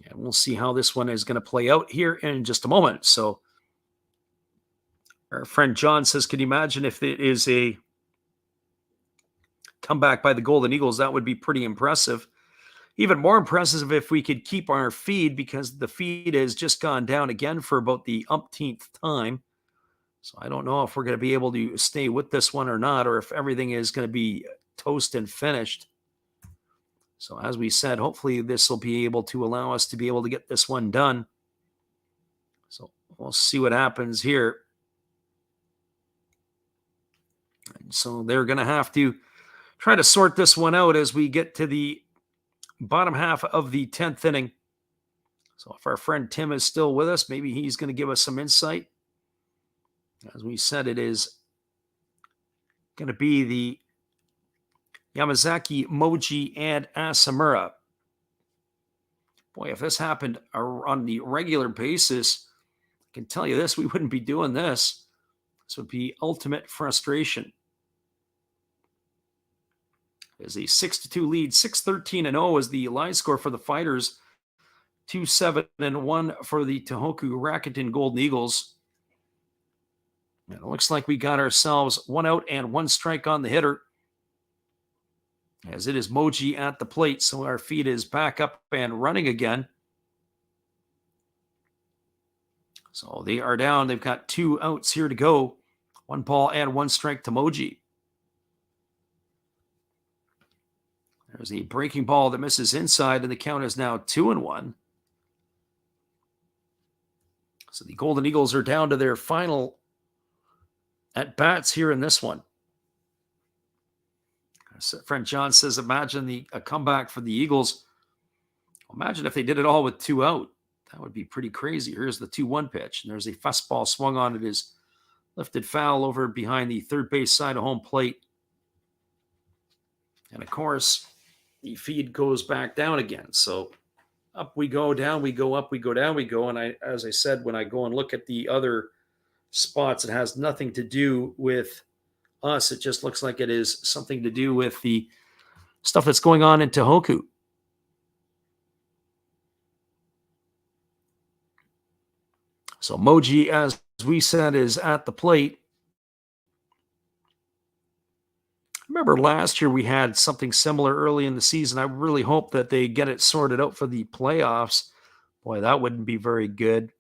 And we'll see how this one is going to play out here in just a moment. So our friend John says, can you imagine if it is a comeback by the Golden Eagles? That would be pretty impressive. Even more impressive if we could keep our feed, because the feed has just gone down again for about the umpteenth time. So I don't know if we're going to be able to stay with this one or not, or if everything is going to be toast and finished. So as we said, hopefully this will be able to allow us to be able to get this one done. So we'll see what happens here. And so they're going to have to try to sort this one out as we get to the bottom half of the 10th inning. So if our friend Tim is still with us, maybe he's going to give us some insight. As we said, it is going to be the Yamazaki, Moji, and Asamura. Boy, if this happened on the regular basis, I can tell you this, we wouldn't be doing this. This would be ultimate frustration. As a 6-2 lead, 6-13-0 is the line score for the fighters. 2-7-1 for the Tohoku Rakuten Golden Eagles. And it looks like we got ourselves 1 out and 1 strike on the hitter, as it is Moji at the plate. So our feed is back up and running again. So they are down. They've got 2 outs here to go. 1 ball and 1 strike to Moji. There's a breaking ball that misses inside, and the count is now 2-1. So the Golden Eagles are down to their final at-bats here in this one. Friend John says, imagine a comeback for the Eagles. Imagine if they did it all with 2 out. That would be pretty crazy. Here's the 2-1 pitch, and there's a fastball swung on. It is lifted foul over behind the third base side of home plate. And, of course, the feed goes back down again. So up we go, down we go, up we go, down we go. And as I said, when I go and look at the other spots, it has nothing to do with us. It just looks like it is something to do with the stuff that's going on in Tohoku. So Moji, as we said, is at the plate. Remember last year we had something similar early in the season. I really hope that they get it sorted out for the playoffs. Boy, that wouldn't be very good.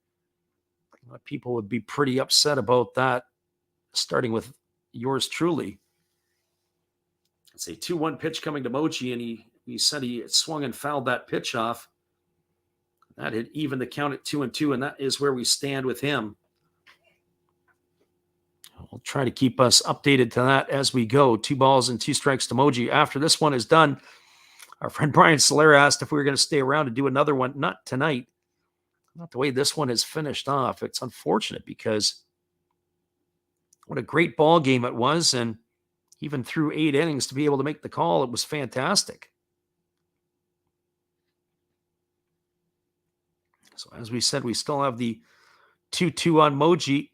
People would be pretty upset about that, starting with yours truly. It's a 2-1 pitch coming to Moji, and he we said he swung and fouled that pitch off. That had even the count at 2-2, and that is where we stand with him. We'll try to keep us updated to that as we go. 2 balls and 2 strikes to Moji. After this one is done, our friend Brian Solera asked if we were going to stay around to do another one. Not tonight. Not the way this one is finished off. It's unfortunate because what a great ball game it was, and even through 8 innings to be able to make the call, it was fantastic. So as we said, we still have the 2-2 on Moji.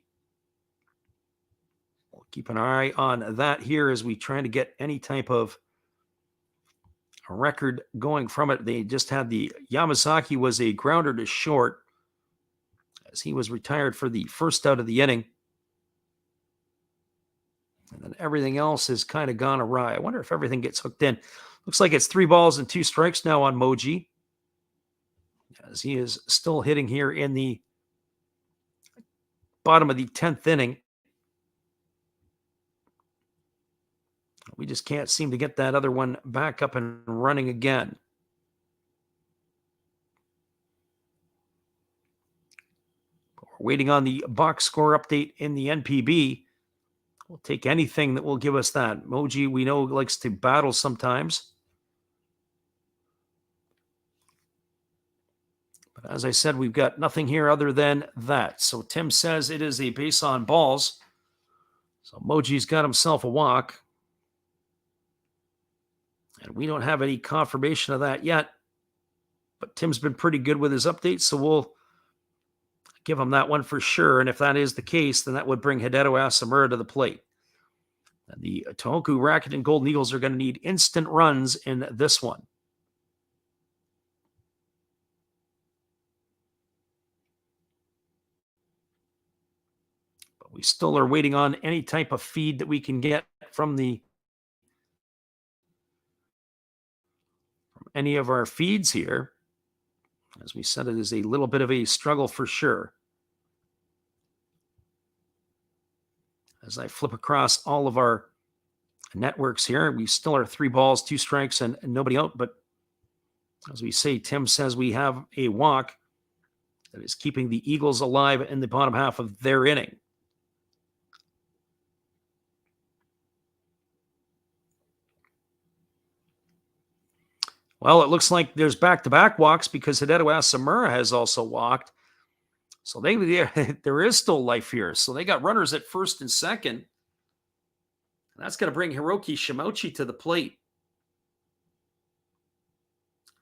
We'll keep an eye on that here as we try to get any type of a record going from it. They just had the Yamazaki was a grounder to short as he was retired for the first out of the inning. And then everything else has kind of gone awry. I wonder if everything gets hooked in. Looks like it's 3 balls and 2 strikes now on Moji, as he is still hitting here in the bottom of the 10th inning. We just can't seem to get that other one back up and running again. We're waiting on the box score update in the NPB. We'll take anything that will give us that. Moji, we know, likes to battle sometimes. But as I said, we've got nothing here other than that. So Tim says it is a base on balls. So Moji's got himself a walk. And we don't have any confirmation of that yet. But Tim's been pretty good with his updates, so we'll give him that one for sure. And if that is the case, then that would bring Hideo Asamura to the plate. And the Tohoku Rakuten Golden Eagles are going to need instant runs in this one. But we still are waiting on any type of feed that we can get from any of our feeds here. As we said, it is a little bit of a struggle for sure. As I flip across all of our networks here, we still are 3 balls, 2 strikes, and nobody out. But as we say, Tim says we have a walk that is keeping the Eagles alive in the bottom half of their inning. Well, it looks like there's back-to-back walks because Hideo Asamura has also walked. So there is still life here. So they got runners at first and second. And that's going to bring Hiroki Shimouchi to the plate.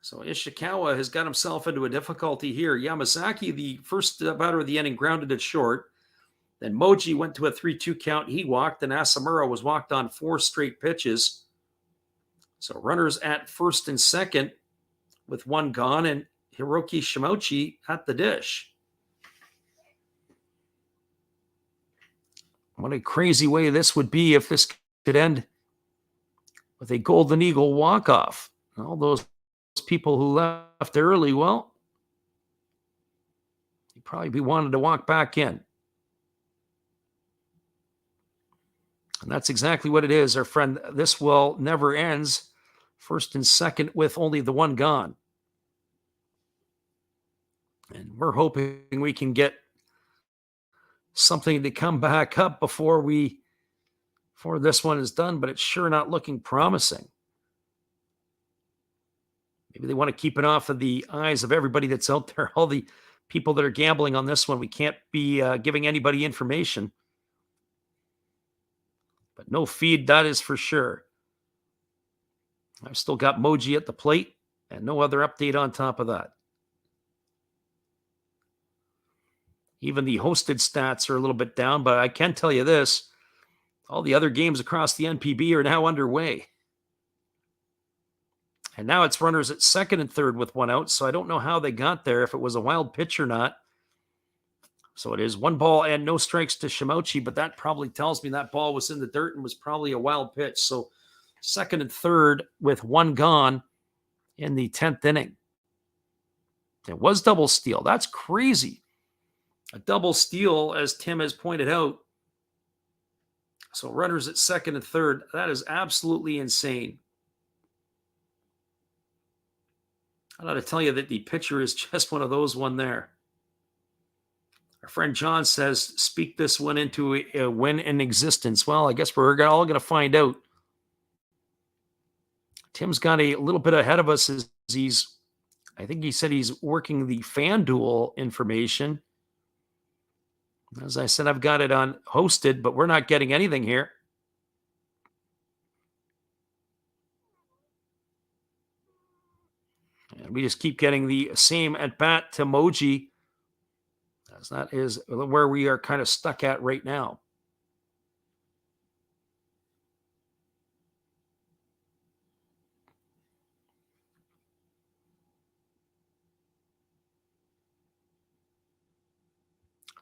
So Ishikawa has got himself into a difficulty here. Yamazaki, the first batter of the inning, grounded it short. Then Moji went to a 3-2 count. He walked, and Asamura was walked on 4 straight pitches. So runners at first and second with 1 gone, and Hiroki Shimouchi at the dish. What a crazy way this would be if this could end with a Golden Eagle walk-off. All those people who left early, well, you'd probably be wanting to walk back in. And that's exactly what it is, our friend. This will never ends. First and second with only the 1 gone. And we're hoping we can get something to come back up before this one is done, but it's sure not looking promising. Maybe they want to keep it off of the eyes of everybody that's out there, all the people that are gambling on this one. We can't be giving anybody information. But no feed, that is for sure. I've still got Moji at the plate and no other update on top of that. Even the hosted stats are a little bit down, but I can tell you this. All the other games across the NPB are now underway. And now it's runners at second and third with 1 out, so I don't know how they got there, if it was a wild pitch or not. So it is 1 ball and no strikes to Shimouchi, but that probably tells me that ball was in the dirt and was probably a wild pitch. So second and third with 1 gone in the 10th inning. It was double steal. That's crazy. A double steal, as Tim has pointed out. So runners at second and third. That is absolutely insane. I got to tell you that the pitcher is just one of those one there. Our friend John says, speak this one into a win in existence. Well, I guess we're all going to find out. Tim's got a little bit ahead of us as I think he said he's working the FanDuel information. As I said, I've got it on hosted, but we're not getting anything here. And we just keep getting the same at-bat emoji, as that is where we are kind of stuck at right now.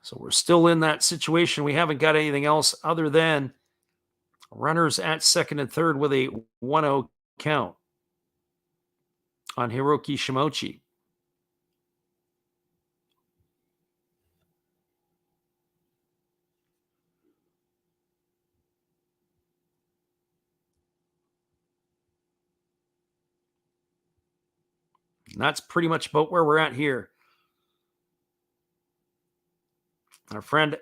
So we're still in that situation. We haven't got anything else other than runners at second and third with a 1-0 count on Hiroki Shimochi. And that's pretty much about where we're at here. Our friend,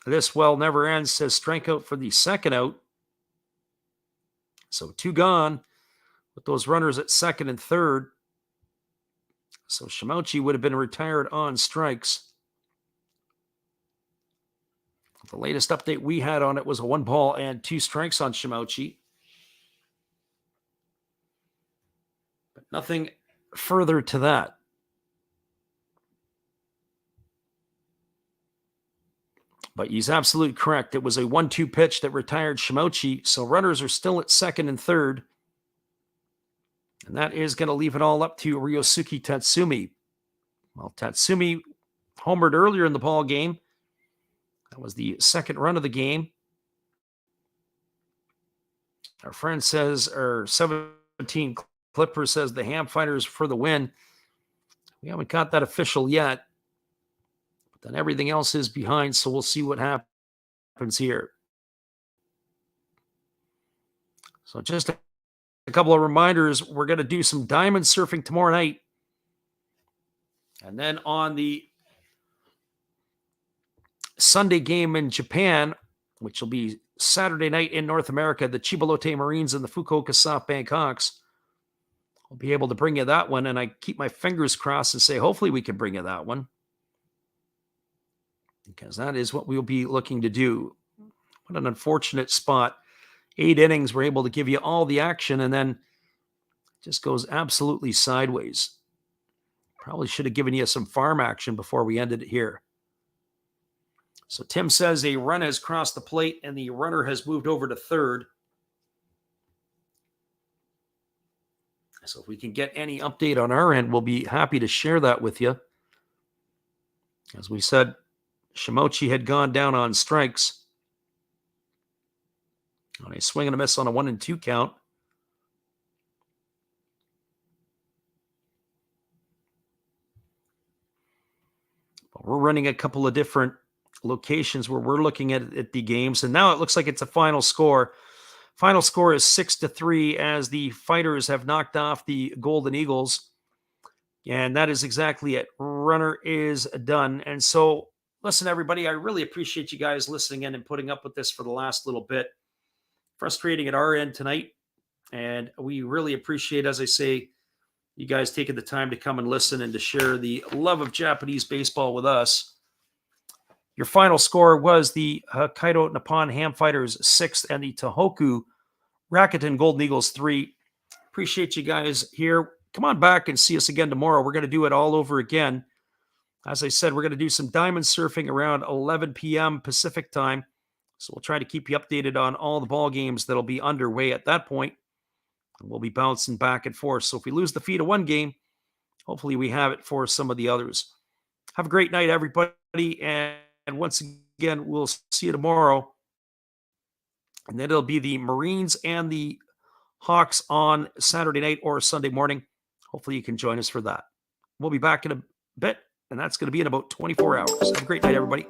This Well Never Ends, says strike out for the second out. So 2 gone with those runners at second and third. So Shimochi would have been retired on strikes. The latest update we had on it was a 1 ball and 2 strikes on Shimochi. But nothing further to that. But he's absolutely correct. It was a 1-2 pitch that retired Shimochi. So runners are still at second and third. And that is going to leave it all up to Ryosuke Tatsumi. Well, Tatsumi homered earlier in the ball game. That was the second run of the game. Our friend says, or 17 Clipper says the Ham Fighters for the win. We haven't got that official yet. But then everything else is behind, so we'll see what happens here. So just a couple of reminders. We're going to do some diamond surfing tomorrow night. And then on the Sunday game in Japan, which will be Saturday night in North America, the Chibalote Marines and the Fukuoka SoftBank Hawks. I'll be able to bring you that one, and I keep my fingers crossed and say, hopefully we can bring you that one, because that is what we'll be looking to do. What an unfortunate spot. 8 innings, we're able to give you all the action, and then it just goes absolutely sideways. Probably should have given you some farm action before we ended it here. So Tim says a run has crossed the plate and the runner has moved over to third. So if we can get any update on our end, we'll be happy to share that with you. As we said, Shimochi had gone down on strikes on a swing and a miss on a 1-2 count. But we're running a couple of different locations where we're looking at the games, and now it looks like it's a final score. Final score is 6-3 as the Fighters have knocked off the Golden Eagles, and that is exactly it. Runner is done. And so listen, everybody, I really appreciate you guys listening in and putting up with this for the last little bit. Frustrating at our end tonight, and we really appreciate, as I say, you guys taking the time to come and listen and to share the love of Japanese baseball with us. Your final score was the Hokkaido Nippon-Ham Fighters 6 and the Tohoku Rakuten Golden Eagles 3. Appreciate you guys here. Come on back and see us again tomorrow. We're going to do it all over again. As I said, we're going to do some diamond surfing around 11 p.m. Pacific time. So we'll try to keep you updated on all the ball games that'll be underway at that point. And we'll be bouncing back and forth. So if we lose the feed of one game, hopefully we have it for some of the others. Have a great night, everybody. And once again, we'll see you tomorrow. And then it'll be the Marines and the Hawks on Saturday night or Sunday morning. Hopefully you can join us for that. We'll be back in a bit, and that's going to be in about 24 hours. Have a great night, everybody.